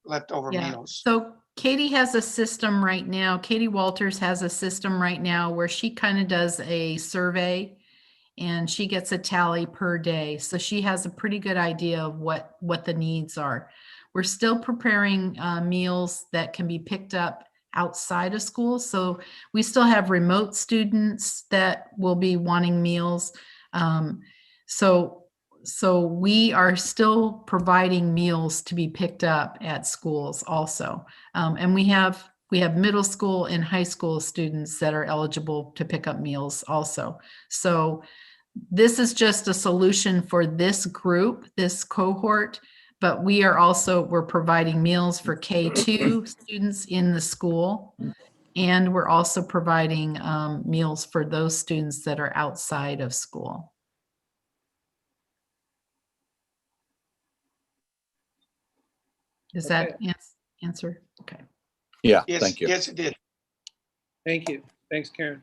leftover meals? So Katie has a system right now. Katie Walters has a system right now where she kind of does a survey and she gets a tally per day. So she has a pretty good idea of what the needs are. We're still preparing meals that can be picked up outside of school. So we still have remote students that will be wanting meals. So we are still providing meals to be picked up at schools also. And we have middle school and high school students that are eligible to pick up meals also. So this is just a solution for this group, this cohort, but we're providing meals for K2 students in the school. And we're also providing meals for those students that are outside of school. Does that answer? Okay. Yeah, Yes, thank you. yes, it did. Thank you. Thanks, Karen.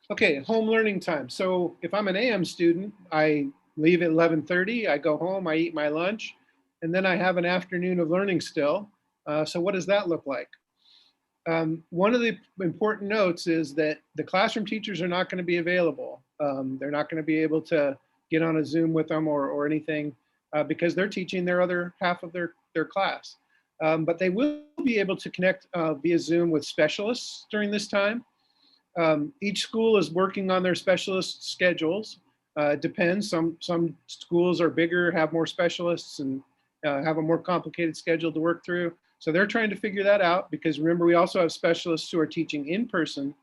Okay, home learning time. So if I'm an AM student, I leave at 11:30, I go home, I eat my lunch, and then I have an afternoon of learning still. So what does that look like? One of the important notes is that the classroom teachers are not going to be available. They're not going to be able to get on a Zoom with them or anything because they're teaching their other half of their class. But they will be able to connect via Zoom with specialists during this time. Each school is working on their specialist schedules. It depends. Some schools are bigger, have more specialists, and have a more complicated schedule to work through. So they're trying to figure that out because remember, we also have specialists who are teaching in person,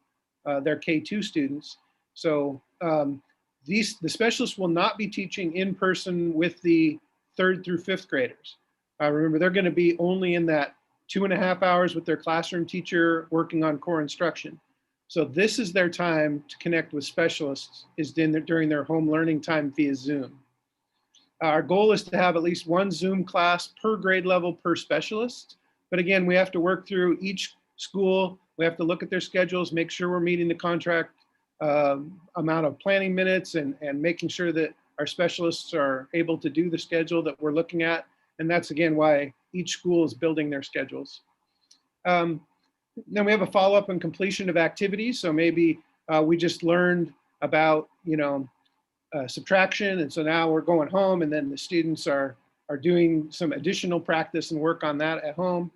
their K2 students. So the specialists will not be teaching in person with the 3rd through 5th graders. Remember, they're going to be only in that 2.5 hours with their classroom teacher working on core instruction. So this is their time to connect with specialists is during their home learning time via Zoom. Our goal is to have at least one Zoom class per grade level per specialist. But again, we have to work through each school. We have to look at their schedules, make sure we're meeting the contract amount of planning minutes and making sure that our specialists are able to do the schedule that we're looking at. And that's again why each school is building their schedules. Then we have a follow-up and completion of activities. So maybe we just learned about, subtraction. And so now we're going home and then the students are doing some additional practice and work on that at home.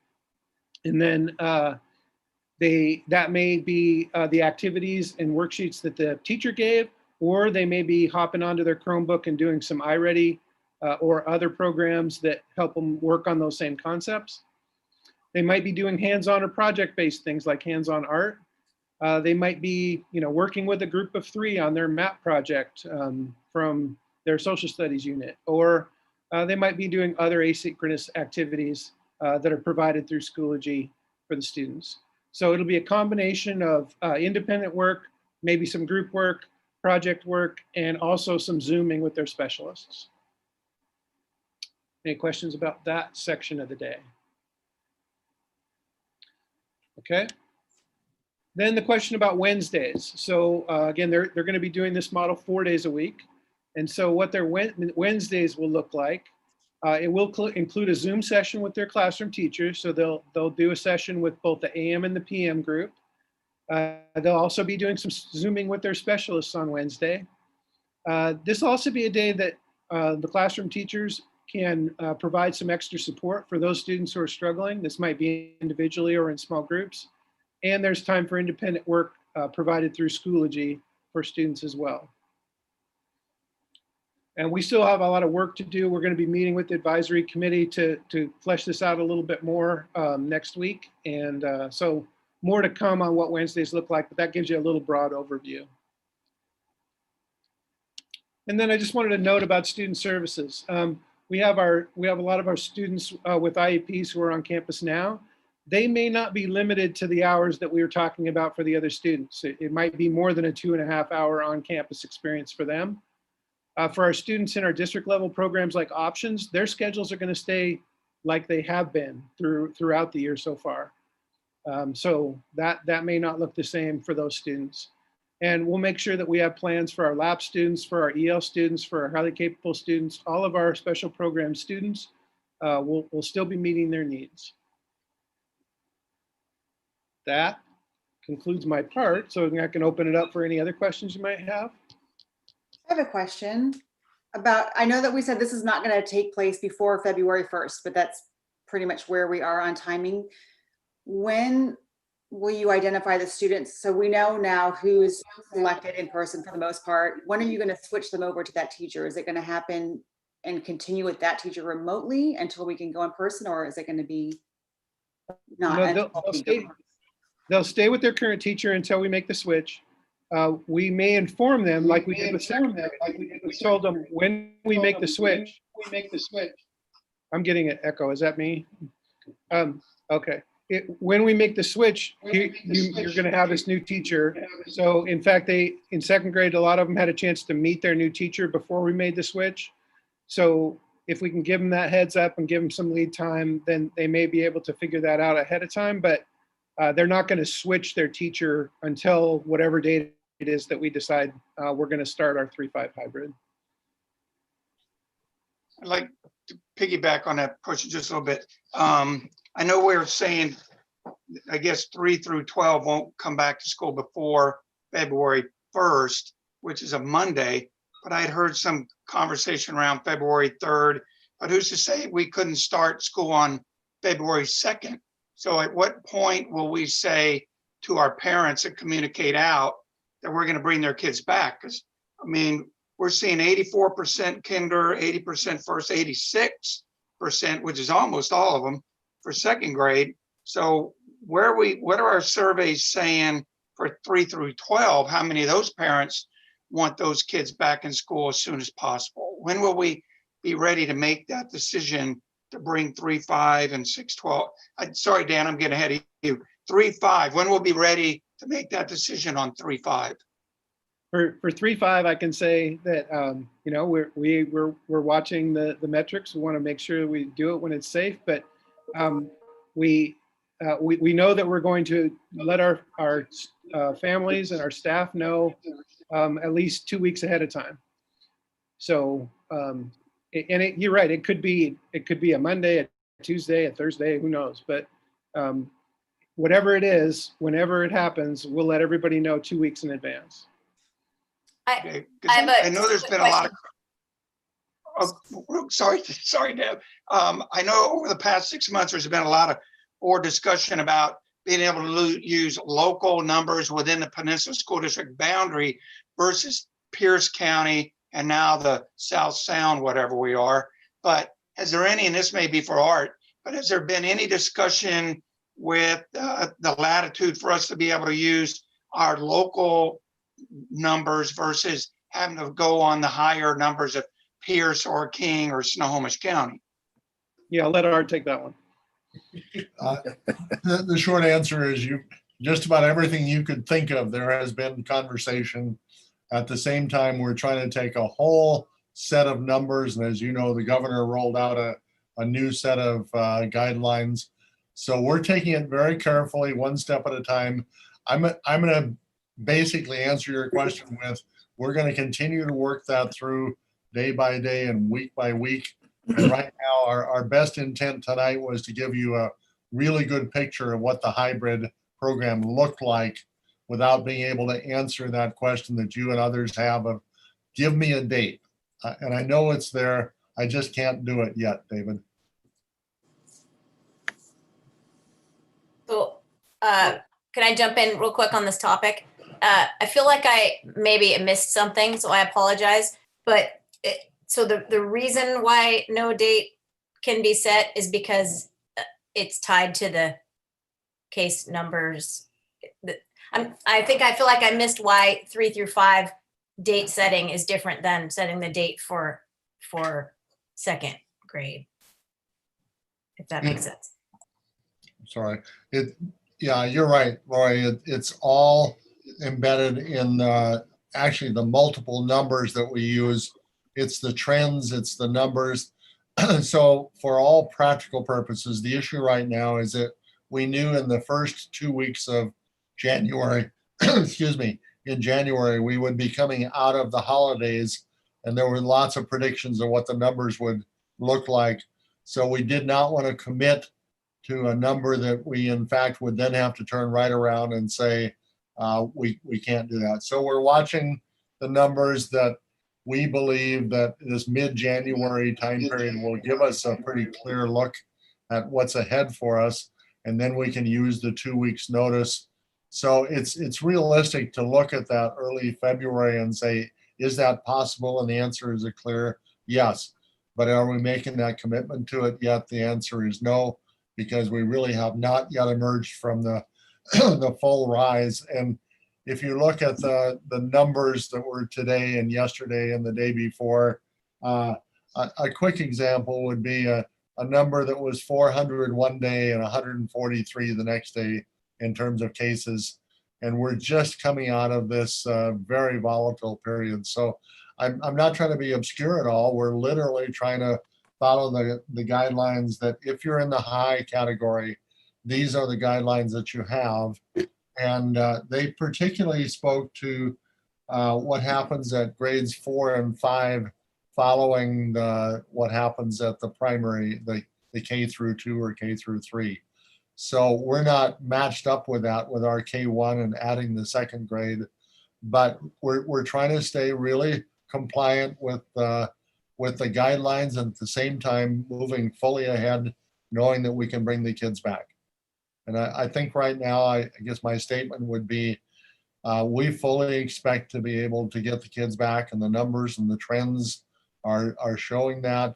And then that may be the activities and worksheets that the teacher gave, or they may be hopping onto their Chromebook and doing some iReady or other programs that help them work on those same concepts. They might be doing hands-on or project-based things like hands-on art. They might be, working with a group of 3 on their map project from their social studies unit, or they might be doing other asynchronous activities that are provided through Schoology for the students. So it'll be a combination of independent work, maybe some group work, project work, and also some Zooming with their specialists. Any questions about that section of the day? Okay. Then the question about Wednesdays. So again, they're going to be doing this model 4 days a week. And so what their Wednesdays will look like, it will include a Zoom session with their classroom teachers. So they'll do a session with both the AM and the PM group. They'll also be doing some Zooming with their specialists on Wednesday. This will also be a day that the classroom teachers can provide some extra support for those students who are struggling. This might be individually or in small groups. And there's time for independent work provided through Schoology for students as well. And we still have a lot of work to do. We're going to be meeting with the advisory committee to flesh this out a little bit more next week. And so more to come on what Wednesdays look like, but that gives you a little broad overview. And then I just wanted to note about student services. We have a lot of our students with IEPs who are on campus now. They may not be limited to the hours that we were talking about for the other students. It might be more than a 2.5 hour on-campus experience for them. For our students in our district level programs like options, their schedules are going to stay like they have been throughout the year so far. So that may not look the same for those students. And we'll make sure that we have plans for our LAP students, for our EL students, for our highly capable students, all of our special program students will still be meeting their needs. that concludes my part. So I can open it up for any other questions you might have. I have a question about, I know that we said this is not going to take place before February 1st, but that's pretty much where we are on timing. When will you identify the students? So we know now who's selected in person for the most part. When are you going to switch them over to that teacher? Is it going to happen and continue with that teacher remotely until we can go in person, or is it going to be not? No, they'll stay with their current teacher until we make the switch. We may inform them like we did with second grade. We told them when we make the switch. I'm getting an echo. Is that me? Okay. When we make the switch, you're going to have this new teacher. So in fact, in second grade, a lot of them had a chance to meet their new teacher before we made the switch. So if we can give them that heads up and give them some lead time, then they may be able to figure that out ahead of time. But they're not going to switch their teacher until whatever date it is that we decide we're going to start our 3-5 hybrid. I'd like to piggyback on that question just a little bit. I know we're saying, I guess 3 through 12 won't come back to school before February 1st, which is a Monday, but I had heard some conversation around February 3rd, but who's to say we couldn't start school on February 2nd? So at what point will we say to our parents and communicate out that we're going to bring their kids back? Because, I mean, we're seeing 84% kinder, 80% first, 86%, which is almost all of them for second grade. So what are our surveys saying for 3 through 12? How many of those parents want those kids back in school as soon as possible? When will we be ready to make that decision to bring 3-5 and 6-12? Sorry, Dan, I'm getting ahead of you. 3-5, when we'll be ready to make that decision on 3-5? For 3-5, I can say that you know, we're watching the metrics. We want to make sure we do it when it's safe, but we know that we're going to let our families and our staff know at least 2 weeks ahead of time. So you're right. It could be a Monday, a Tuesday, a Thursday. Who knows? But whatever it is, whenever it happens, we'll let everybody know 2 weeks in advance. I know there's been a lot of. Sorry, Deb. I know over the past 6 months, there's been a lot of board discussion about being able to use local numbers within the Peninsula School District boundary versus Pierce County and now the South Sound, whatever we are. But has there any, and this may be for Art, but has there been any discussion with the latitude for us to be able to use our local numbers versus having to go on the higher numbers of Pierce or King or Snohomish County? Yeah, I'll let Art take that one. The short answer is just about everything you could think of, there has been conversation. At the same time, we're trying to take a whole set of numbers. And as you know, the governor rolled out a new set of guidelines. So we're taking it very carefully, one step at a time. I'm going to basically answer your question with, we're going to continue to work that through day by day and week by week. And right now, our best intent tonight was to give you a really good picture of what the hybrid program looked like without being able to answer that question that you and others have of, give me a date. And I know it's there. I just can't do it yet, David. So can I jump in real quick on this topic? I feel like I maybe missed something, so I apologize. But so the reason why no date can be set is because it's tied to the case numbers. I feel like I missed why 3 through 5 date setting is different than setting the date for second grade, if that makes sense. Sorry. Yeah, you're right, Lori. It's all embedded in actually the multiple numbers that we use. It's the trends, it's the numbers. So for all practical purposes, the issue right now is that we knew in the first 2 weeks of January, excuse me, in January, we would be coming out of the holidays, and there were lots of predictions of what the numbers would look like. So we did not want to commit to a number that we in fact would then have to turn right around and say, we can't do that. So we're watching the numbers that we believe that this mid-January time period will give us a pretty clear look at what's ahead for us. And then we can use the 2 weeks notice. So it's realistic to look at that early February and say, is that possible? And the answer is a clear yes. But are we making that commitment to it yet? The answer is no, because we really have not yet emerged from the the full rise. And if you look at the numbers that were today and yesterday and the day before, a quick example would be a number that was 400 one day and 143 the next day in terms of cases. And we're just coming out of this very volatile period. So I'm not trying to be obscure at all. We're literally trying to follow the guidelines that if you're in the high category, these are the guidelines that you have. And they particularly spoke to what happens at grades 4 and 5 following what happens at the primary, the K through 2 or K through 3. So we're not matched up with that with our K1 and adding the second grade, but we're trying to stay really compliant with the guidelines and at the same time moving fully ahead, knowing that we can bring the kids back. And I think right now, I guess my statement would be, we fully expect to be able to get the kids back, and the numbers and the trends are showing that,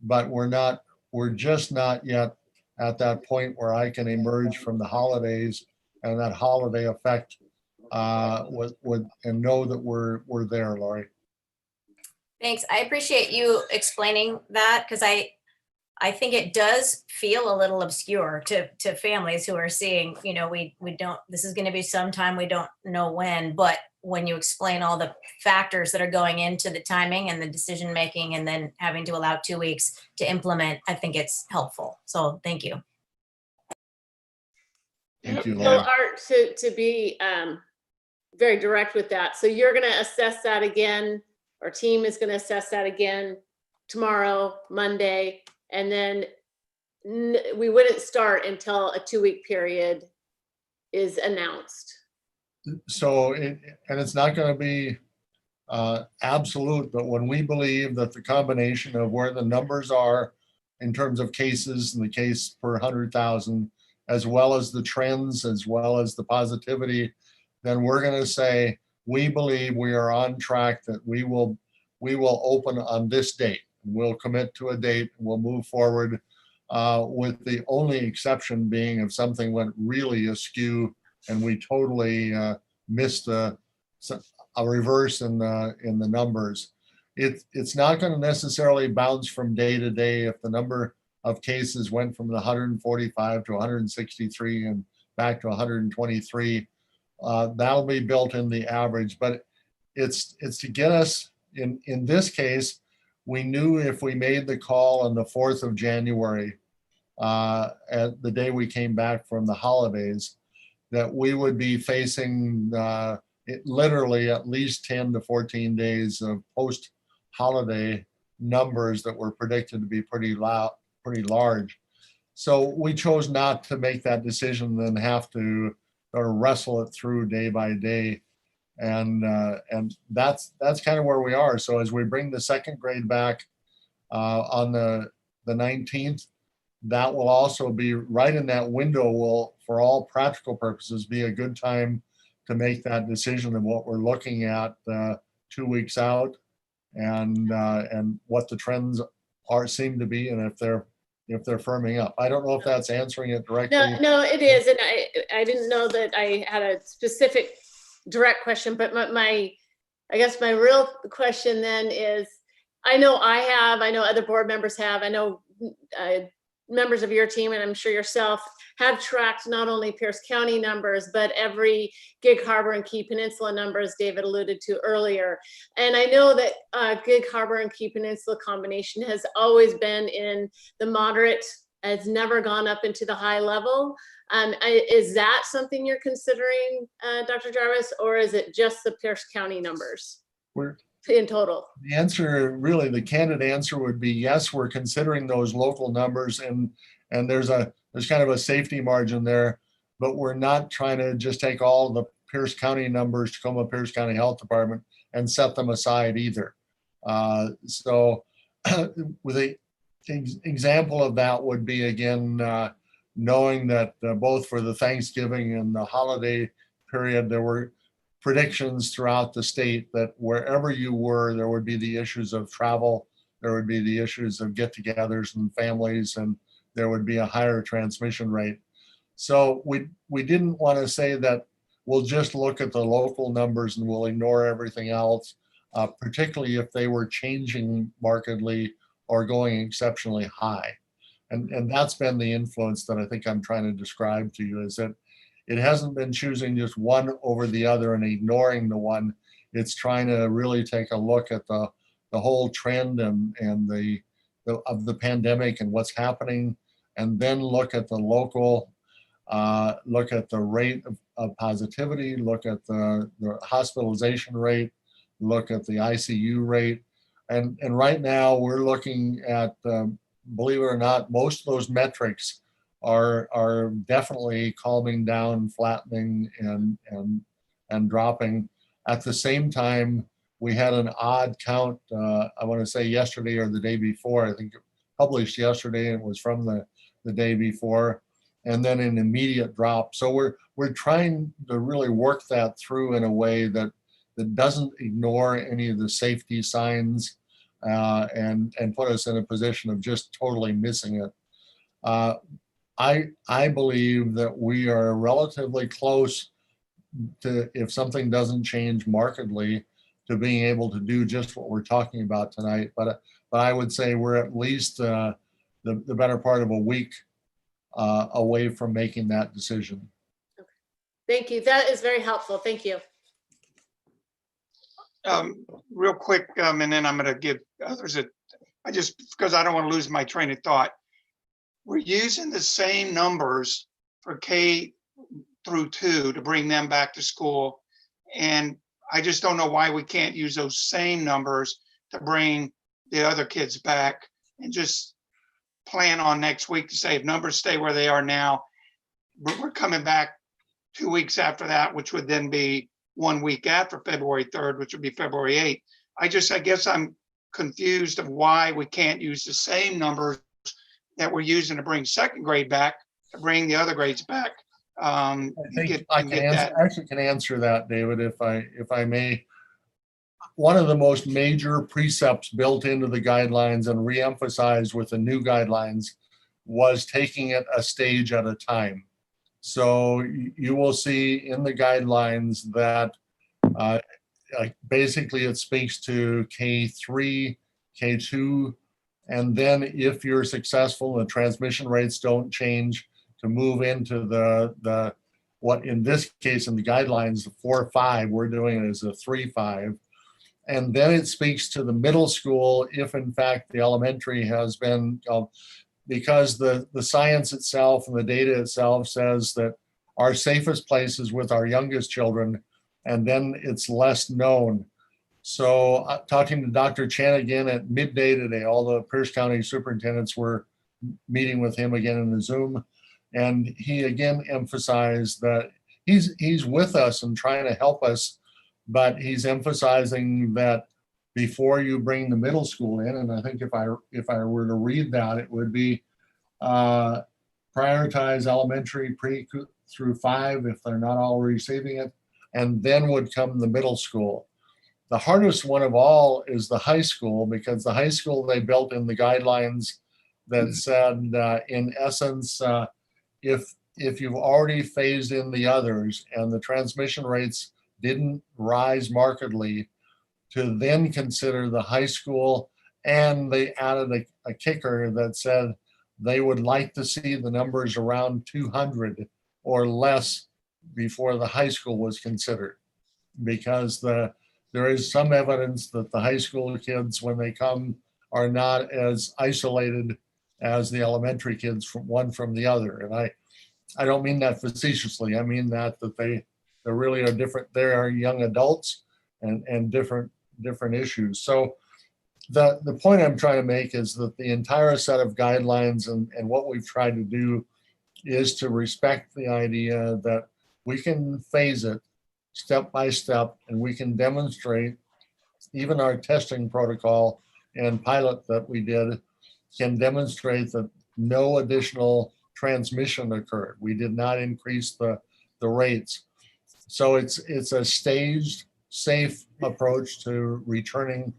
but we're just not yet at that point where I can emerge from the holidays and that holiday effect and know that we're there, Lori. Thanks. I appreciate you explaining that, because I think it does feel a little obscure to families who are seeing, we don't, this is going to be sometime, we don't know when, but when you explain all the factors that are going into the timing and the decision making and then having to allow 2 weeks to implement, I think it's helpful. So thank you. Thank you, So Lori. Art, to be very direct with that, so you're going to assess that again, our team is going to assess that again tomorrow, Monday, and then we wouldn't start until a 2-week period is announced. So, and it's not going to be absolute, but when we believe that the combination of where the numbers are in terms of cases and the case per 100,000, as well as the trends, as well as the positivity, then we're going to say, we believe we are on track, that we will open on this date. We'll commit to a date and we'll move forward, with the only exception being if something went really askew and we totally missed a reverse in the numbers. It's not going to necessarily bounce from day to day. If the number of cases went from the 145 to 163 and back to 123, that'll be built in the average. But it's to get us in this case. We knew if we made the call on the 4th of January, at the day we came back from the holidays, that we would be facing literally at least 10 to 14 days of post-holiday numbers that were predicted to be pretty large. So we chose not to make that decision and have to sort of wrestle it through day by day. And that's kind of where we are. So as we bring the second grade back on the 19th, that will also be right in that window, will, for all practical purposes, be a good time to make that decision of what we're looking at 2 weeks out, and what the trends seem to be, and if they're firming up. I don't know if that's answering it directly. No, it is, and I didn't know that I had a specific direct question, but I guess my real question then is, I know other board members have, I know members of your team, and I'm sure yourself, have tracked not only Pierce County numbers, but every Gig Harbor and Key Peninsula numbers David alluded to earlier. And I know that Gig Harbor and Key Peninsula combination has always been in the moderate, has never gone up into the high level. Is that something you're considering, Dr. Jarvis, or is it just the Pierce County numbers in total? The answer, really, the candid answer would be yes, we're considering those local numbers, and And there's kind of a safety margin there, but we're not trying to just take all the Pierce County numbers, Tacoma Pierce County Health Department, and set them aside either. So with an example of that would be, again, knowing that both for the Thanksgiving and the holiday period, there were predictions throughout the state that wherever you were, there would be the issues of travel, there would be the issues of get-togethers and families, and there would be a higher transmission rate. So we didn't want to say that we'll just look at the local numbers and we'll ignore everything else, particularly if they were changing markedly or going exceptionally high. And that's been the influence that I think I'm trying to describe to you, is that it hasn't been choosing just one over the other and ignoring the one. It's trying to really take a look at the whole trend and of the pandemic and what's happening, and then look at the local, look at the rate of positivity, look at the hospitalization rate, look at the ICU rate. And right now we're looking at, believe it or not, most of those metrics are definitely calming down, flattening, and dropping. At the same time, we had an odd count, I want to say yesterday or the day before. I think it published yesterday and it was from the day before, and then an immediate drop. So we're trying to really work that through in a way that doesn't ignore any of the safety signs and put us in a position of just totally missing it. I believe that we are relatively close to, if something doesn't change markedly, to being able to do just what we're talking about tonight. But I would say we're at least the better part of a week away from making that decision. Thank you. That is very helpful. Thank you. Real quick, and then I'm going to give others because I don't want to lose my train of thought. We're using the same numbers for K through 2 to bring them back to school. And I just don't know why we can't use those same numbers to bring the other kids back, and just plan on next week to say if numbers stay where they are now, we're coming back 2 weeks after that, which would then be 1 week after February 3rd, which would be February 8th. I guess I'm confused of why we can't use the same numbers that we're using to bring second grade back to bring the other grades back. I think I can answer that, David, if I may. One of the most major precepts built into the guidelines and reemphasized with the new guidelines was taking it a stage at a time. So you will see in the guidelines that basically it speaks to K3, K2, and then if you're successful and the transmission rates don't change, to move into the what in this case in the guidelines, the 4-5, we're doing it as a 3-5. And then it speaks to the middle school if in fact the elementary has been, because the science itself and the data itself says that our safest place is with our youngest children, and then it's less known. So talking to Dr. Chen again at midday today, all the Pierce County superintendents were meeting with him again in the Zoom. And he again emphasized that he's with us and trying to help us, but he's emphasizing that before you bring the middle school in, and I think if I were to read that, it would be prioritize elementary pre through 5 if they're not all receiving it, and then would come the middle school. The hardest one of all is the high school, because the high school, they built in the guidelines that said, in essence, if you've already phased in the others and the transmission rates didn't rise markedly, to then consider the high school. And they added a kicker that said they would like to see the numbers around 200 or less before the high school was considered, because there is some evidence that the high school kids, when they come, are not as isolated as the elementary kids from one from the other. And I don't mean that facetiously. I mean that they really are different. They are young adults and different issues. So the point I'm trying to make is that the entire set of guidelines and what we've tried to do is to respect the idea that we can phase it step by step, and we can demonstrate even our testing protocol and pilot that we did can demonstrate that no additional transmission occurred. We did not increase the rates. So it's a staged, safe approach to returning.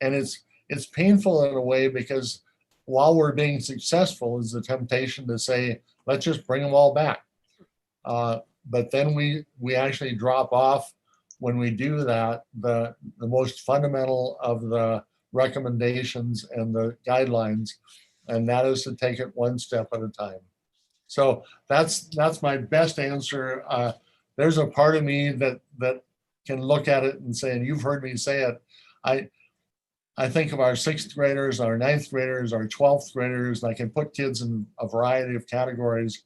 And it's painful in a way because while we're being successful is the temptation to say, let's just bring them all back. But then we actually drop off when we do that, the most fundamental of the recommendations and the guidelines, and that is to take it one step at a time. So that's my best answer. There's a part of me that can look at it and say, and you've heard me say it, I think of our 6th graders, our 9th graders, our 12th graders, and I can put kids in a variety of categories.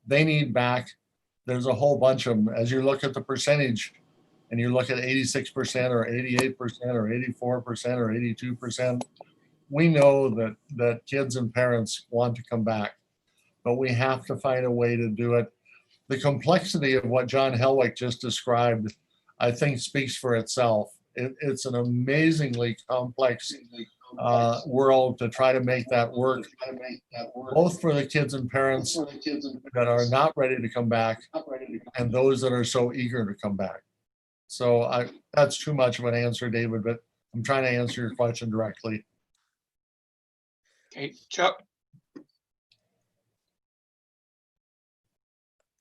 They need back. There's a whole bunch of them. As you look at the percentage and you look at 86% or 88% or 84% or 82%, we know that kids and parents want to come back, but we have to find a way to do it. The complexity of what John Helwig just described, I think, speaks for itself. It's an amazingly complex world to try to make that work, both for the kids and parents that are not ready to come back and those that are so eager to come back. So that's too much of an answer, David, but I'm trying to answer your question directly. Okay, Chuck.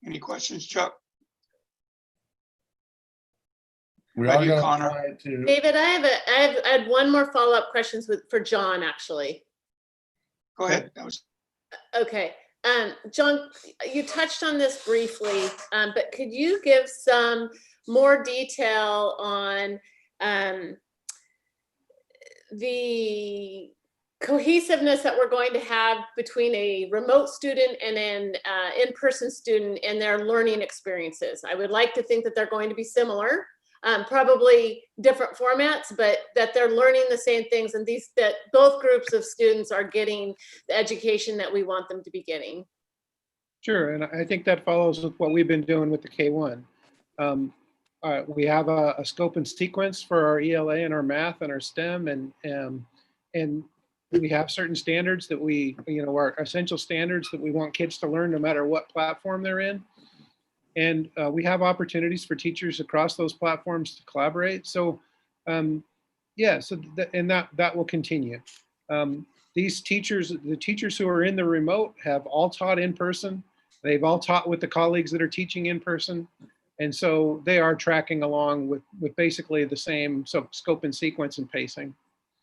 Any questions, Chuck? We How are about you, going Connor? to try to. David, I had one more follow-up questions for John, actually. Go ahead. Okay. John, you touched on this briefly, but could you give some more detail on the cohesiveness that we're going to have between a remote student and an in-person student and their learning experiences? I would like to think that they're going to be similar, probably different formats, but that they're learning the same things, and that both groups of students are getting the education that we want them to be getting. Sure, and I think that follows with what we've been doing with the K1. We have a scope and sequence for our ELA and our math and our STEM, and we have certain standards that our essential standards that we want kids to learn no matter what platform they're in. And we have opportunities for teachers across those platforms to collaborate. So that will continue. These teachers, the teachers who are in the remote have all taught in person. They've all taught with the colleagues that are teaching in person. And so they are tracking along with basically the same scope and sequence and pacing.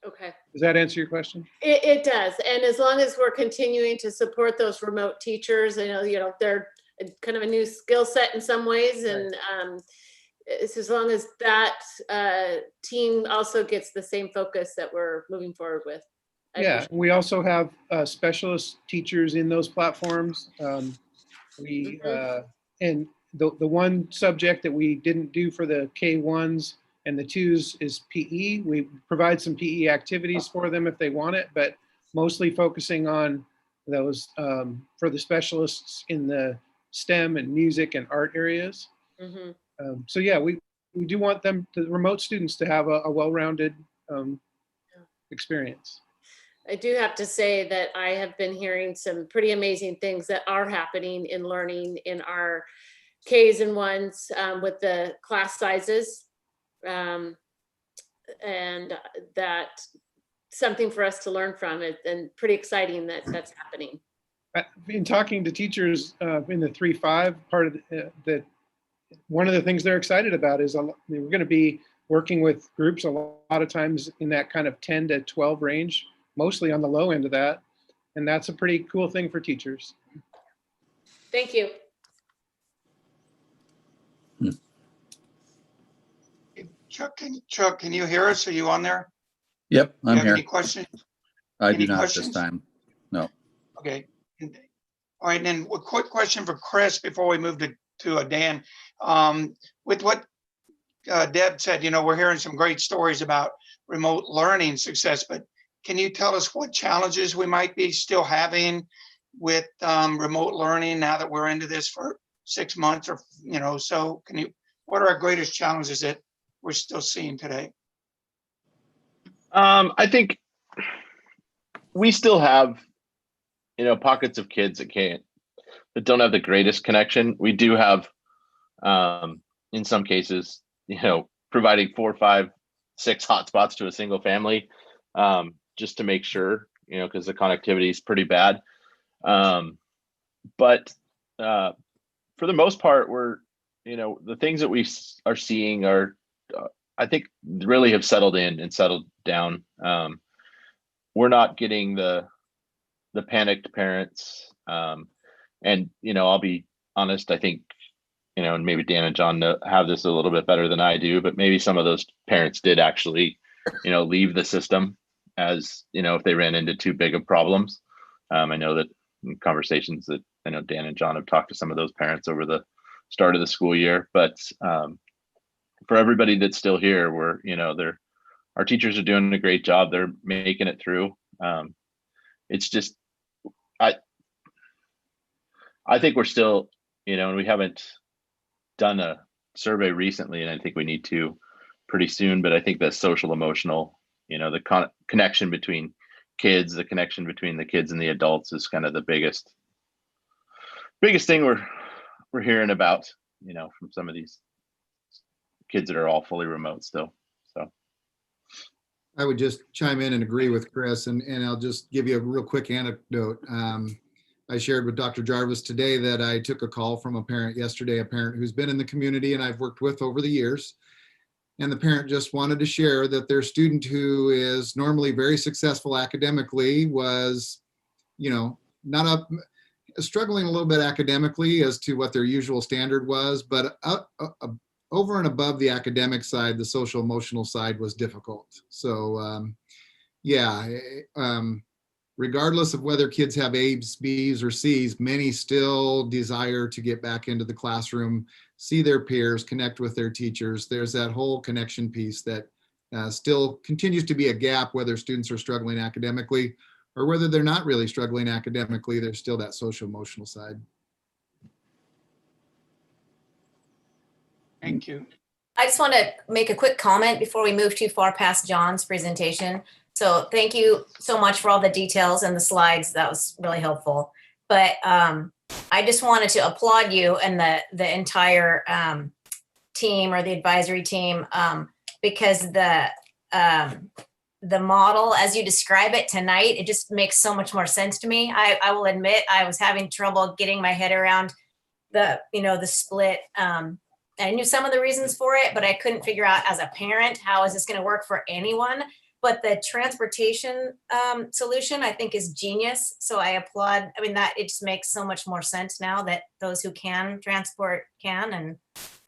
Okay. Does that answer your question? It does. And as long as we're continuing to support those remote teachers, I know, they're kind of a new skill set in some ways. And it's as long as that team also gets the same focus that we're moving forward with. We also have specialist teachers in those platforms. And the one subject that we didn't do for the K1s and the 2s is PE. We provide some PE activities for them if they want it, but mostly focusing on those for the specialists in the STEM and music and art areas. We do want the remote students to have a well-rounded experience. I do have to say that I have been hearing some pretty amazing things that are happening in learning in our Ks and 1s with the class sizes. And that's something for us to learn from it, and pretty exciting that that's happening. In talking to teachers in the 3-5 part of that, one of the things they're excited about is we're going to be working with groups a lot of times in that kind of 10 to 12 range, mostly on the low end of that. And that's a pretty cool thing for teachers. Thank you. Chuck, can you hear us? Are you on there? Yep, I'm you have here. Any questions? I Any do not questions? this time. No. Okay. All right, and then a quick question for Chris before we move to Dan. With what Deb said, we're hearing some great stories about remote learning success, but can you tell us what challenges we might be still having with remote learning now that we're into this for 6 months or, so what are our greatest challenges that we're still seeing today? I think we still have, pockets of kids that don't have the greatest connection. We do have, in some cases, providing 4, 5, 6 hotspots to a single family, just to make sure, because the connectivity is pretty bad. But for the most part, we're, the things that we are seeing are, I think, really have settled in and settled down. We're not getting the panicked parents. And, I'll be honest, I think, and maybe Dan and John have this a little bit better than I do, but maybe some of those parents did actually, leave the system as, if they ran into too big of problems. I know that in conversations that I know Dan and John have talked to some of those parents over the start of the school year, but for everybody that's still here, our teachers are doing a great job. They're making it through. It's just, I think we're still, and we haven't done a survey recently, and I think we need to pretty soon, but I think that social emotional, the connection between kids, the connection between the kids and the adults is kind of the biggest thing we're hearing about, from some of these kids that are all fully remote still. So I would just chime in and agree with Chris, and I'll just give you a real quick anecdote. I shared with Dr. Jarvis today that I took a call from a parent yesterday, a parent who's been in the community and I've worked with over the years. And the parent just wanted to share that their student, who is normally very successful academically, was, struggling a little bit academically as to what their usual standard was, but over and above the academic side, the social emotional side was difficult. So regardless of whether kids have A's, B's, or C's, many still desire to get back into the classroom, see their peers, connect with their teachers. There's that whole connection piece that still continues to be a gap, whether students are struggling academically or whether they're not really struggling academically. There's still that social emotional side. Thank you. I just want to make a quick comment before we move too far past John's presentation. So thank you so much for all the details and the slides. That was really helpful. But I just wanted to applaud you and the entire team or the advisory team, because the model as you describe it tonight, it just makes so much more sense to me. I will admit I was having trouble getting my head around the split. I knew some of the reasons for it, but I couldn't figure out as a parent, how is this going to work for anyone? But the transportation solution, I think, is genius. So I applaud. I mean, that it just makes so much more sense now that those who can transport can, and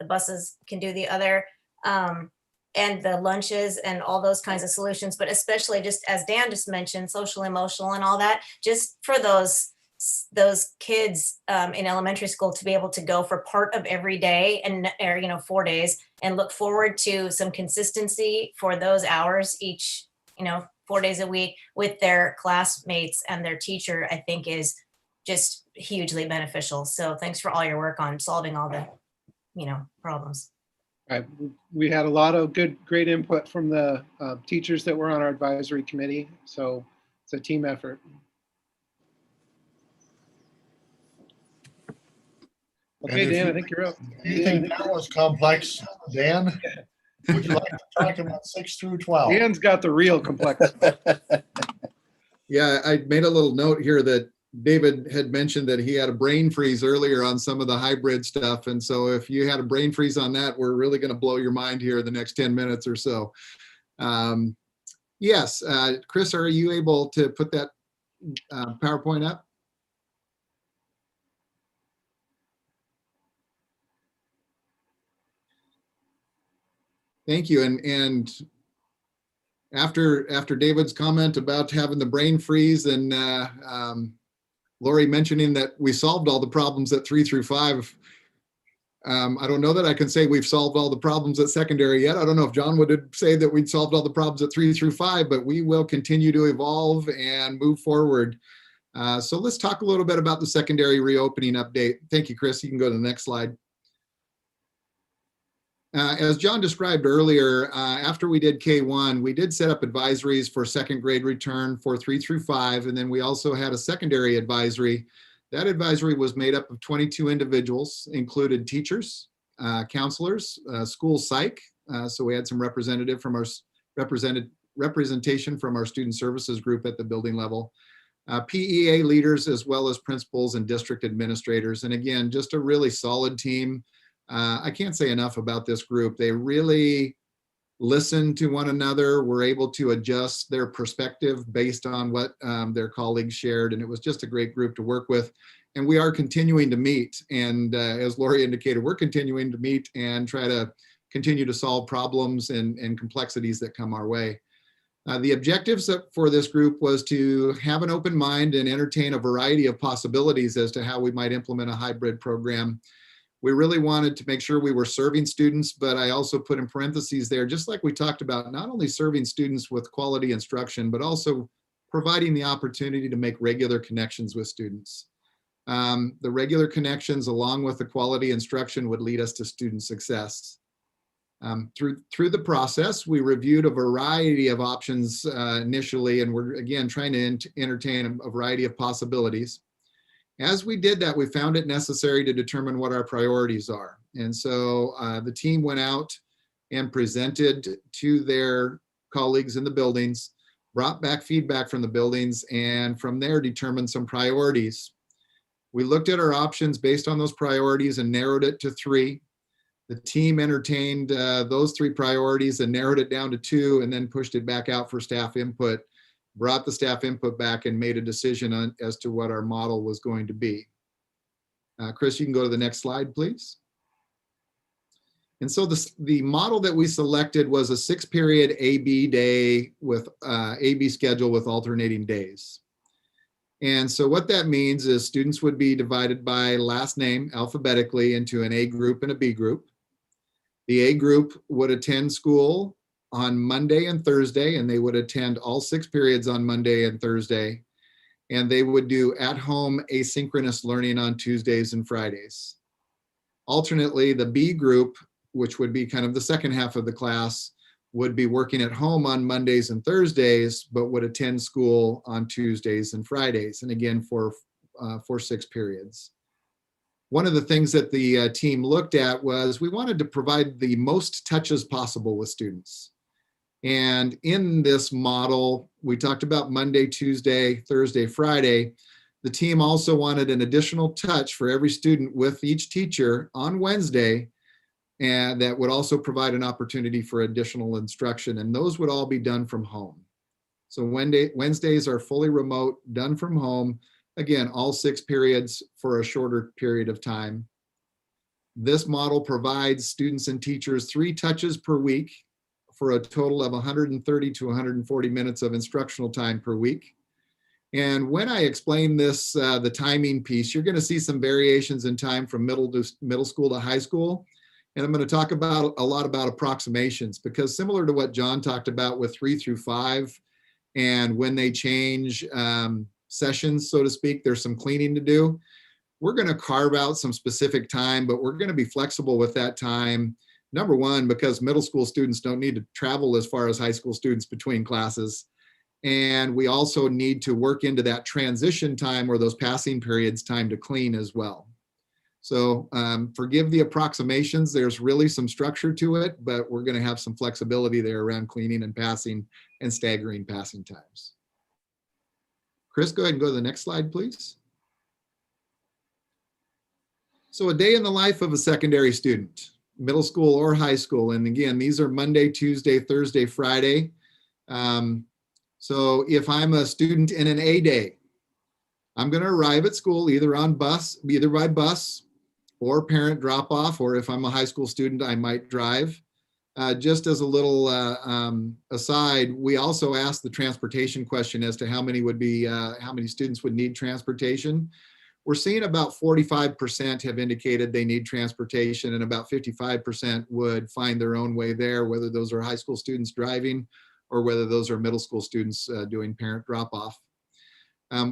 the buses can do the other, and the lunches and all those kinds of solutions. But especially, just as Dan just mentioned, social, emotional, and all that, just for those kids in elementary school to be able to go for part of every day or 4 days and look forward to some consistency for those hours each 4 days a week with their classmates and their teacher, I think is just hugely beneficial. So thanks for all your work on solving all the problems. Right. We had a lot of great input from the teachers that were on our advisory committee. So it's a team effort. Okay, Dan, I think you're up. Anything now is complex, Dan? Would you like to talk about 6 through 12? Dan's got the real complex. Yeah, I made a little note here that David had mentioned that he had a brain freeze earlier on some of the hybrid stuff. And so if you had a brain freeze on that, we're really going to blow your mind here in the next 10 minutes or so. Yes, Chris, are you able to put that PowerPoint up? Thank you. And after David's comment about having the brain freeze and Lori mentioning that we solved all the problems at 3 through 5, I don't know that I can say we've solved all the problems at secondary yet. I don't know if John would say that we'd solved all the problems at 3 through 5, but we will continue to evolve and move forward. So let's talk a little bit about the secondary reopening update. Thank you, Chris. You can go to the next slide. As John described earlier, after we did K1, we did set up advisories for second grade return for 3 through 5, and then we also had a secondary advisory. That advisory was made up of 22 individuals, included teachers, counselors, school psych. So we had some representation from our student services group at the building level, PEA leaders, as well as principals and district administrators. And again, just a really solid team. I can't say enough about this group. They really listened to one another, were able to adjust their perspective based on what their colleagues shared. And it was just a great group to work with. And we are continuing to meet. And as Lori indicated, we're continuing to meet and try to continue to solve problems and complexities that come our way. The objectives for this group was to have an open mind and entertain a variety of possibilities as to how we might implement a hybrid program. We really wanted to make sure we were serving students, but I also put in parentheses there, just like we talked about, not only serving students with quality instruction, but also providing the opportunity to make regular connections with students. The regular connections along with the quality instruction would lead us to student success. Through the process, we reviewed a variety of options initially, and we're again trying to entertain a variety of possibilities. As we did that, we found it necessary to determine what our priorities are. And so the team went out and presented to their colleagues in the buildings, brought back feedback from the buildings, and from there determined some priorities. We looked at our options based on those priorities and narrowed it to 3. The team entertained those 3 priorities and narrowed it down to 2, and then pushed it back out for staff input, brought the staff input back, and made a decision as to what our model was going to be. Chris, you can go to the next slide, please. And so the model that we selected was a 6-period AB day with AB schedule with alternating days. And so what that means is students would be divided by last name alphabetically into an A group and a B group. The A group would attend school on Monday and Thursday, and they would attend all 6 periods on Monday and Thursday. And they would do at-home asynchronous learning on Tuesdays and Fridays. Alternately, the B group, which would be kind of the second half of the class, would be working at home on Mondays and Thursdays, but would attend school on Tuesdays and Fridays, and again for 6 periods. One of the things that the team looked at was we wanted to provide the most touches possible with students. And in this model, we talked about Monday, Tuesday, Thursday, Friday. The team also wanted an additional touch for every student with each teacher on Wednesday, and that would also provide an opportunity for additional instruction. And those would all be done from home. So Wednesdays are fully remote, done from home. Again, all 6 periods for a shorter period of time. This model provides students and teachers 3 touches per week for a total of 130 to 140 minutes of instructional time per week. And when I explain this, the timing piece, you're going to see some variations in time from middle school to high school. And I'm going to talk about a lot about approximations, because similar to what John talked about with 3 through 5, and when they change sessions, so to speak, there's some cleaning to do. We're going to carve out some specific time, but we're going to be flexible with that time. Number one, because middle school students don't need to travel as far as high school students between classes. And we also need to work into that transition time or those passing periods time to clean as well. So forgive the approximations. There's really some structure to it, but we're going to have some flexibility there around cleaning and passing and staggering passing times. Chris, go ahead and go to the next slide, please. So a day in the life of a secondary student, middle school or high school. And again, these are Monday, Tuesday, Thursday, Friday. So if I'm a student in an A day, I'm going to arrive at school either by bus or parent drop off, or if I'm a high school student, I might drive. Just as a little aside, we also asked the transportation question as to how many students would need transportation. we're seeing about 45% have indicated they need transportation, and about 55% would find their own way there, whether those are high school students driving or whether those are middle school students doing parent drop-off.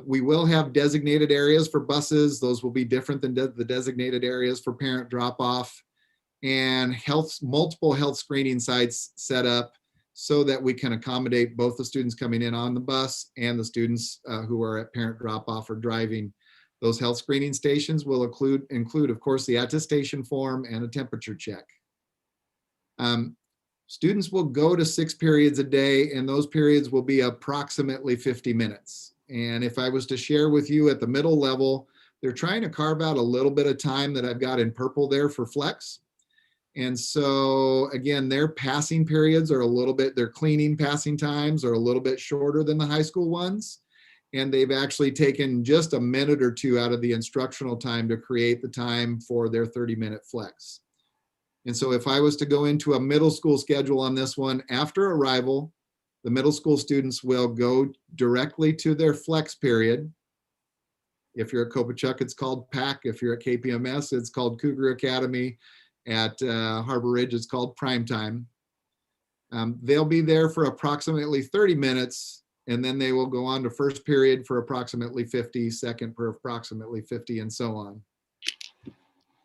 We will have designated areas for buses. Those will be different than the designated areas for parent drop-off, and multiple health screening sites set up so that we can accommodate both the students coming in on the bus and the students who are at parent drop-off or driving. Those health screening stations will include, of course, the attestation form and a temperature check. Students will go to 6 periods a day, and those periods will be approximately 50 minutes. And if I was to share with you at the middle level, they're trying to carve out a little bit of time that I've got in purple there for flex. And so again, their passing periods are their cleaning passing times are a little bit shorter than the high school ones. And they've actually taken just a minute or two out of the instructional time to create the time for their 30-minute flex. And so if I was to go into a middle school schedule on this one, after arrival, the middle school students will go directly to their flex period. If you're at Copachuck, it's called PAC. If you're at KPMS, it's called Cougar Academy. At Harbor Ridge, it's called Prime Time. They'll be there for approximately 30 minutes, and then they will go on to first period for approximately 50, second for approximately 50, and so on.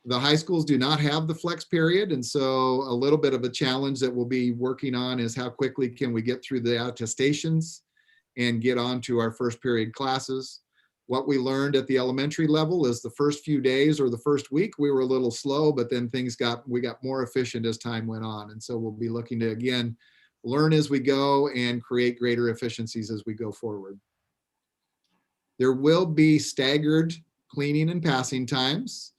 The high schools do not have the flex period, and so a little bit of a challenge that we'll be working on is how quickly can we get through the attestations and get on to our first period classes. What we learned at the elementary level is the first few days or the first week, we were a little slow, but then we got more efficient as time went on. And so we'll be looking to, again, learn as we go and create greater efficiencies as we go forward. There will be staggered cleaning and passing times.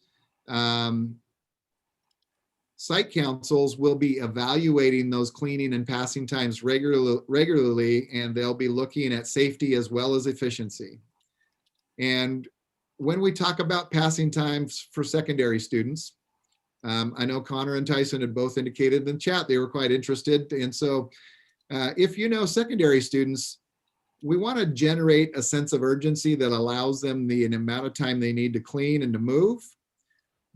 Site councils will be evaluating those cleaning and passing times regularly, and they'll be looking at safety as well as efficiency. And when we talk about passing times for secondary students, I know Connor and Tyson had both indicated in the chat they were quite interested. And so if you know secondary students, we want to generate a sense of urgency that allows them the amount of time they need to clean and to move.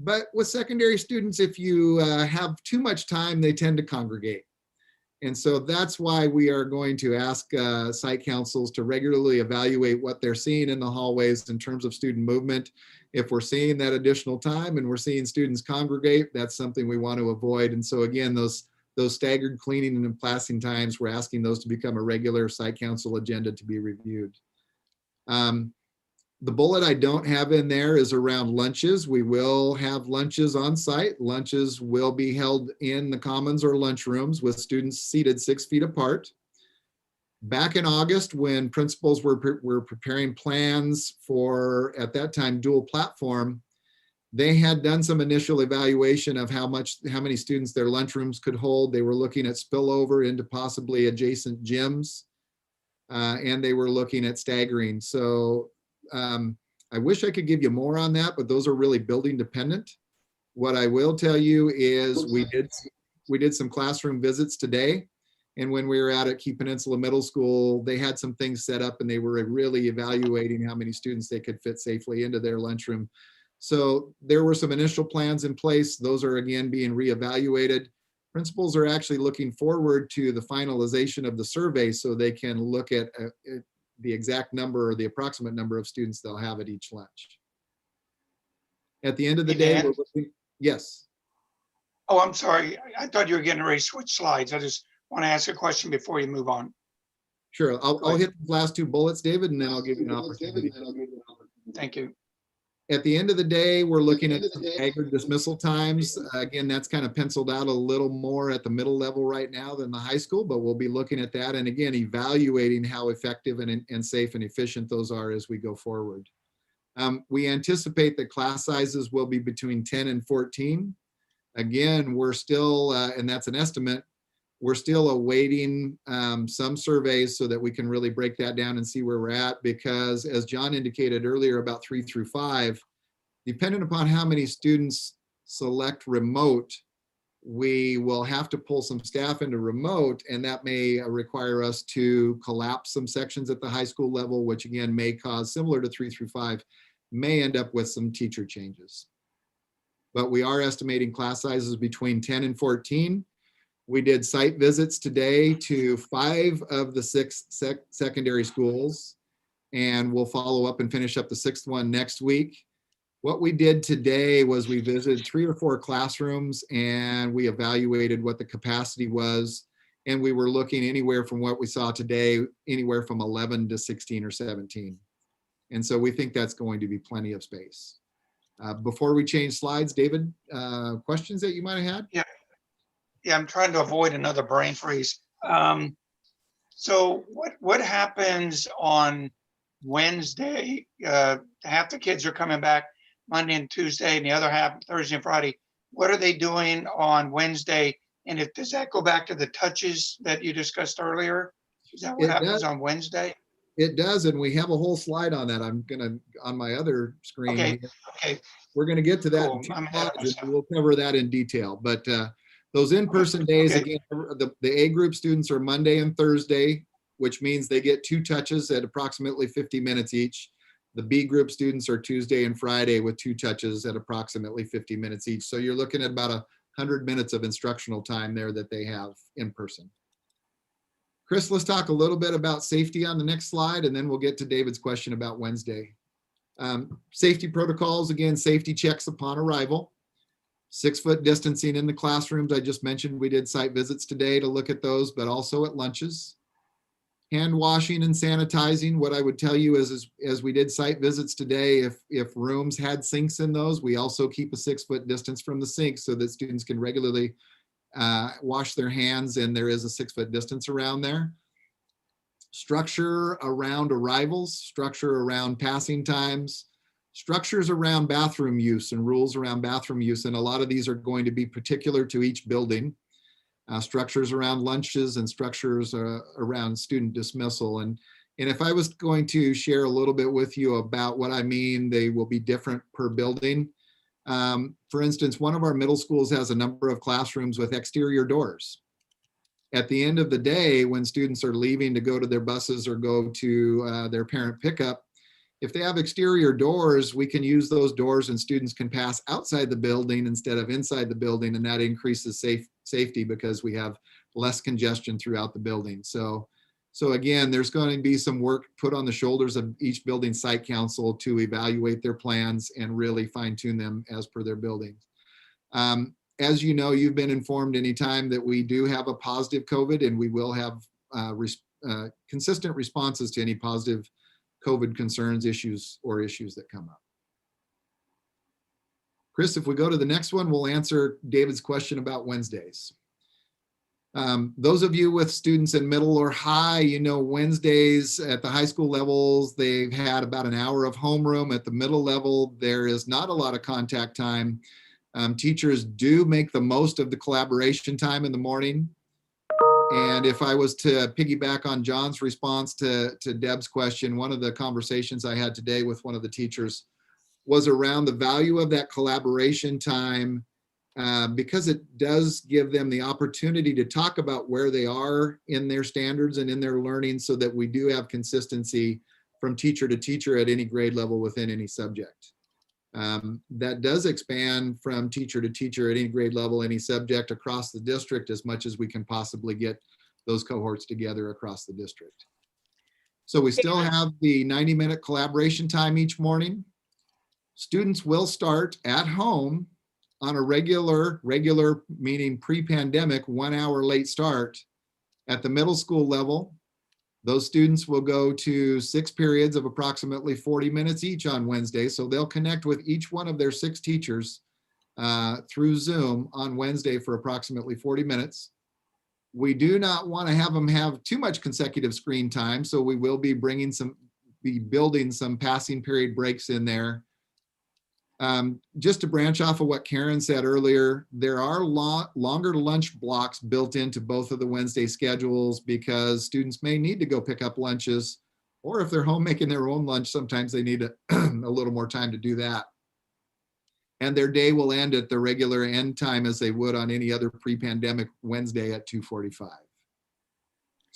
But with secondary students, if you have too much time, they tend to congregate. And so that's why we are going to ask site councils to regularly evaluate what they're seeing in the hallways in terms of student movement. If we're seeing that additional time and we're seeing students congregate, that's something we want to avoid. And so again, those staggered cleaning and passing times, we're asking those to become a regular site council agenda to be reviewed. The bullet I don't have in there is around lunches. We will have lunches on site. Lunches will be held in the commons or lunchrooms with students seated 6 feet apart. Back in August, when principals were preparing plans for, at that time, dual platform, they had done some initial evaluation of how many students their lunchrooms could hold. They were looking at spillover into possibly adjacent gyms, and they were looking at staggering. So I wish I could give you more on that, but those are really building dependent. What I will tell you is we did some classroom visits today. And when we were out at Key Peninsula Middle School, they had some things set up and they were really evaluating how many students they could fit safely into their lunchroom. So there were some initial plans in place. Those are again being reevaluated. Principals are actually looking forward to the finalization of the survey so they can look at the exact number or the approximate number of students they'll have at each lunch. At the end of the day, we're looking, yes. Oh, I'm sorry. I thought you were getting ready to switch slides. I just want to ask a question before you move on. Sure, I'll hit the last 2 bullets, David, and then I'll give you an opportunity. Thank you. At the end of the day, we're looking at staggered dismissal times. Again, that's kind of penciled out a little more at the middle level right now than the high school, but we'll be looking at that. And again, evaluating how effective and safe and efficient those are as we go forward. We anticipate that class sizes will be between 10 and 14. Again, we're still, and that's an estimate, we're still awaiting some surveys so that we can really break that down and see where we're at, because as John indicated earlier about 3 through 5, depending upon how many students select remote, we will have to pull some staff into remote, and that may require us to collapse some sections at the high school level, which again may cause, similar to 3 through 5, may end up with some teacher changes. But we are estimating class sizes between 10 and 14. We did site visits today to 5 of the 6 secondary schools, and we'll follow up and finish up the 6th one next week. What we did today was we visited 3 or 4 classrooms and we evaluated what the capacity was. And we were looking anywhere from what we saw today, anywhere from 11 to 16 or 17. And so we think that's going to be plenty of space. Before we change slides, David, questions that you might have had? Yeah, I'm trying to avoid another brain freeze. So what happens on Wednesday? Half the kids are coming back Monday and Tuesday, and the other half Thursday and Friday. What are they doing on Wednesday? And does that go back to the touches that you discussed earlier? Is that what happens on Wednesday? It does, and we have a whole slide on that. I'm gonna, on my other screen. Okay. We're gonna get to that in 2 slides, and we'll cover that in detail. But those in-person days, again, the A group students are Monday and Thursday, which means they get 2 touches at approximately 50 minutes each. The B group students are Tuesday and Friday with 2 touches at approximately 50 minutes each. So you're looking at about 100 minutes of instructional time there that they have in person. Chris, let's talk a little bit about safety on the next slide, and then we'll get to David's question about Wednesday. Safety protocols, again, safety checks upon arrival. 6-foot distancing in the classrooms. I just mentioned we did site visits today to look at those, but also at lunches. Hand washing and sanitizing. What I would tell you is as we did site visits today, if rooms had sinks in those, we also keep a 6-foot distance from the sink so that students can regularly wash their hands, and there is a 6-foot distance around there. Structure around arrivals, structure around passing times, structures around bathroom use and rules around bathroom use. And a lot of these are going to be particular to each building. Structures around lunches and structures around student dismissal. And if I was going to share a little bit with you about what I mean, they will be different per building. For instance, one of our middle schools has a number of classrooms with exterior doors. At the end of the day, when students are leaving to go to their buses or go to their parent pickup, if they have exterior doors, we can use those doors and students can pass outside the building instead of inside the building, and that increases safety because we have less congestion throughout the building. So again, there's going to be some work put on the shoulders of each building site council to evaluate their plans and really fine tune them as per their buildings. As you know, you've been informed anytime that we do have a positive COVID, and we will have consistent responses to any positive COVID concerns, issues that come up. Chris, if we go to the next one, we'll answer David's question about Wednesdays. Those of you with students in middle or high, you know, Wednesdays at the high school levels, they've had about an hour of homeroom. At the middle level, there is not a lot of contact time. Teachers do make the most of the collaboration time in the morning. And if I was to piggyback on John's response to Deb's question, one of the conversations I had today with one of the teachers was around the value of that collaboration time, because it does give them the opportunity to talk about where they are in their standards and in their learning, so that we do have consistency from teacher to teacher at any grade level within any subject. That does expand from teacher to teacher at any grade level, any subject across the district, as much as we can possibly get those cohorts together across the district. So we still have the 90-minute collaboration time each morning. Students will start at home on a regular meaning pre-pandemic 1 hour late start. At the middle school level, those students will go to 6 periods of approximately 40 minutes each on Wednesday. So they'll connect with each one of their 6 teachers through Zoom on Wednesday for approximately 40 minutes. We do not want to have them have too much consecutive screen time. So we will be building some passing period breaks in there. Just to branch off of what Karen said earlier, there are longer lunch blocks built into both of the Wednesday schedules, because students may need to go pick up lunches, or if they're home making their own lunch, sometimes they need a little more time to do that. And their day will end at the regular end time as they would on any other pre-pandemic Wednesday at 2:45.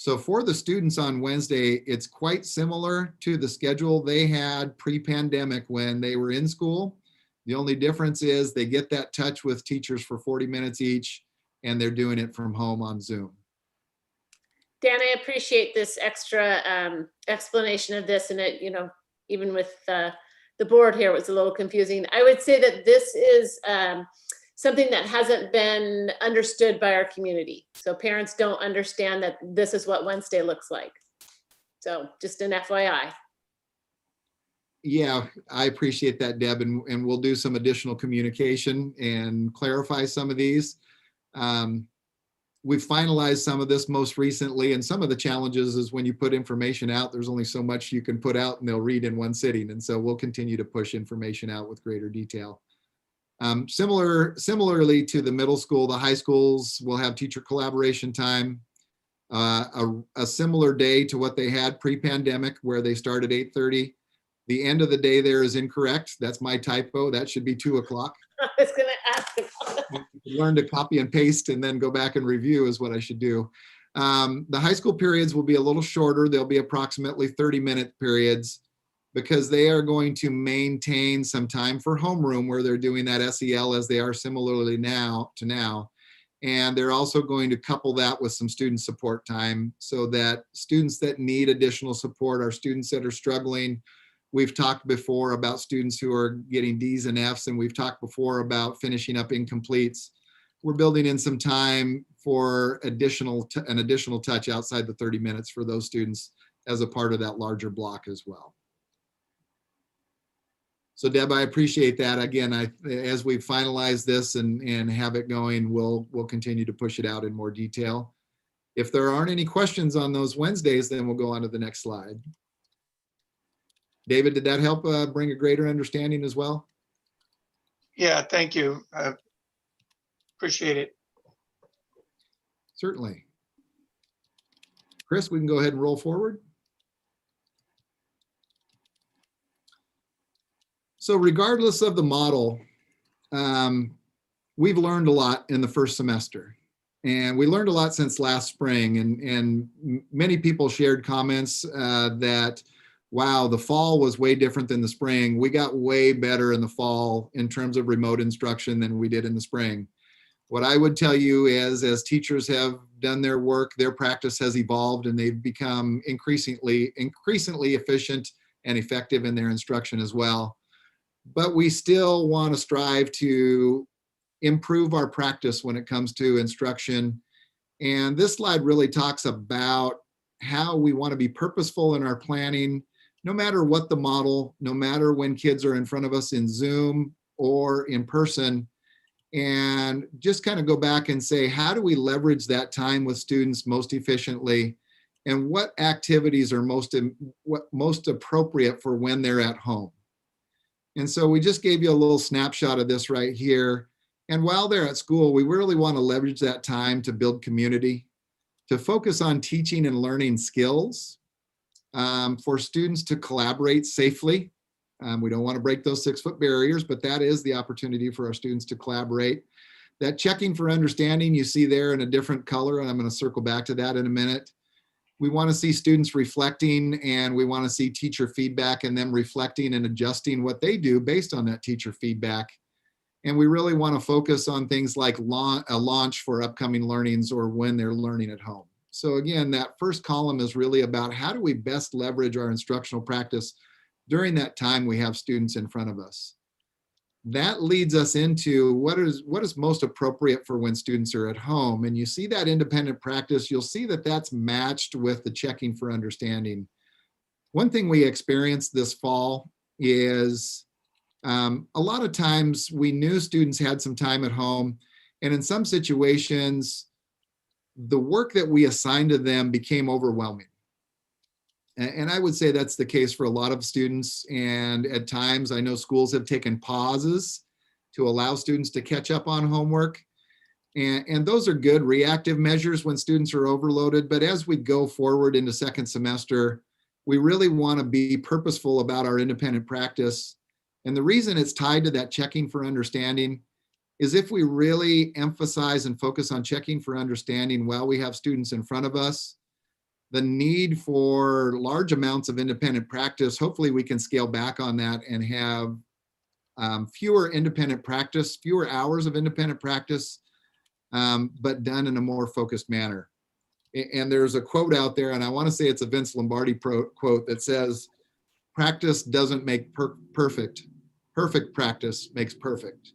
So for the students on Wednesday, it's quite similar to the schedule they had pre-pandemic when they were in school. The only difference is they get that touch with teachers for 40 minutes each, and they're doing it from home on Zoom. Dan, I appreciate this extra explanation of this, and it, even with the board here, it was a little confusing. I would say that this is something that hasn't been understood by our community. So parents don't understand that this is what Wednesday looks like. So just an FYI. Yeah, I appreciate that, Deb, and we'll do some additional communication and clarify some of these. We've finalized some of this most recently, and some of the challenges is when you put information out, there's only so much you can put out and they'll read in one sitting. And so we'll continue to push information out with greater detail. Similarly to the middle school, the high schools will have teacher collaboration time, a similar day to what they had pre-pandemic, where they start at 8:30. The end of the day there is incorrect. That's my typo. That should be 2 o'clock. I was going to ask about that. Learn to copy and paste and then go back and review is what I should do. The high school periods will be a little shorter. They'll be approximately 30-minute periods, because they are going to maintain some time for homeroom where they're doing that SEL as they are similarly now. And they're also going to couple that with some student support time, so that students that need additional support are students that are struggling. We've talked before about students who are getting D's and F's, and we've talked before about finishing up incompletes. We're building in some time for an additional touch outside the 30 minutes for those students as a part of that larger block as well. So Deb, I appreciate that. Again, as we finalize this and have it going, we'll continue to push it out in more detail. If there aren't any questions on those Wednesdays, then we'll go on to the next slide. David, did that help bring a greater understanding as well? Yeah, thank you. Appreciate it. Certainly. Chris, we can go ahead and roll forward. So regardless of the model, we've learned a lot in the first semester. And we learned a lot since last spring. And many people shared comments that, wow, the fall was way different than the spring. We got way better in the fall in terms of remote instruction than we did in the spring. What I would tell you is, as teachers have done their work, their practice has evolved and they've become increasingly efficient and effective in their instruction as well. But we still want to strive to improve our practice when it comes to instruction. And this slide really talks about how we want to be purposeful in our planning, no matter what the model, no matter when kids are in front of us in Zoom or in person, and just kind of go back and say, how do we leverage that time with students most efficiently, and what activities are most appropriate for when they're at home. And so we just gave you a little snapshot of this right here. And while they're at school, we really want to leverage that time to build community, to focus on teaching and learning skills, for students to collaborate safely. We don't want to break those 6-foot barriers, but that is the opportunity for our students to collaborate. That checking for understanding you see there in a different color, and I'm going to circle back to that in a minute. We want to see students reflecting, and we want to see teacher feedback and them reflecting and adjusting what they do based on that teacher feedback. And we really want to focus on things like a launch for upcoming learnings or when they're learning at home. So again, that first column is really about how do we best leverage our instructional practice during that time we have students in front of us. That leads us into what is most appropriate for when students are at home. And you see that independent practice, you'll see that that's matched with the checking for understanding. One thing we experienced this fall is a lot of times we knew students had some time at home, and in some situations, the work that we assigned to them became overwhelming. And I would say that's the case for a lot of students. And at times, I know schools have taken pauses to allow students to catch up on homework. And those are good reactive measures when students are overloaded. But as we go forward into second semester, we really want to be purposeful about our independent practice. And the reason it's tied to that checking for understanding is if we really emphasize and focus on checking for understanding while we have students in front of us, the need for large amounts of independent practice, hopefully we can scale back on that and have fewer independent practice, fewer hours of independent practice, but done in a more focused manner. And there's a quote out there, and I want to say it's a Vince Lombardi quote that says, practice doesn't make perfect. Perfect practice makes perfect.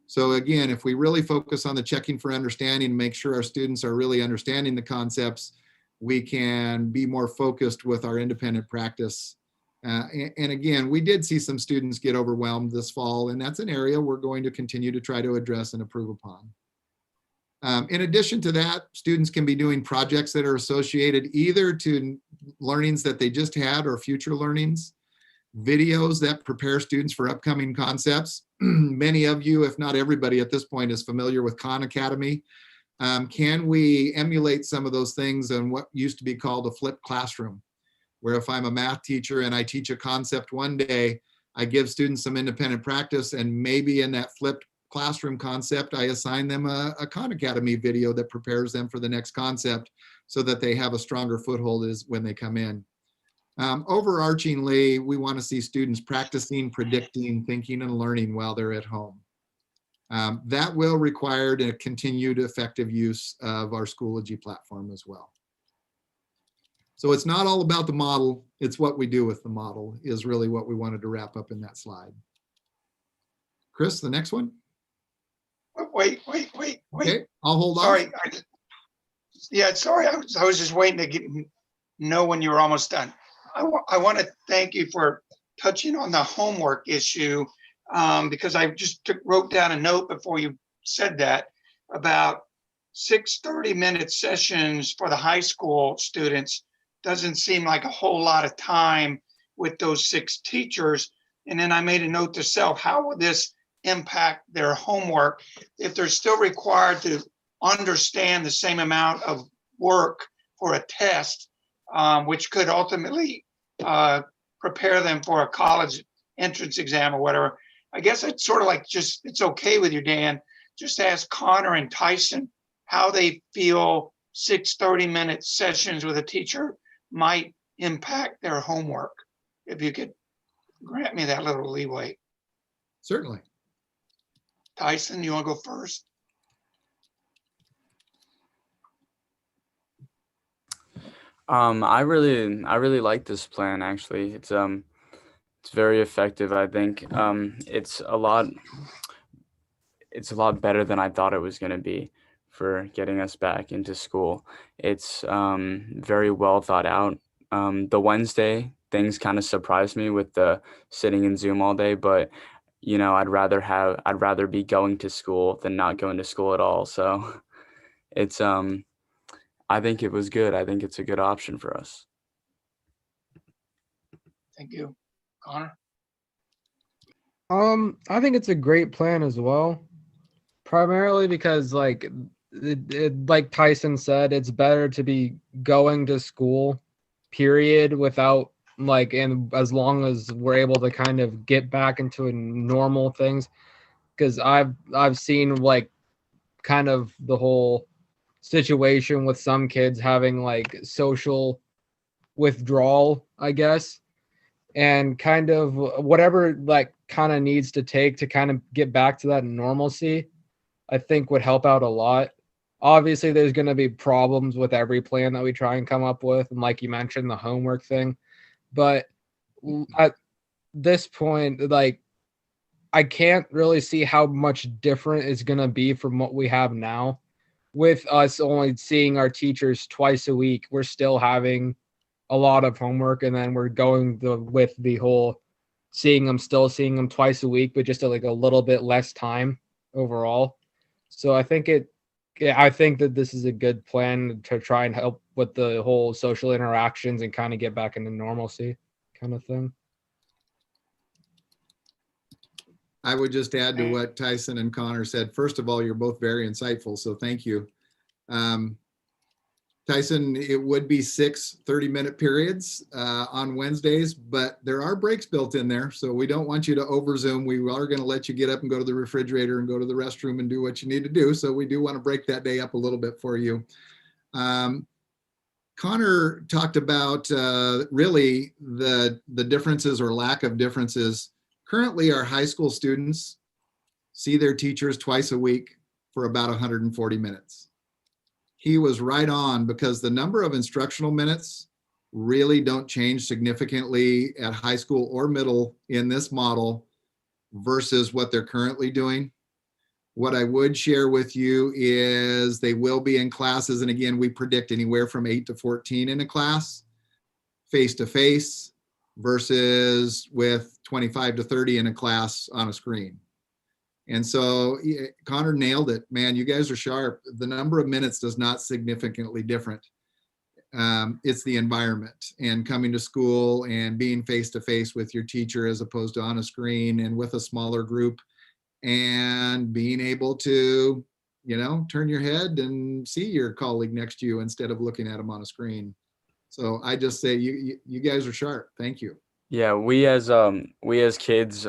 So again, if we really focus on the checking for understanding, make sure our students are really understanding the concepts, we can be more focused with our independent practice. And again, we did see some students get overwhelmed this fall, and that's an area we're going to continue to try to address and improve upon. In addition to that, students can be doing projects that are associated either to learnings that they just had or future learnings, videos that prepare students for upcoming concepts. Many of you, if not everybody at this point, is familiar with Khan Academy. Can we emulate some of those things in what used to be called a flipped classroom, where if I'm a math teacher and I teach a concept one day, I give students some independent practice, and maybe in that flipped classroom concept, I assign them a Khan Academy video that prepares them for the next concept so that they have a stronger foothold as when they come in. Overarchingly, we want to see students practicing, predicting, thinking, and learning while they're at home. That will require a continued effective use of our Schoology platform as well. So it's not all about the model, it's what we do with the model is really what we wanted to wrap up in that slide. Chris, the next one. Wait. Okay, I'll hold on. Sorry. Sorry. I was just waiting to know when you were almost done. I want to thank you for touching on the homework issue because I just wrote down a note before you said that about 6 30-minute sessions for the high school students doesn't seem like a whole lot of time with those 6 teachers. And then I made a note to self, how will this impact their homework if they're still required to understand the same amount of work for a test, which could ultimately prepare them for a college entrance exam or whatever. I guess it's sort of like it's okay with you, Dan, just ask Connor and Tyson how they feel 6 30-minute sessions with a teacher might impact their homework. If you could grant me that little leeway. Certainly. Tyson, you want to go first? I really like this plan actually. It's very effective, I think. It's a lot better than I thought it was going to be for getting us back into school. It's very well thought out. The Wednesday things kind of surprised me with the sitting in Zoom all day, but you know, I'd rather be going to school than not going to school at all. So it's I think it was good. I think it's a good option for us. Thank you. Connor? I think it's a great plan as well. Primarily because like Tyson said, it's better to be going to school, period, without and as long as we're able to kind of get back into a normal things. Because I've seen kind of the whole situation with some kids having social withdrawal, I guess, and kind of whatever kind of needs to take to kind of get back to that normalcy, I think would help out a lot. Obviously, there's going to be problems with every plan that we try and come up with, and like you mentioned, the homework thing. But at this point, I can't really see how much different it's going to be from what we have now. With us only seeing our teachers twice a week, we're still having a lot of homework, and then we're going with the whole seeing them twice a week, but just a little bit less time overall. So I think that this is a good plan to try and help with the whole social interactions and kind of get back into normalcy kind of thing. I would just add to what Tyson and Connor said. First of all, you're both very insightful, so thank you. Tyson, it would be 6 30-minute periods on Wednesdays, but there are breaks built in there, so we don't want you to over Zoom. We are going to let you get up and go to the refrigerator and go to the restroom and do what you need to do, so we do want to break that day up a little bit for you. Connor talked about really the differences or lack of differences. Currently, our high school students see their teachers twice a week for about 140 minutes. He was right on, because the number of instructional minutes really don't change significantly at high school or middle in this model versus what they're currently doing. What I would share with you is they will be in classes. And again, we predict anywhere from 8 to 14 in a class, face-to-face, versus with 25 to 30 in a class on a screen. And so Connor nailed it, man. You guys are sharp. The number of minutes does not significantly different. It's the environment and coming to school and being face-to-face with your teacher as opposed to on a screen and with a smaller group, and being able to, turn your head and see your colleague next to you instead of looking at them on a screen. So I just say you guys are sharp. Thank you. Yeah, we as kids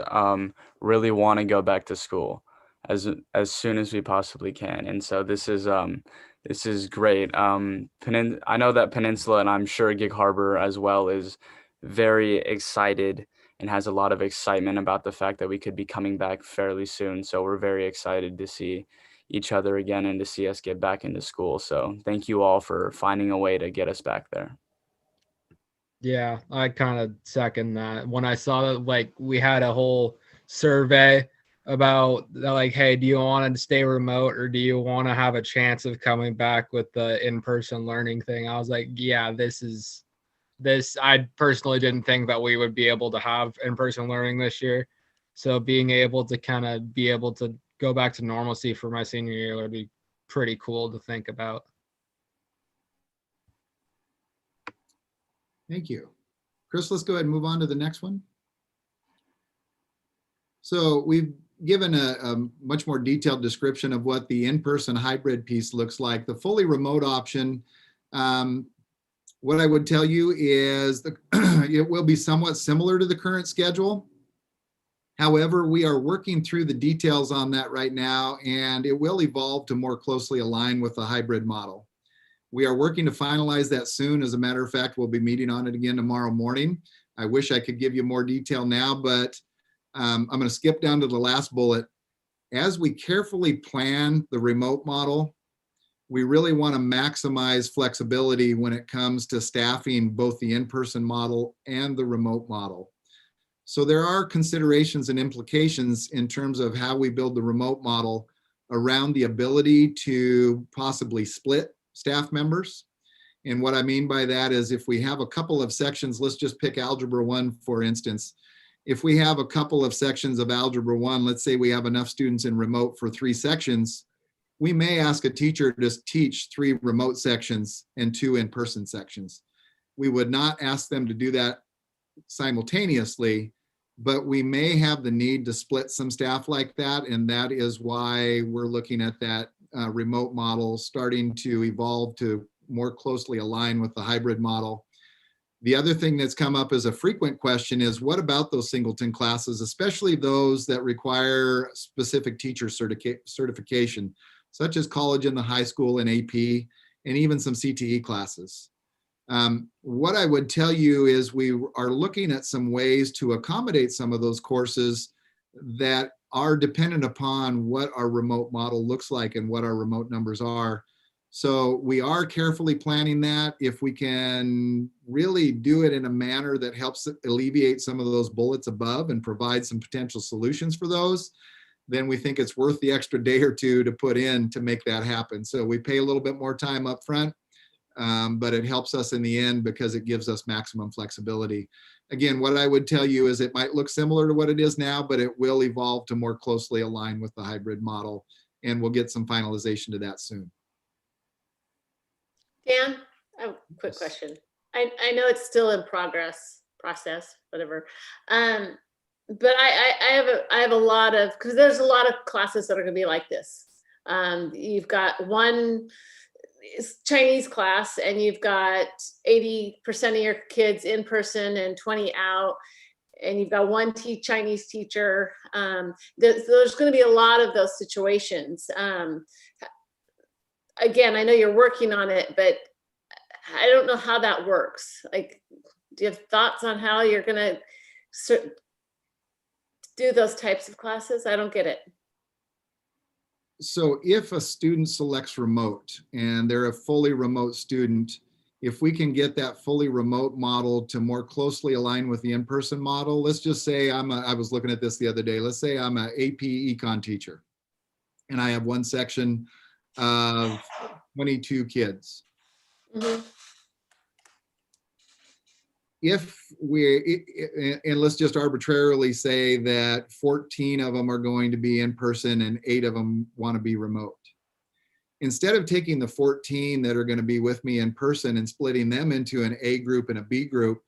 really want to go back to school as soon as we possibly can, and so this is great. I know that Peninsula, and I'm sure Gig Harbor as well, is very excited and has a lot of excitement about the fact that we could be coming back fairly soon. So we're very excited to see each other again and to see us get back into school. So thank you all for finding a way to get us back there. Yeah, I kind of second that. When I saw that, like, we had a whole survey about like, hey, do you want to stay remote or do you want to have a chance of coming back with the in-person learning thing? I was like, yeah, this. I personally didn't think that we would be able to have in-person learning this year. So being able to kind of be able to go back to normalcy for my senior year would be pretty cool to think about. Thank you. Chris, let's go ahead and move on to the next one. So we've given a much more detailed description of what the in-person hybrid piece looks like. The fully remote option, what I would tell you is it will be somewhat similar to the current schedule. However, we are working through the details on that right now, and it will evolve to more closely align with the hybrid model. We are working to finalize that soon. As a matter of fact, we'll be meeting on it again tomorrow morning. I wish I could give you more detail now, but I'm going to skip down to the last bullet. As we carefully plan the remote model, we really want to maximize flexibility when it comes to staffing both the in-person model and the remote model. So there are considerations and implications in terms of how we build the remote model around the ability to possibly split staff members. And what I mean by that is if we have a couple of sections, let's just pick Algebra 1, for instance. If we have a couple of sections of Algebra 1, let's say we have enough students in remote for 3 sections, we may ask a teacher to just teach 3 remote sections and 2 in-person sections. We would not ask them to do that simultaneously, but we may have the need to split some staff like that. And that is why we're looking at that remote model starting to evolve to more closely align with the hybrid model. The other thing that's come up as a frequent question is, what about those singleton classes, especially those that require specific teacher certification, such as college and the high school and AP, and even some CTE classes? What I would tell you is we are looking at some ways to accommodate some of those courses that are dependent upon what our remote model looks like and what our remote numbers are. So we are carefully planning that. If we can really do it in a manner that helps alleviate some of those bullets above and provide some potential solutions for those, then we think it's worth the extra day or 2 to put in to make that happen. So we pay a little bit more time up front, but it helps us in the end because it gives us maximum flexibility. Again, what I would tell you is it might look similar to what it is now, but it will evolve to more closely align with the hybrid model, and we'll get some finalization to that soon. Dan, I have a quick question. I know it's still in process, whatever. But I have a lot of, because there's a lot of classes that are going to be like this. You've got one Chinese class and you've got 80% of your kids in person and 20 out, and you've got one Chinese teacher. There's going to be a lot of those situations. Again, I know you're working on it, but I don't know how that works. Like, do you have thoughts on how you're gonna do those types of classes? I don't get it. So if a student selects remote and they're a fully remote student, if we can get that fully remote model to more closely align with the in-person model, let's just say I was looking at this the other day. Let's say I'm an AP Econ teacher and I have one section of 22 kids. Mhm. And let's just arbitrarily say that 14 of them are going to be in person and 8 of them want to be remote. Instead of taking the 14 that are going to be with me in person and splitting them into an A group and a B group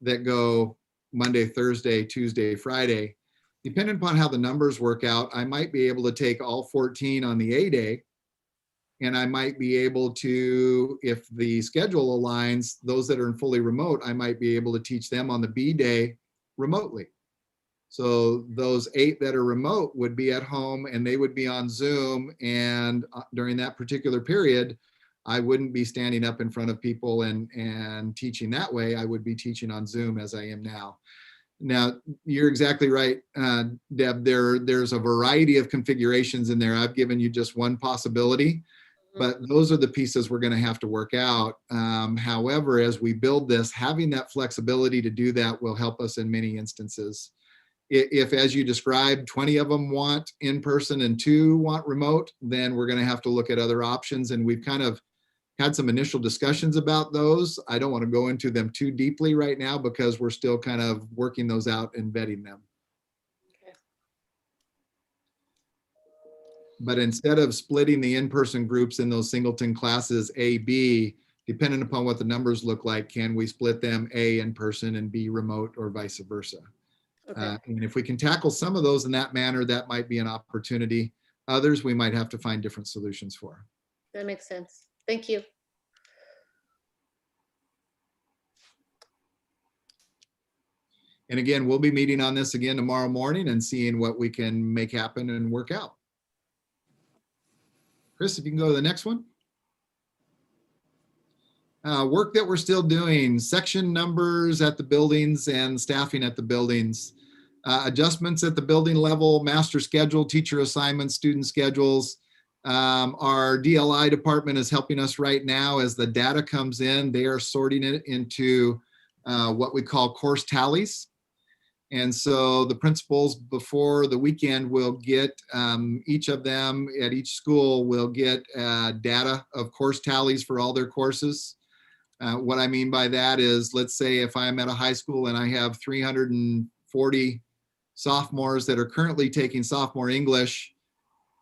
that go Monday, Thursday, Tuesday, Friday, depending upon how the numbers work out, I might be able to take all 14 on the A day. And I might be able to, if the schedule aligns, those that are in fully remote, I might be able to teach them on the B day remotely. So those 8 that are remote would be at home and they would be on Zoom. And during that particular period, I wouldn't be standing up in front of people and teaching that way. I would be teaching on Zoom as I am now. Now, you're exactly right, Deb. There's a variety of configurations in there. I've given you just one possibility. But those are the pieces we're going to have to work out. However, as we build this, having that flexibility to do that will help us in many instances. If, as you described, 20 of them want in-person and 2 want remote, then we're going to have to look at other options. And we've kind of had some initial discussions about those. I don't want to go into them too deeply right now because we're still kind of working those out and vetting them. But instead of splitting the in-person groups in those singleton classes A, B, depending upon what the numbers look like, can we split them A in person and B remote or vice versa? Okay. And if we can tackle some of those in that manner, that might be an opportunity. Others, we might have to find different solutions for. That makes sense. Thank you. And again, we'll be meeting on this again tomorrow morning and seeing what we can make happen and work out. Chris, if you can go to the next one. Work that we're still doing, section numbers at the buildings and staffing at the buildings. Adjustments at the building level, master schedule, teacher assignments, student schedules. Our DLI department is helping us right now as the data comes in. They are sorting it into what we call course tallies. And so the principals before the weekend will get, each of them at each school will get data of course tallies for all their courses. What I mean by that is, let's say if I'm at a high school and I have 340 sophomores that are currently taking sophomore English,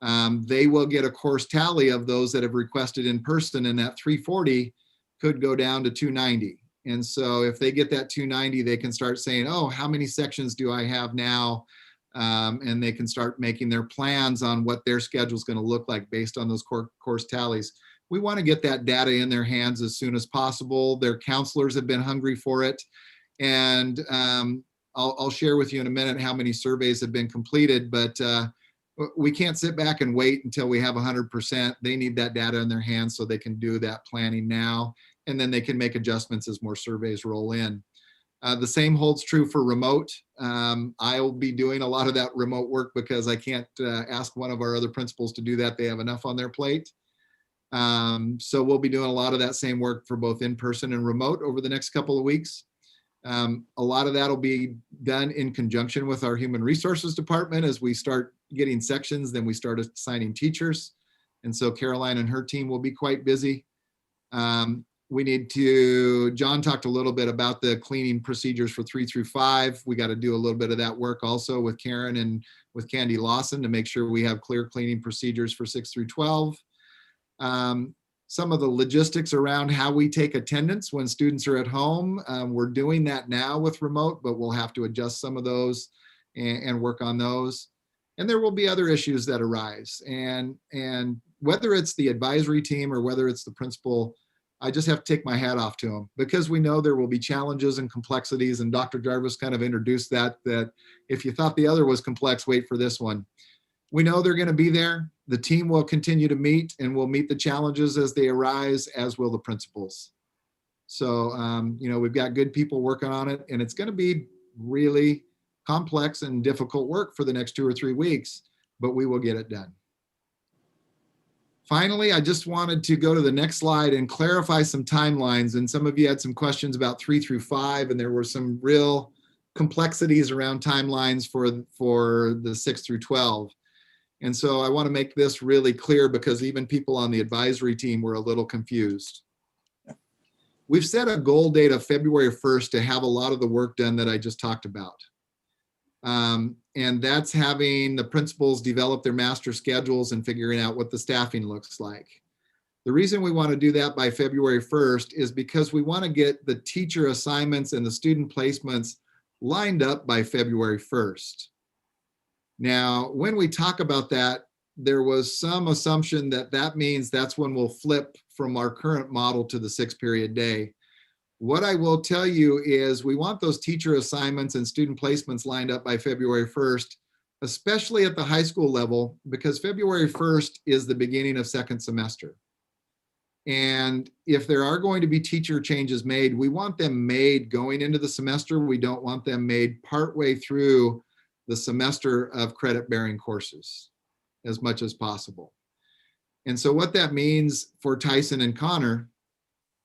they will get a course tally of those that have requested in person, and that 340 could go down to 290. And so if they get that 290, they can start saying, oh, how many sections do I have now? And they can start making their plans on what their schedule is going to look like based on those course tallies. We want to get that data in their hands as soon as possible. Their counselors have been hungry for it. And I'll share with you in a minute how many surveys have been completed, but we can't sit back and wait until we have 100%. They need that data in their hands so they can do that planning now, and then they can make adjustments as more surveys roll in. The same holds true for remote. I'll be doing a lot of that remote work because I can't ask one of our other principals to do that. They have enough on their plate. So we'll be doing a lot of that same work for both in-person and remote over the next couple of weeks. A lot of that will be done in conjunction with our human resources department. As we start getting sections, then we start assigning teachers. And so Caroline and her team will be quite busy. We need to, John talked a little bit about the cleaning procedures for 3 through 5. We got to do a little bit of that work also with Karen and with Candy Lawson to make sure we have clear cleaning procedures for 6 through 12. Some of the logistics around how we take attendance when students are at home. We're doing that now with remote, but we'll have to adjust some of those and work on those. And there will be other issues that arise. And whether it's the advisory team or whether it's the principal, I just have to take my hat off to them because we know there will be challenges and complexities. And Dr. Jarvis kind of introduced that if you thought the other was complex, wait for this one. We know they're going to be there. The team will continue to meet and will meet the challenges as they arise, as will the principals. So, we've got good people working on it, and it's going to be really complex and difficult work for the next 2 or 3 weeks, but we will get it done. Finally, I just wanted to go to the next slide and clarify some timelines. And some of you had some questions about 3 through 5, and there were some real complexities around timelines for the 6 through 12. And so I want to make this really clear because even people on the advisory team were a little confused. We've set a goal date of February 1st to have a lot of the work done that I just talked about. And that's having the principals develop their master schedules and figuring out what the staffing looks like. The reason we want to do that by February 1st is because we want to get the teacher assignments and the student placements lined up by February 1st. Now, when we talk about that, there was some assumption that that means that's when we'll flip from our current model to the 6-period day. What I will tell you is we want those teacher assignments and student placements lined up by February 1st, especially at the high school level, because February 1st is the beginning of second semester. And if there are going to be teacher changes made, we want them made going into the semester. We don't want them made partway through the semester of credit-bearing courses as much as possible. And so what that means for Tyson and Connor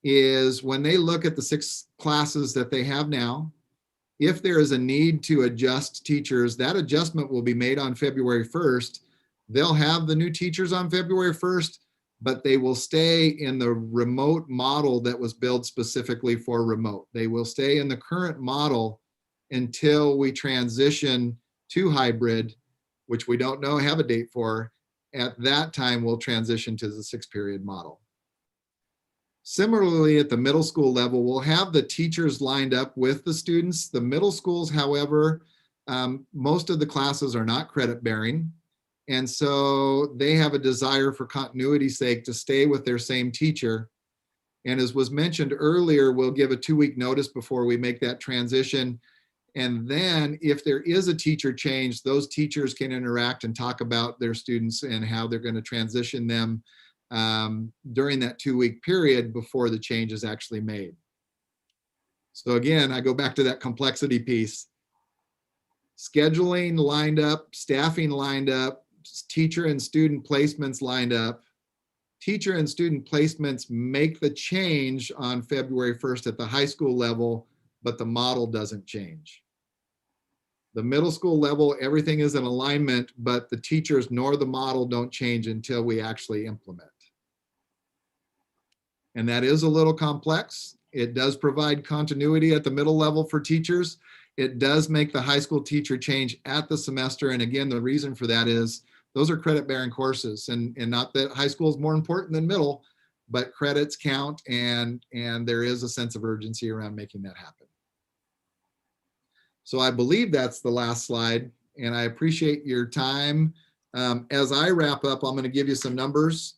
is when they look at the 6 classes that they have now, if there is a need to adjust teachers, that adjustment will be made on February 1st. They'll have the new teachers on February 1st, but they will stay in the remote model that was built specifically for remote. They will stay in the current model until we transition to hybrid, which we don't know, have a date for. At that time, we'll transition to the 6-period model. Similarly, at the middle school level, we'll have the teachers lined up with the students. The middle schools, however, most of the classes are not credit bearing. And so they have a desire for continuity's sake to stay with their same teacher. And as was mentioned earlier, we'll give a 2-week notice before we make that transition. And then if there is a teacher change, those teachers can interact and talk about their students and how they're going to transition them during that 2-week period before the change is actually made. So again, I go back to that complexity piece. Scheduling lined up, staffing lined up, teacher and student placements lined up. Teacher and student placements make the change on February 1st at the high school level, but the model doesn't change. The middle school level, everything is in alignment, but the teachers nor the model don't change until we actually implement. And that is a little complex. It does provide continuity at the middle level for teachers. It does make the high school teacher change at the semester. And again, the reason for that is those are credit-bearing courses, and not that high school is more important than middle, but credits count, and there is a sense of urgency around making that happen. So I believe that's the last slide, and I appreciate your time. As I wrap up, I'm going to give you some numbers.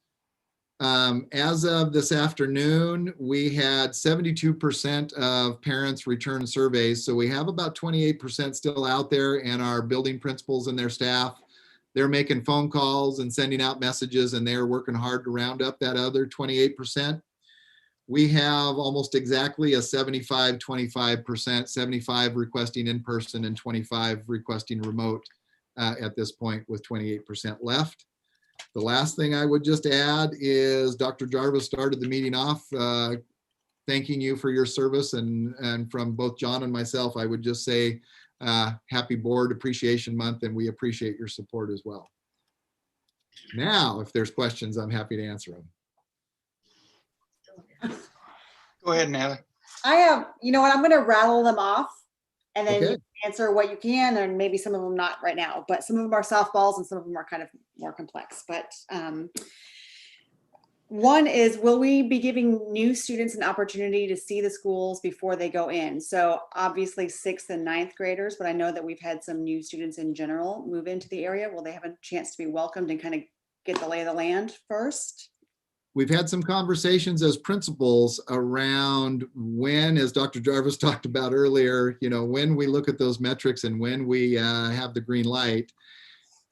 As of this afternoon, we had 72% of parents return surveys. So we have about 28% still out there, and our building principals and their staff, they're making phone calls and sending out messages, and they're working hard to round up that other 28%. We have almost exactly a 75-25%, 75 requesting in person and 25 requesting remote at this point, with 28% left. The last thing I would just add is Dr. Jarvis started the meeting off thanking you for your service, and from both John and myself, I would just say happy Board Appreciation Month, and we appreciate your support as well. Now, if there's questions, I'm happy to answer them. Go ahead, Natalie. I have, you know what, I'm gonna rattle them off and then Okay. you answer what you can, and maybe some of them not right now, but some of them are softballs and some of them are kind of more complex. But one is, will we be giving new students an opportunity to see the schools before they go in? So obviously 6th and 9th graders, but I know that we've had some new students in general move into the area. Will they have a chance to be welcomed and kind of get the lay of the land first? We've had some conversations as principals around when, as Dr. Jarvis talked about earlier, when we look at those metrics and when we have the green light.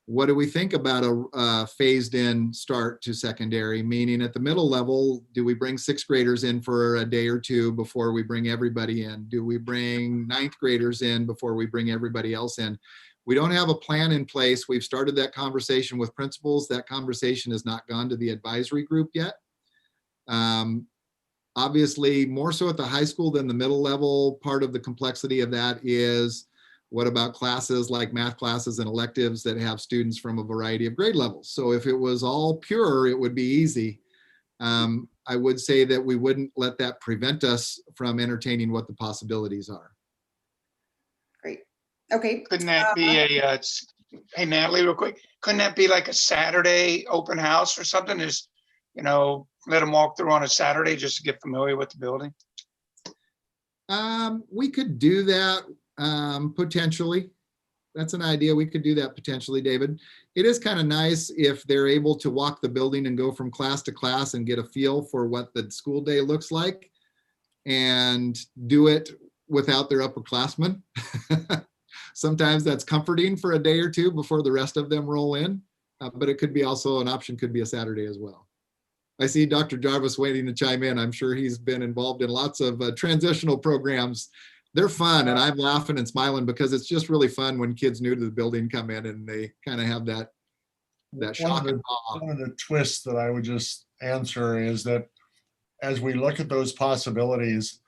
what do we think about a phased in start to secondary? Meaning at the middle level, do we bring 6th graders in for a day or two before we bring everybody in? Do we bring 9th graders in before we bring everybody else in? We don't have a plan in place. We've started that conversation with principals. That conversation has not gone to the advisory group yet. Obviously, more so at the high school than the middle level. Part of the complexity of that is, what about classes like math classes and electives that have students from a variety of grade levels? So if it was all pure, it would be easy. I would say that we wouldn't let that prevent us from entertaining what the possibilities are. Great. Okay. Couldn't that be a, hey Natalie, real quick, couldn't that be like a Saturday open house or something? Just, let them walk through on a Saturday just to get familiar with the building? We could do that potentially. That's an idea. We could do that potentially, David. It is kind of nice if they're able to walk the building and go from class to class and get a feel for what the school day looks like and do it without their upperclassmen. Sometimes that's comforting for a day or two before the rest of them roll in, but it could be also an option, could be a Saturday as well. I see Dr. Jarvis waiting to chime in. I'm sure he's been involved in lots of transitional programs. They're fun, and I'm laughing and smiling because it's just really fun when kids new to the building come in and they kind of have that shock and awe. One of the twists that I would just answer is that as we look at those possibilities,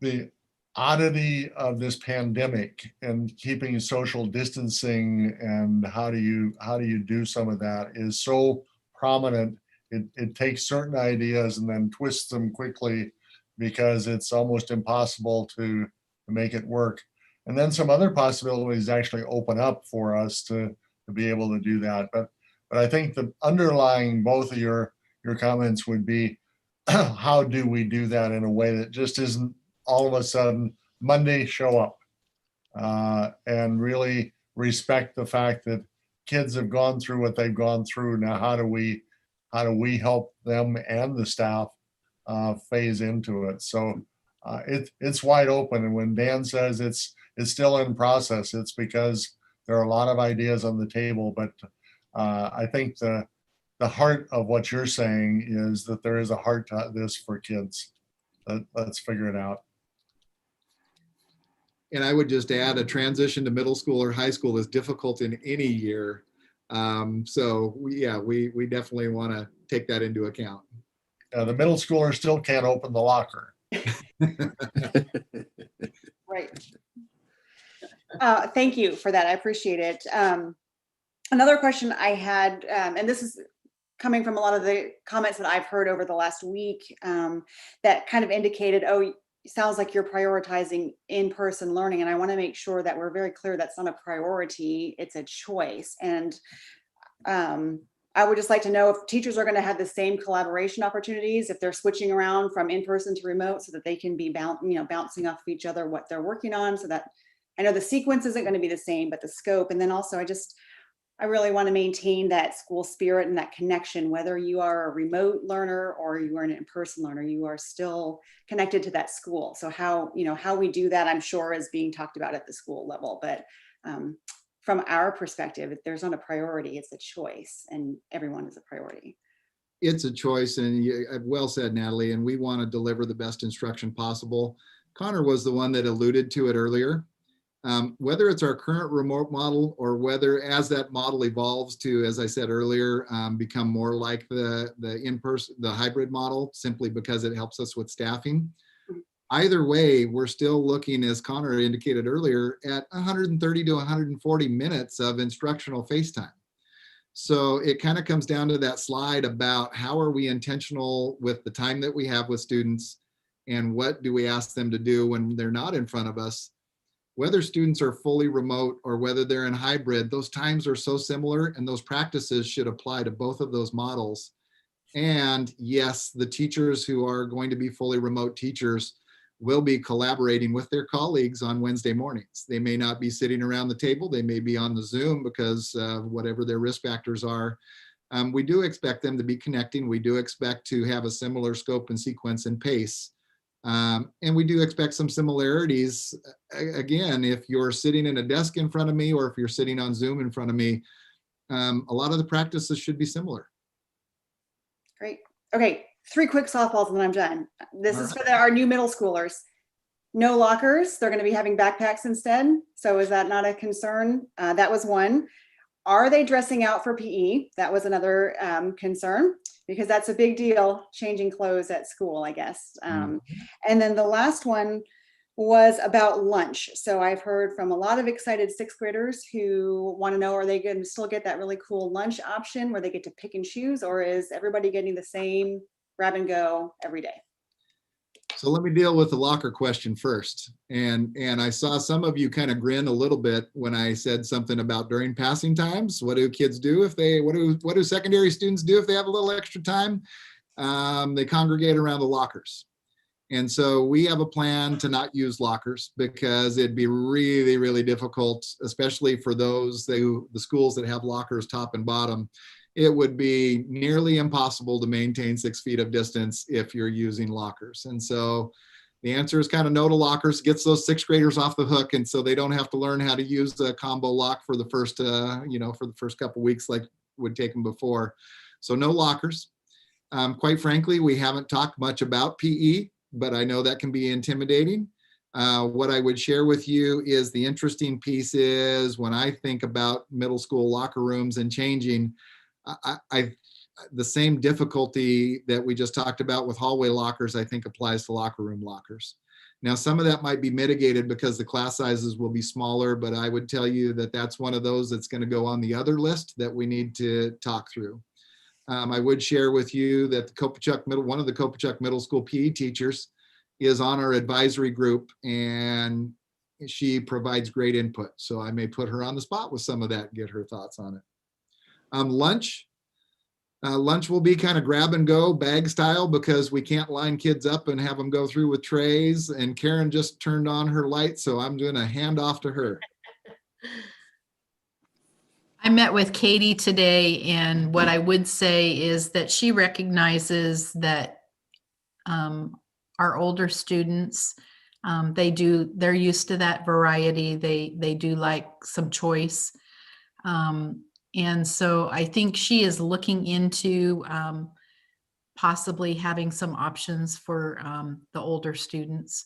the oddity of this pandemic and keeping social distancing and how do you do some of that is so prominent. It takes certain ideas and then twists them quickly because it's almost impossible to make it work. And then some other possibilities actually open up for us to be able to do that. But I think the underlying both of your comments would be, how do we do that in a way that just isn't all of a sudden Monday show up, and really respect the fact that kids have gone through what they've gone through. Now, how do we help them and the staff phase into it? So it's wide open. And when Dan says it's still in process, it's because there are a lot of ideas on the table. But I think the heart of what you're saying is that there is a heart to this for kids. Let's figure it out. And I would just add, a transition to middle school or high school is difficult in any year. So we definitely want to take that into account. The middle schooler still can't open the locker. Right. Thank you for that. I appreciate it. Another question I had, and this is coming from a lot of the comments that I've heard over the last week, that kind of indicated, oh, it sounds like you're prioritizing in-person learning. And I want to make sure that we're very clear that's not a priority, it's a choice. And I would just like to know if teachers are going to have the same collaboration opportunities, if they're switching around from in-person to remote, so that they can be bouncing off of each other what they're working on, so that I know the sequence isn't going to be the same, but the scope. And then also I really want to maintain that school spirit and that connection, whether you are a remote learner or you are an in-person learner, you are still connected to that school. So how we do that, I'm sure, is being talked about at the school level. But from our perspective, if there's not a priority, it's a choice, and everyone is a priority. It's a choice, and well said, Natalie, and we want to deliver the best instruction possible. Connor was the one that alluded to it earlier. Whether it's our current remote model or whether as that model evolves to, as I said earlier, become more like the in-person, the hybrid model, simply because it helps us with staffing. Either way, we're still looking, as Connor indicated earlier, at 130 to 140 minutes of instructional face time. So it kind of comes down to that slide about how are we intentional with the time that we have with students and what do we ask them to do when they're not in front of us. Whether students are fully remote or whether they're in hybrid, those times are so similar, and those practices should apply to both of those models. And yes, the teachers who are going to be fully remote teachers will be collaborating with their colleagues on Wednesday mornings. They may not be sitting around the table. They may be on the Zoom because whatever their risk factors are. We do expect them to be connecting. We do expect to have a similar scope and sequence and pace. And we do expect some similarities. Again, if you're sitting in a desk in front of me, or if you're sitting on Zoom in front of me, a lot of the practices should be similar. Great. Okay, 3 quick softballs and then I'm done. This is for our new middle schoolers. No lockers. They're going to be having backpacks instead. So is that not a concern? That was one. Are they dressing out for PE? That was another concern, because that's a big deal, changing clothes at school, I guess. And then the last one was about lunch. So I've heard from a lot of excited 6th graders who want to know, are they going to still get that really cool lunch option where they get to pick and choose, or is everybody getting the same grab and go every day? So let me deal with the locker question first. And I saw some of you kind of grin a little bit when I said something about during passing times. What do kids do if they, what do secondary students do if they have a little extra time? They congregate around the lockers. And so we have a plan to not use lockers, because it'd be really, really difficult, especially for those the schools that have lockers top and bottom. It would be nearly impossible to maintain 6 feet of distance if you're using lockers. And so the answer is kind of no to lockers, gets those 6th graders off the hook. And so they don't have to learn how to use the combo lock for the first, for the first couple weeks like would take them before. So no lockers. Quite frankly, we haven't talked much about PE, but I know that can be intimidating. What I would share with you is the interesting piece is when I think about middle school locker rooms and changing, the same difficulty that we just talked about with hallway lockers, I think applies to locker room lockers. Now, some of that might be mitigated because the class sizes will be smaller, but I would tell you that that's one of those that's going to go on the other list that we need to talk through. I would share with you that one of the Kopachuk Middle School PE teachers is on our advisory group, and she provides great input. So I may put her on the spot with some of that and get her thoughts on it. Lunch will be kind of grab and go bag style, because we can't line kids up and have them go through with trays. And Karen just turned on her light, so I'm going to hand off to her. I met with Katie today, and what I would say is that she recognizes that our older students, they're used to that variety. They do like some choice. And so I think she is looking into possibly having some options for the older students.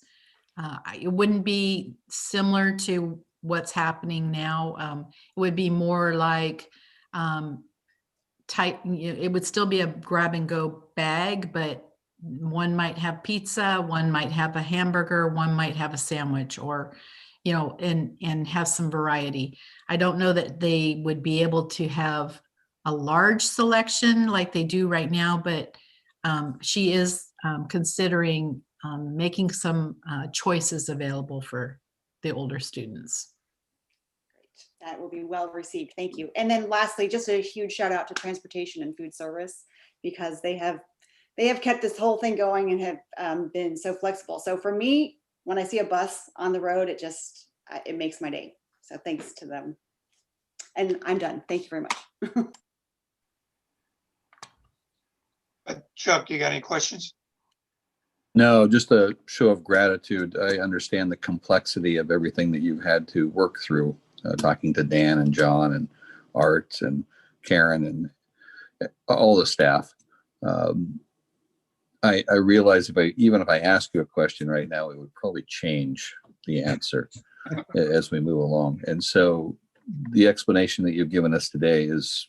It wouldn't be similar to what's happening now. It would be more like it would still be a grab and go bag, but one might have pizza, one might have a hamburger, one might have a sandwich, or and have some variety. I don't know that they would be able to have a large selection like they do right now, but she is considering making some choices available for the older students. Great. That will be well received. Thank you. And then lastly, just a huge shout out to transportation and food service, because they have kept this whole thing going and have been so flexible. So for me, when I see a bus on the road, it makes my day. So thanks to them. And I'm done. Thank you very much. Chuck, you got any questions? No, just a show of gratitude. I understand the complexity of everything that you've had to work through, talking to Dan and John and Art and Karen and all the staff. I realize even if I ask you a question right now, it would probably change the answer as we move along. And so the explanation that you've given us today is,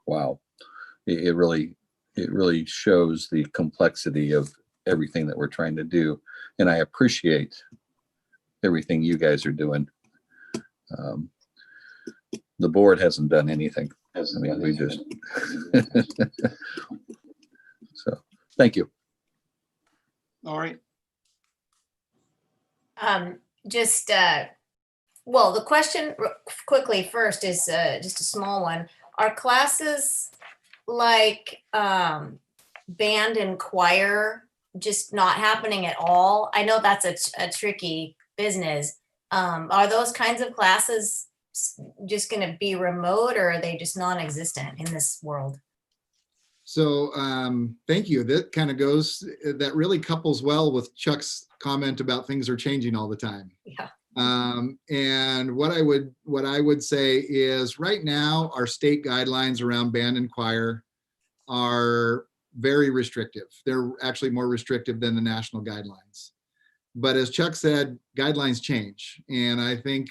wow, it really shows the complexity of everything that we're trying to do. And I appreciate everything you guys are doing. The board hasn't done anything. I mean, we just, so thank you. All right. Well, the question quickly first is just a small one. Are classes like band and choir just not happening at all? I know that's a tricky business. Are those kinds of classes just going to be remote, or are they just non-existent in this world? So thank you. That kind of goes, that really couples well with Chuck's comment about things are changing all the time. Yeah. And what I would say is right now, our state guidelines around band and choir are very restrictive. They're actually more restrictive than the national guidelines. But as Chuck said, guidelines change. And I think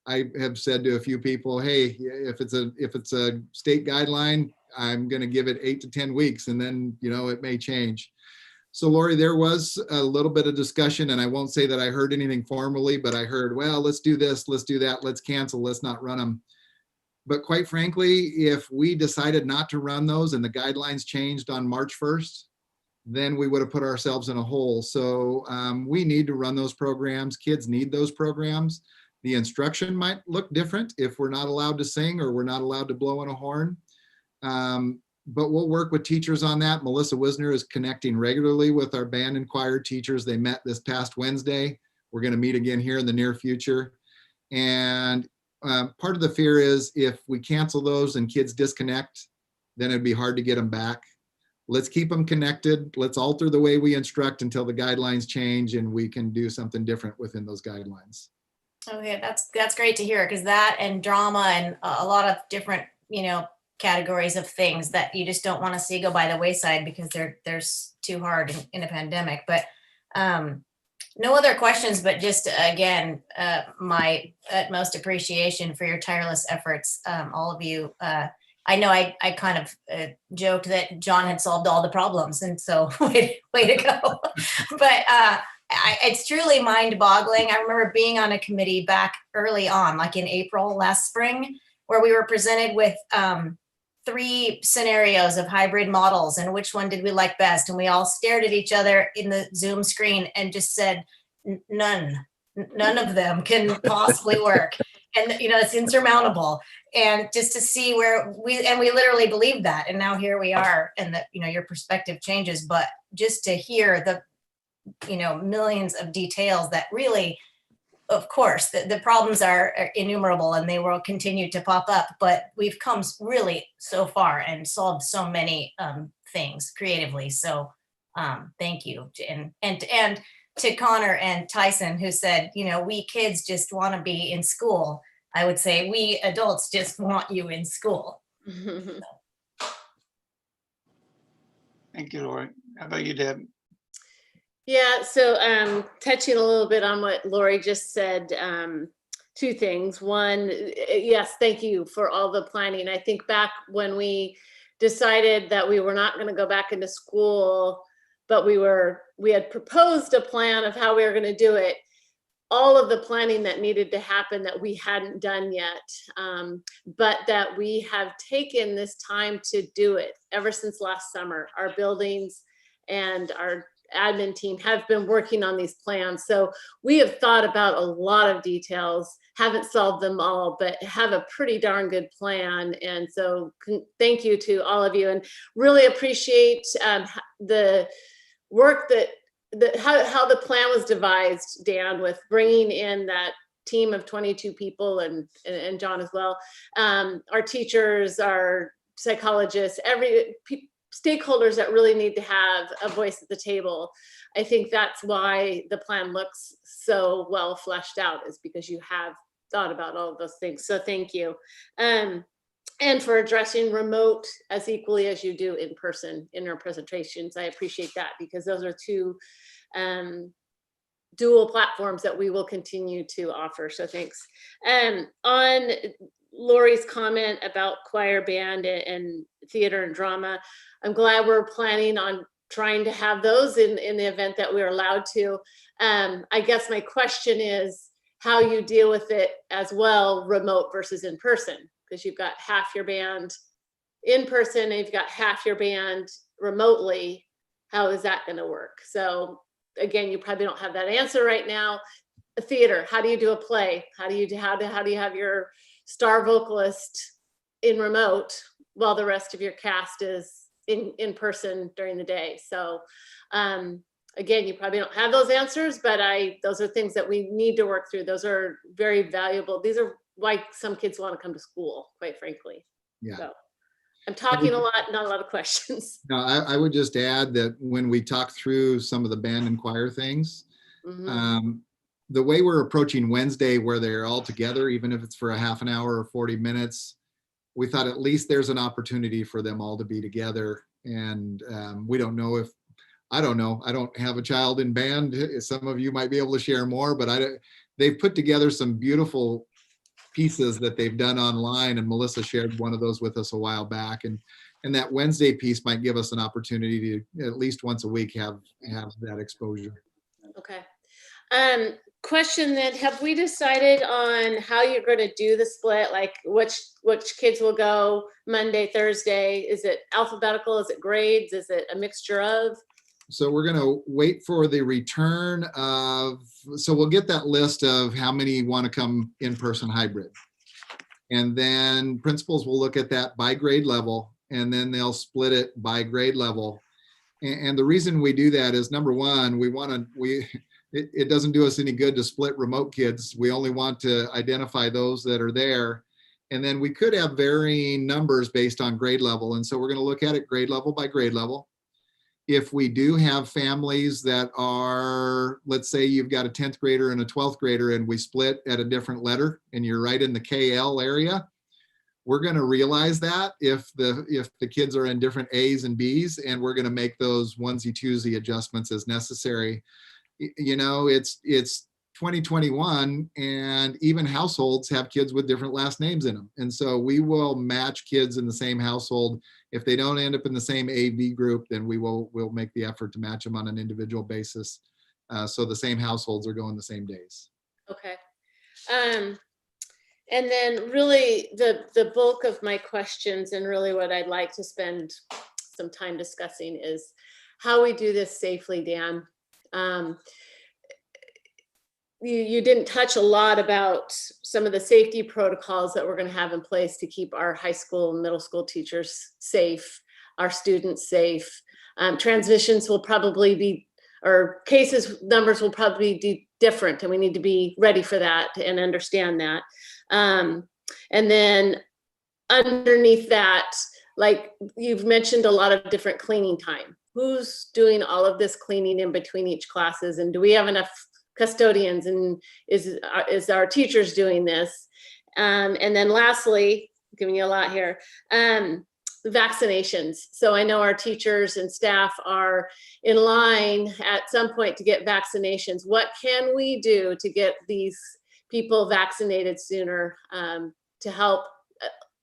I have said to a few people, hey, if it's a state guideline, I'm going to give it 8 to 10 weeks, and then, you know, it may change. So Lori, there was a little bit of discussion, and I won't say that I heard anything formally, but I heard, well, let's do this, let's do that, let's cancel, let's not run them. But quite frankly, if we decided not to run those and the guidelines changed on March 1st, then we would have put ourselves in a hole. So we need to run those programs. Kids need those programs. The instruction might look different if we're not allowed to sing or we're not allowed to blow on a horn. But we'll work with teachers on that. Melissa Wisner is connecting regularly with our band and choir teachers. They met this past Wednesday. We're going to meet again here in the near future. And part of the fear is if we cancel those and kids disconnect, then it'd be hard to get them back. Let's keep them connected. Let's alter the way we instruct until the guidelines change and we can do something different within those guidelines. Okay, that's great to hear, because that and drama and a lot of different, you know, categories of things that you just don't want to see go by the wayside because they're too hard in a pandemic. But no other questions, but just again, my utmost appreciation for your tireless efforts, all of you. I know I kind of joked that John had solved all the problems, and so way to go. But it's truly mind-boggling. I remember being on a committee back early on, like in April last spring, where we were presented with 3 scenarios of hybrid models and which one did we like best. And we all stared at each other in the Zoom screen and just said, none of them can possibly work. And, you know, it's insurmountable. And just to see where we literally believed that. And now here we are, and that, you know, your perspective changes, but just to hear the, you know, millions of details that really, of course, the problems are innumerable and they will continue to pop up, but we've come really so far and solved so many things creatively. So thank you. And to Connor and Tyson, who said, you know, we kids just want to be in school. I would say we adults just want you in school. Thank you, Lori. How about you, Deb? Yeah, so touching a little bit on what Lori just said, 2 things. One, yes, thank you for all the planning. I think back when we decided that we were not going to go back into school, but we had proposed a plan of how we were going to do it. All of the planning that needed to happen that we hadn't done yet, but that we have taken this time to do it ever since last summer. Our buildings and our admin team have been working on these plans. So we have thought about a lot of details, haven't solved them all, but have a pretty darn good plan. And so thank you to all of you, and really appreciate the work how the plan was devised, Dan, with bringing in that team of 22 people and John as well. Our teachers, our psychologists, stakeholders that really need to have a voice at the table. I think that's why the plan looks so well fleshed out, is because you have thought about all of those things. So thank you. And for addressing remote as equally as you do in person in our presentations. I appreciate that, because those are 2 dual platforms that we will continue to offer. So thanks. On Lori's comment about choir, band, and theater and drama, I'm glad we're planning on trying to have those in the event that we're allowed to. I guess my question is how you deal with it as well, remote versus in person, because you've got half your band in person and you've got half your band remotely. How is that going to work? So again, you probably don't have that answer right now. A theater, how do you do a play? How do you have your star vocalist in remote while the rest of your cast is in person during the day? So again, you probably don't have those answers, but those are things that we need to work through. Those are very valuable. These are why some kids want to come to school, quite frankly. Yeah. So. I'm talking a lot, not a lot of questions. No, I would just add that when we talk through some of the band and choir things, the way we're approaching Wednesday, where they're all together, even if it's for a half an hour or 40 minutes, we thought at least there's an opportunity for them all to be together. And we don't know if, I don't know, I don't have a child in band. Some of you might be able to share more, but they've put together some beautiful pieces that they've done online, and Melissa shared one of those with us a while back. And that Wednesday piece might give us an opportunity to at least once a week have that exposure. Okay. Question then, have we decided on how you're going to do the split? Like which kids will go Monday, Thursday? Is it alphabetical? Is it grades? Is it a mixture of? So we're going to wait for the return of, so we'll get that list of how many want to come in-person hybrid. And then principals will look at that by grade level, and then they'll split it by grade level. And the reason we do that is, number one, it doesn't do us any good to split remote kids. We only want to identify those that are there. And then we could have varying numbers based on grade level. And so we're going to look at it grade level by grade level. If we do have families that are, let's say you've got a 10th grader and a 12th grader, and we split at a different letter, and you're right in the KL area, we're going to realize that if the kids are in different A's and B's, and we're going to make those onesie twosie adjustments as necessary. You know, it's 2021, and even households have kids with different last names in them. And so we will match kids in the same household. If they don't end up in the same AV group, then we'll make the effort to match them on an individual basis. So the same households are going the same days. Okay. And then really the bulk of my questions, and really what I'd like to spend some time discussing, is how we do this safely, Dan. You didn't touch a lot about some of the safety protocols that we're going to have in place to keep our high school and middle school teachers safe, our students safe. Transitions will probably be, or cases numbers will probably be different, and we need to be ready for that and understand that. And then underneath that, like you've mentioned a lot of different cleaning time. Who's doing all of this cleaning in between each classes, and do we have enough custodians, and is our teachers doing this? And then lastly, I'm giving you a lot here, vaccinations. So I know our teachers and staff are in line at some point to get vaccinations. What can we do to get these people vaccinated sooner, to help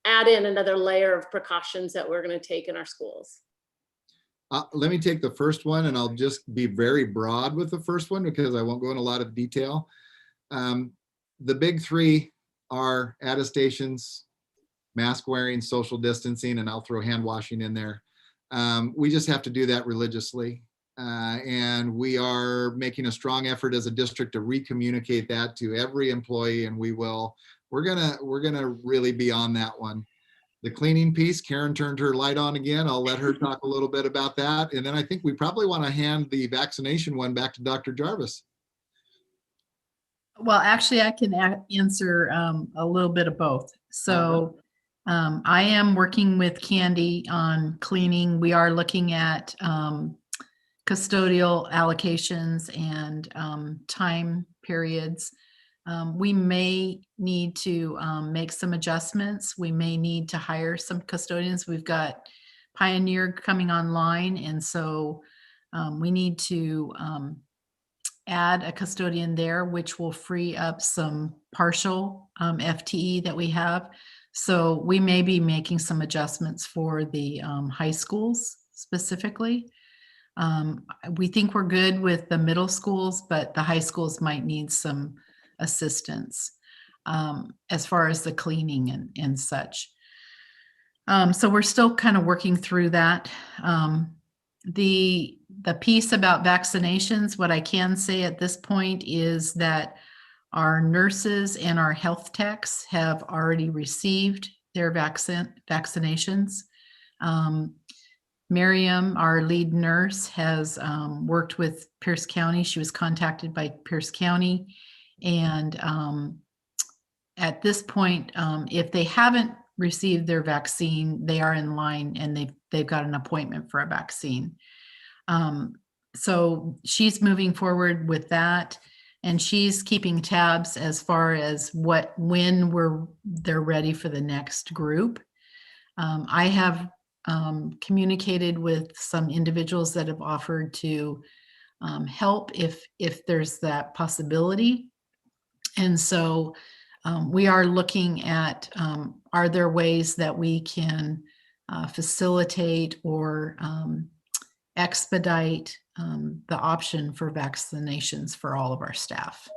add in another layer of precautions that we're going to take in our schools? Let me take the first one, and I'll just be very broad with the first one because I won't go in a lot of detail. The big three are attestations, mask wearing, social distancing, and I'll throw hand washing in there. We just have to do that religiously. And we are making a strong effort as a district to re-communicate that to every employee, and we're gonna really be on that one. The cleaning piece, Karen turned her light on again. I'll let her talk a little bit about that. And then I think we probably want to hand the vaccination one back to Dr. Jarvis. Well, actually, I can answer a little bit of both. So I am working with Candy on cleaning. We are looking at custodial allocations and time periods. We may need to make some adjustments. We may need to hire some custodians. We've got Pioneer coming online, and so we need to add a custodian there, which will free up some partial FTE that we have. So we may be making some adjustments for the high schools specifically. We think we're good with the middle schools, but the high schools might need some assistance as far as the cleaning and such. So we're still kind of working through that. The piece about vaccinations, what I can say at this point is that our nurses and our health techs have already received their vaccinations. Miriam, our lead nurse, has worked with Pierce County. She was contacted by Pierce County. And at this point, if they haven't received their vaccine, they are in line and they've got an appointment for a vaccine. So she's moving forward with that, and she's keeping tabs as far as when they're ready for the next group. I have communicated with some individuals that have offered to help if there's that possibility. And so we are looking at, are there ways that we can facilitate or expedite the option for vaccinations for all of our staff.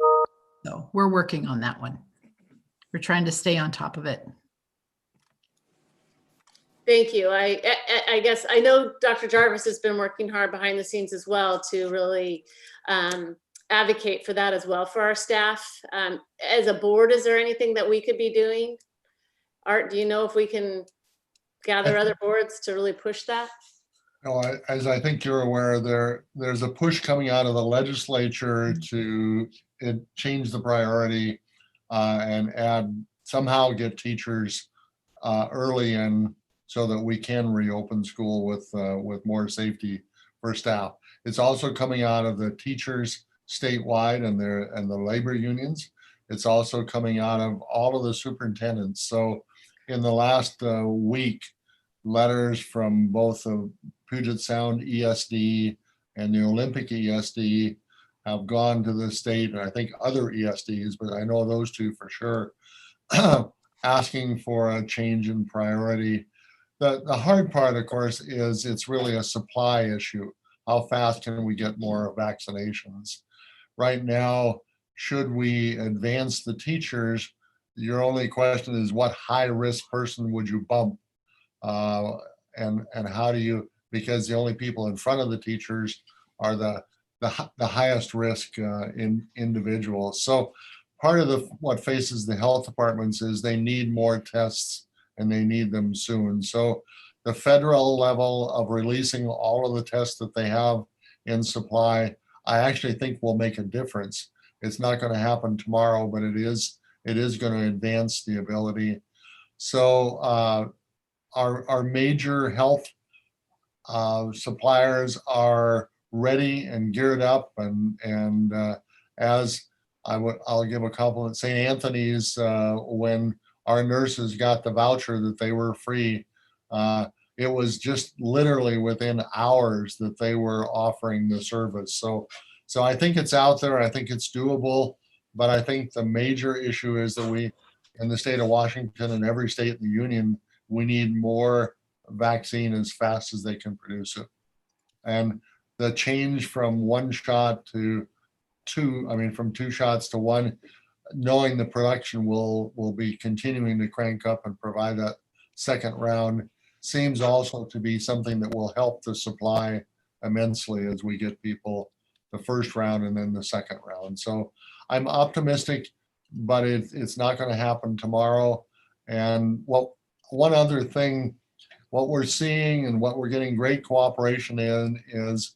So we're working on that one. We're trying to stay on top of it. Thank you. I guess I know Dr. Jarvis has been working hard behind the scenes as well to really advocate for that as well for our staff. As a board, is there anything that we could be doing? Art, do you know if we can gather other boards to really push that? No, as I think you're aware, there's a push coming out of the legislature to change the priority and somehow get teachers early in so that we can reopen school with more safety for staff. It's also coming out of the teachers statewide and the labor unions. It's also coming out of all of the superintendents. So in the last week, letters from both the Puget Sound ESD and the Olympic ESD have gone to the state, and I think other ESDs, but I know those two for sure, asking for a change in priority. The hard part, of course, is it's really a supply issue. How fast can we get more vaccinations? Right now, should we advance the teachers, your only question is what high-risk person would you bump? And how do you, because the only people in front of the teachers are the highest risk individuals. So part of what faces the health departments is they need more tests and they need them soon. So the federal level of releasing all of the tests that they have in supply, I actually think will make a difference. It's not going to happen tomorrow, but it is going to advance the ability. So our major health suppliers are ready and geared up, and as I'll give a compliment. St. Anthony's, when our nurses got the voucher that they were free, it was just literally within hours that they were offering the service. So I think it's out there. I think it's doable, but I think the major issue is that we, in the state of Washington and every state in the union, we need more vaccine as fast as they can produce it. And the change from one shot to two, from 2 shots to 1, knowing the production will be continuing to crank up and provide that second round, seems also to be something that will help the supply immensely as we get people the first round and then the second round. So I'm optimistic, but it's not going to happen tomorrow. And one other thing, what we're seeing and what we're getting great cooperation in is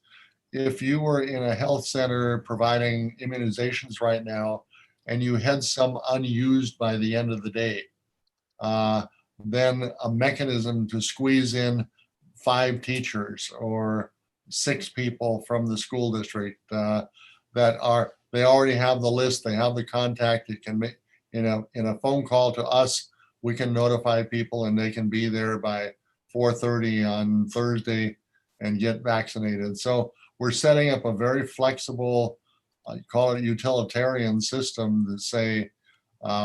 if you were in a health center providing immunizations right now and you had some unused by the end of the day, then a mechanism to squeeze in 5 teachers or 6 people from the school district they already have the list, they have the contact. It can make in a phone call to us, we can notify people and they can be there by 4:30 on Thursday and get vaccinated. So we're setting up a very flexible, I call it utilitarian system to say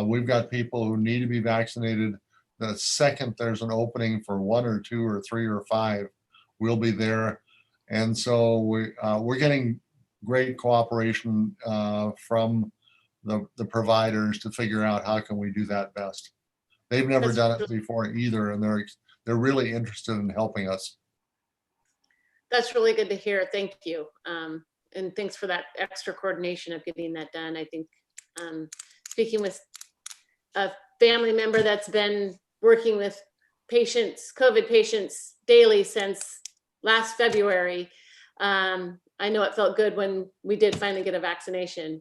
we've got people who need to be vaccinated. The second there's an opening for 1 or 2 or 3 or 5, we'll be there. And so we're getting great cooperation from the providers to figure out how can we do that best. They've never done it before either, and they're really interested in helping us. That's really good to hear. Thank you. And thanks for that extra coordination of getting that done. I think speaking with a family member that's been working with patients, COVID patients daily since last February, I know it felt good when we did finally get a vaccination.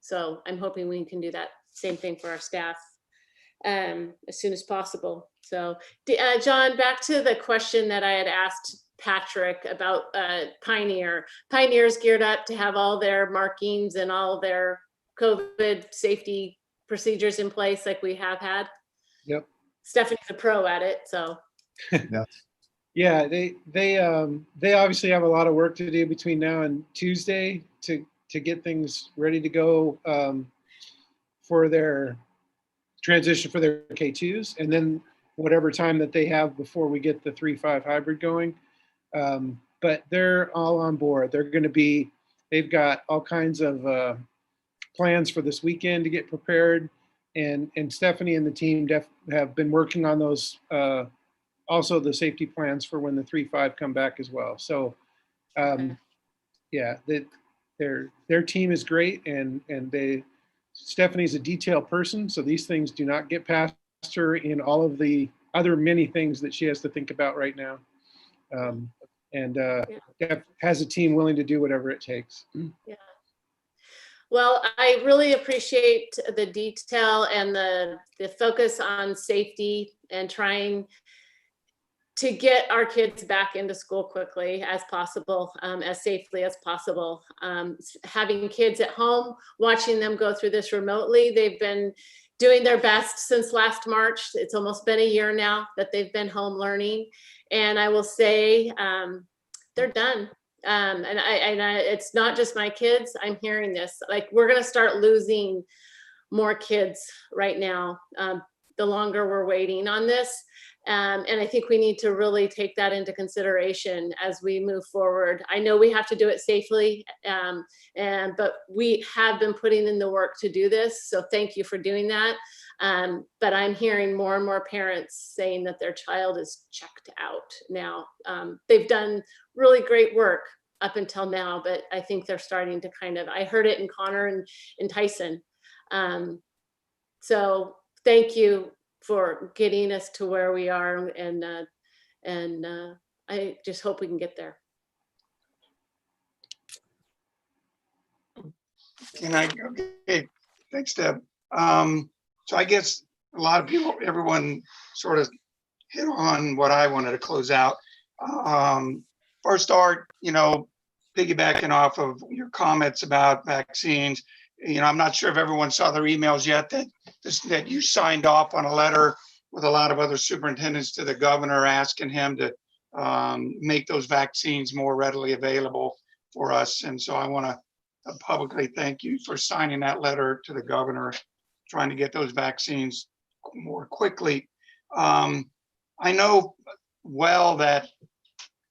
So I'm hoping we can do that same thing for our staff. as soon as possible. So, John, back to the question that I had asked Patrick about Pioneer. Pioneer's geared up to have all their markings and all their COVID safety procedures in place like we have had. Yep. Stephanie's a pro at it, so. Yeah, they obviously have a lot of work to do between now and Tuesday to get things ready to go for their transition for their K2s, and then whatever time that they have before we get the 3-5 hybrid going. But they're all on board. They've got all kinds of plans for this weekend to get prepared, and Stephanie and the team have been working on those. Also the safety plans for when the 3-5 come back as well. So yeah, their team is great, and Stephanie's a detailed person, so these things do not get past her in all of the other many things that she has to think about right now. Has a team willing to do whatever it takes. Yeah. Well, I really appreciate the detail and the focus on safety and trying to get our kids back into school quickly as possible, as safely as possible. Having kids at home, watching them go through this remotely, they've been doing their best since last March. It's almost been a year now that they've been home learning. And I will say they're done. It's not just my kids, I'm hearing this. Like, we're gonna start losing more kids right now, the longer we're waiting on this. And I think we need to really take that into consideration as we move forward. I know we have to do it safely, but we have been putting in the work to do this. So thank you for doing that. But I'm hearing more and more parents saying that their child is checked out now. They've done really great work up until now, but I think they're starting to I heard it in Connor and Tyson. So thank you for getting us to where we are, and I just hope we can get there. Okay, thanks, Deb. So I guess a lot of people, everyone sort of hit on what I wanted to close out. First, Art, piggybacking off of your comments about vaccines, I'm not sure if everyone saw their emails yet that you signed off on a letter with a lot of other superintendents to the governor asking him to make those vaccines more readily available for us. And so I want to publicly thank you for signing that letter to the governor, trying to get those vaccines more quickly. I know well that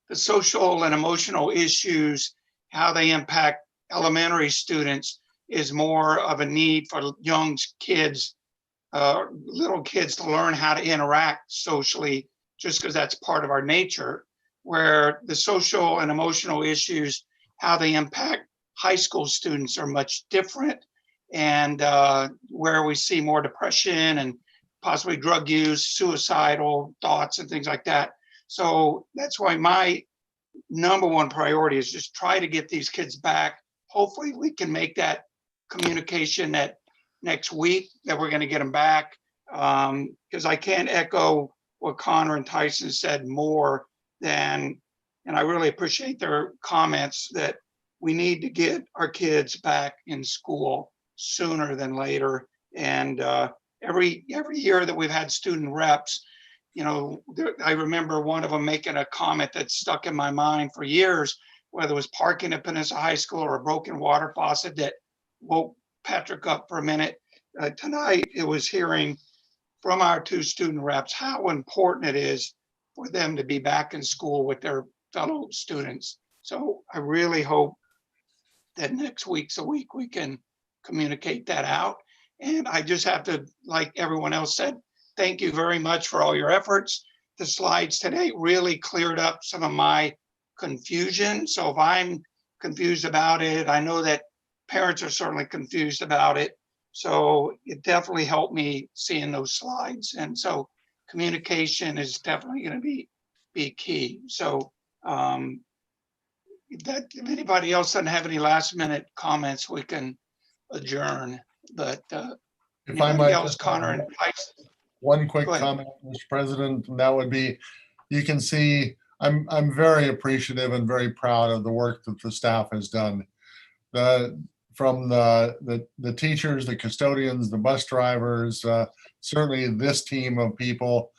the social and emotional issues, how they impact elementary students, is more of a need for young kids, little kids, to learn how to interact socially, just because that's part of our nature, where the social and emotional issues, how they impact high school students, are much different, and where we see more depression and possibly drug use, suicidal thoughts and things like that. So that's why my number one priority is just try to get these kids back. Hopefully we can make that communication that next week that we're going to get them back, because I can't echo what Connor and Tyson said more than, and I really appreciate their comments, that we need to get our kids back in school sooner than later. And every year that we've had student reps, I remember one of them making a comment that stuck in my mind for years, whether it was parking at Peninsula High School or a broken water faucet that woke Patrick up for a minute. Tonight, it was hearing from our two student reps how important it is for them to be back in school with their fellow students. So I really hope that next week's a week we can communicate that out. And I just have to, like everyone else said, thank you very much for all your efforts. The slides today really cleared up some of my confusion. So if I'm confused about it, I know that parents are certainly confused about it. So it definitely helped me seeing those slides. And so communication is definitely going to be key. So that if anybody else doesn't have any last minute comments, we can adjourn. But if I anybody might else, just Connor and Tyson? one quick Go ahead. comment, Mr. President, and that would be, you can see, I'm very appreciative and very proud of the work that the staff has done. From the teachers, the custodians, the bus drivers, certainly this team of people,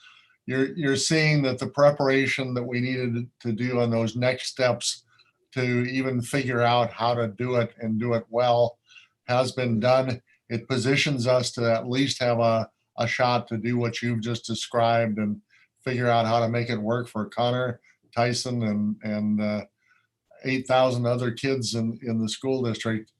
you're seeing that the preparation that we needed to do on those next steps to even figure out how to do it and do it well has been done. It positions us to at least have a shot to do what you've just described and figure out how to make it work for Connor, Tyson, and 8,000 other kids in the school district.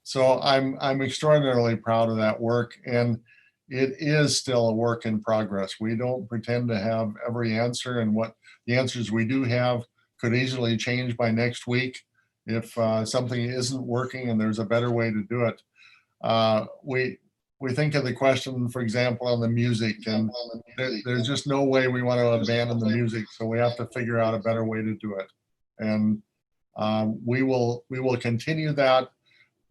So I'm extraordinarily proud of that work, and it is still a work in progress. We don't pretend to have every answer, and what the answers we do have could easily change by next week if something isn't working and there's a better way to do it. We think of the question, for example, on the music, and there's just no way we want to abandon the music, so we have to figure out a better way to do it. And we will continue that.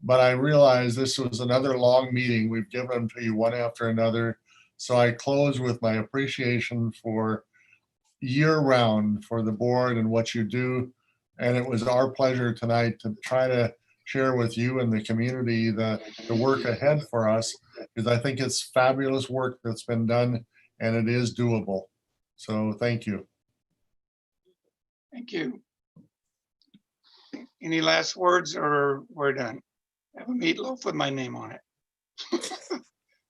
But I realize this was another long meeting. We've given them to you one after another. So I close with my appreciation for year round for the board and what you do. And it was our pleasure tonight to try to share with you and the community the work ahead for us, because I think it's fabulous work that's been done and it is doable. So thank you. Thank you. Any last words, or we're done? I have a meatloaf with my name on it. All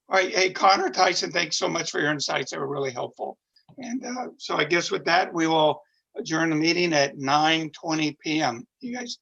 right, hey, Connor, Tyson, thanks so much for your insights. They were really helpful. And so I guess with that, we will adjourn the meeting at 9:20 p.m. You guys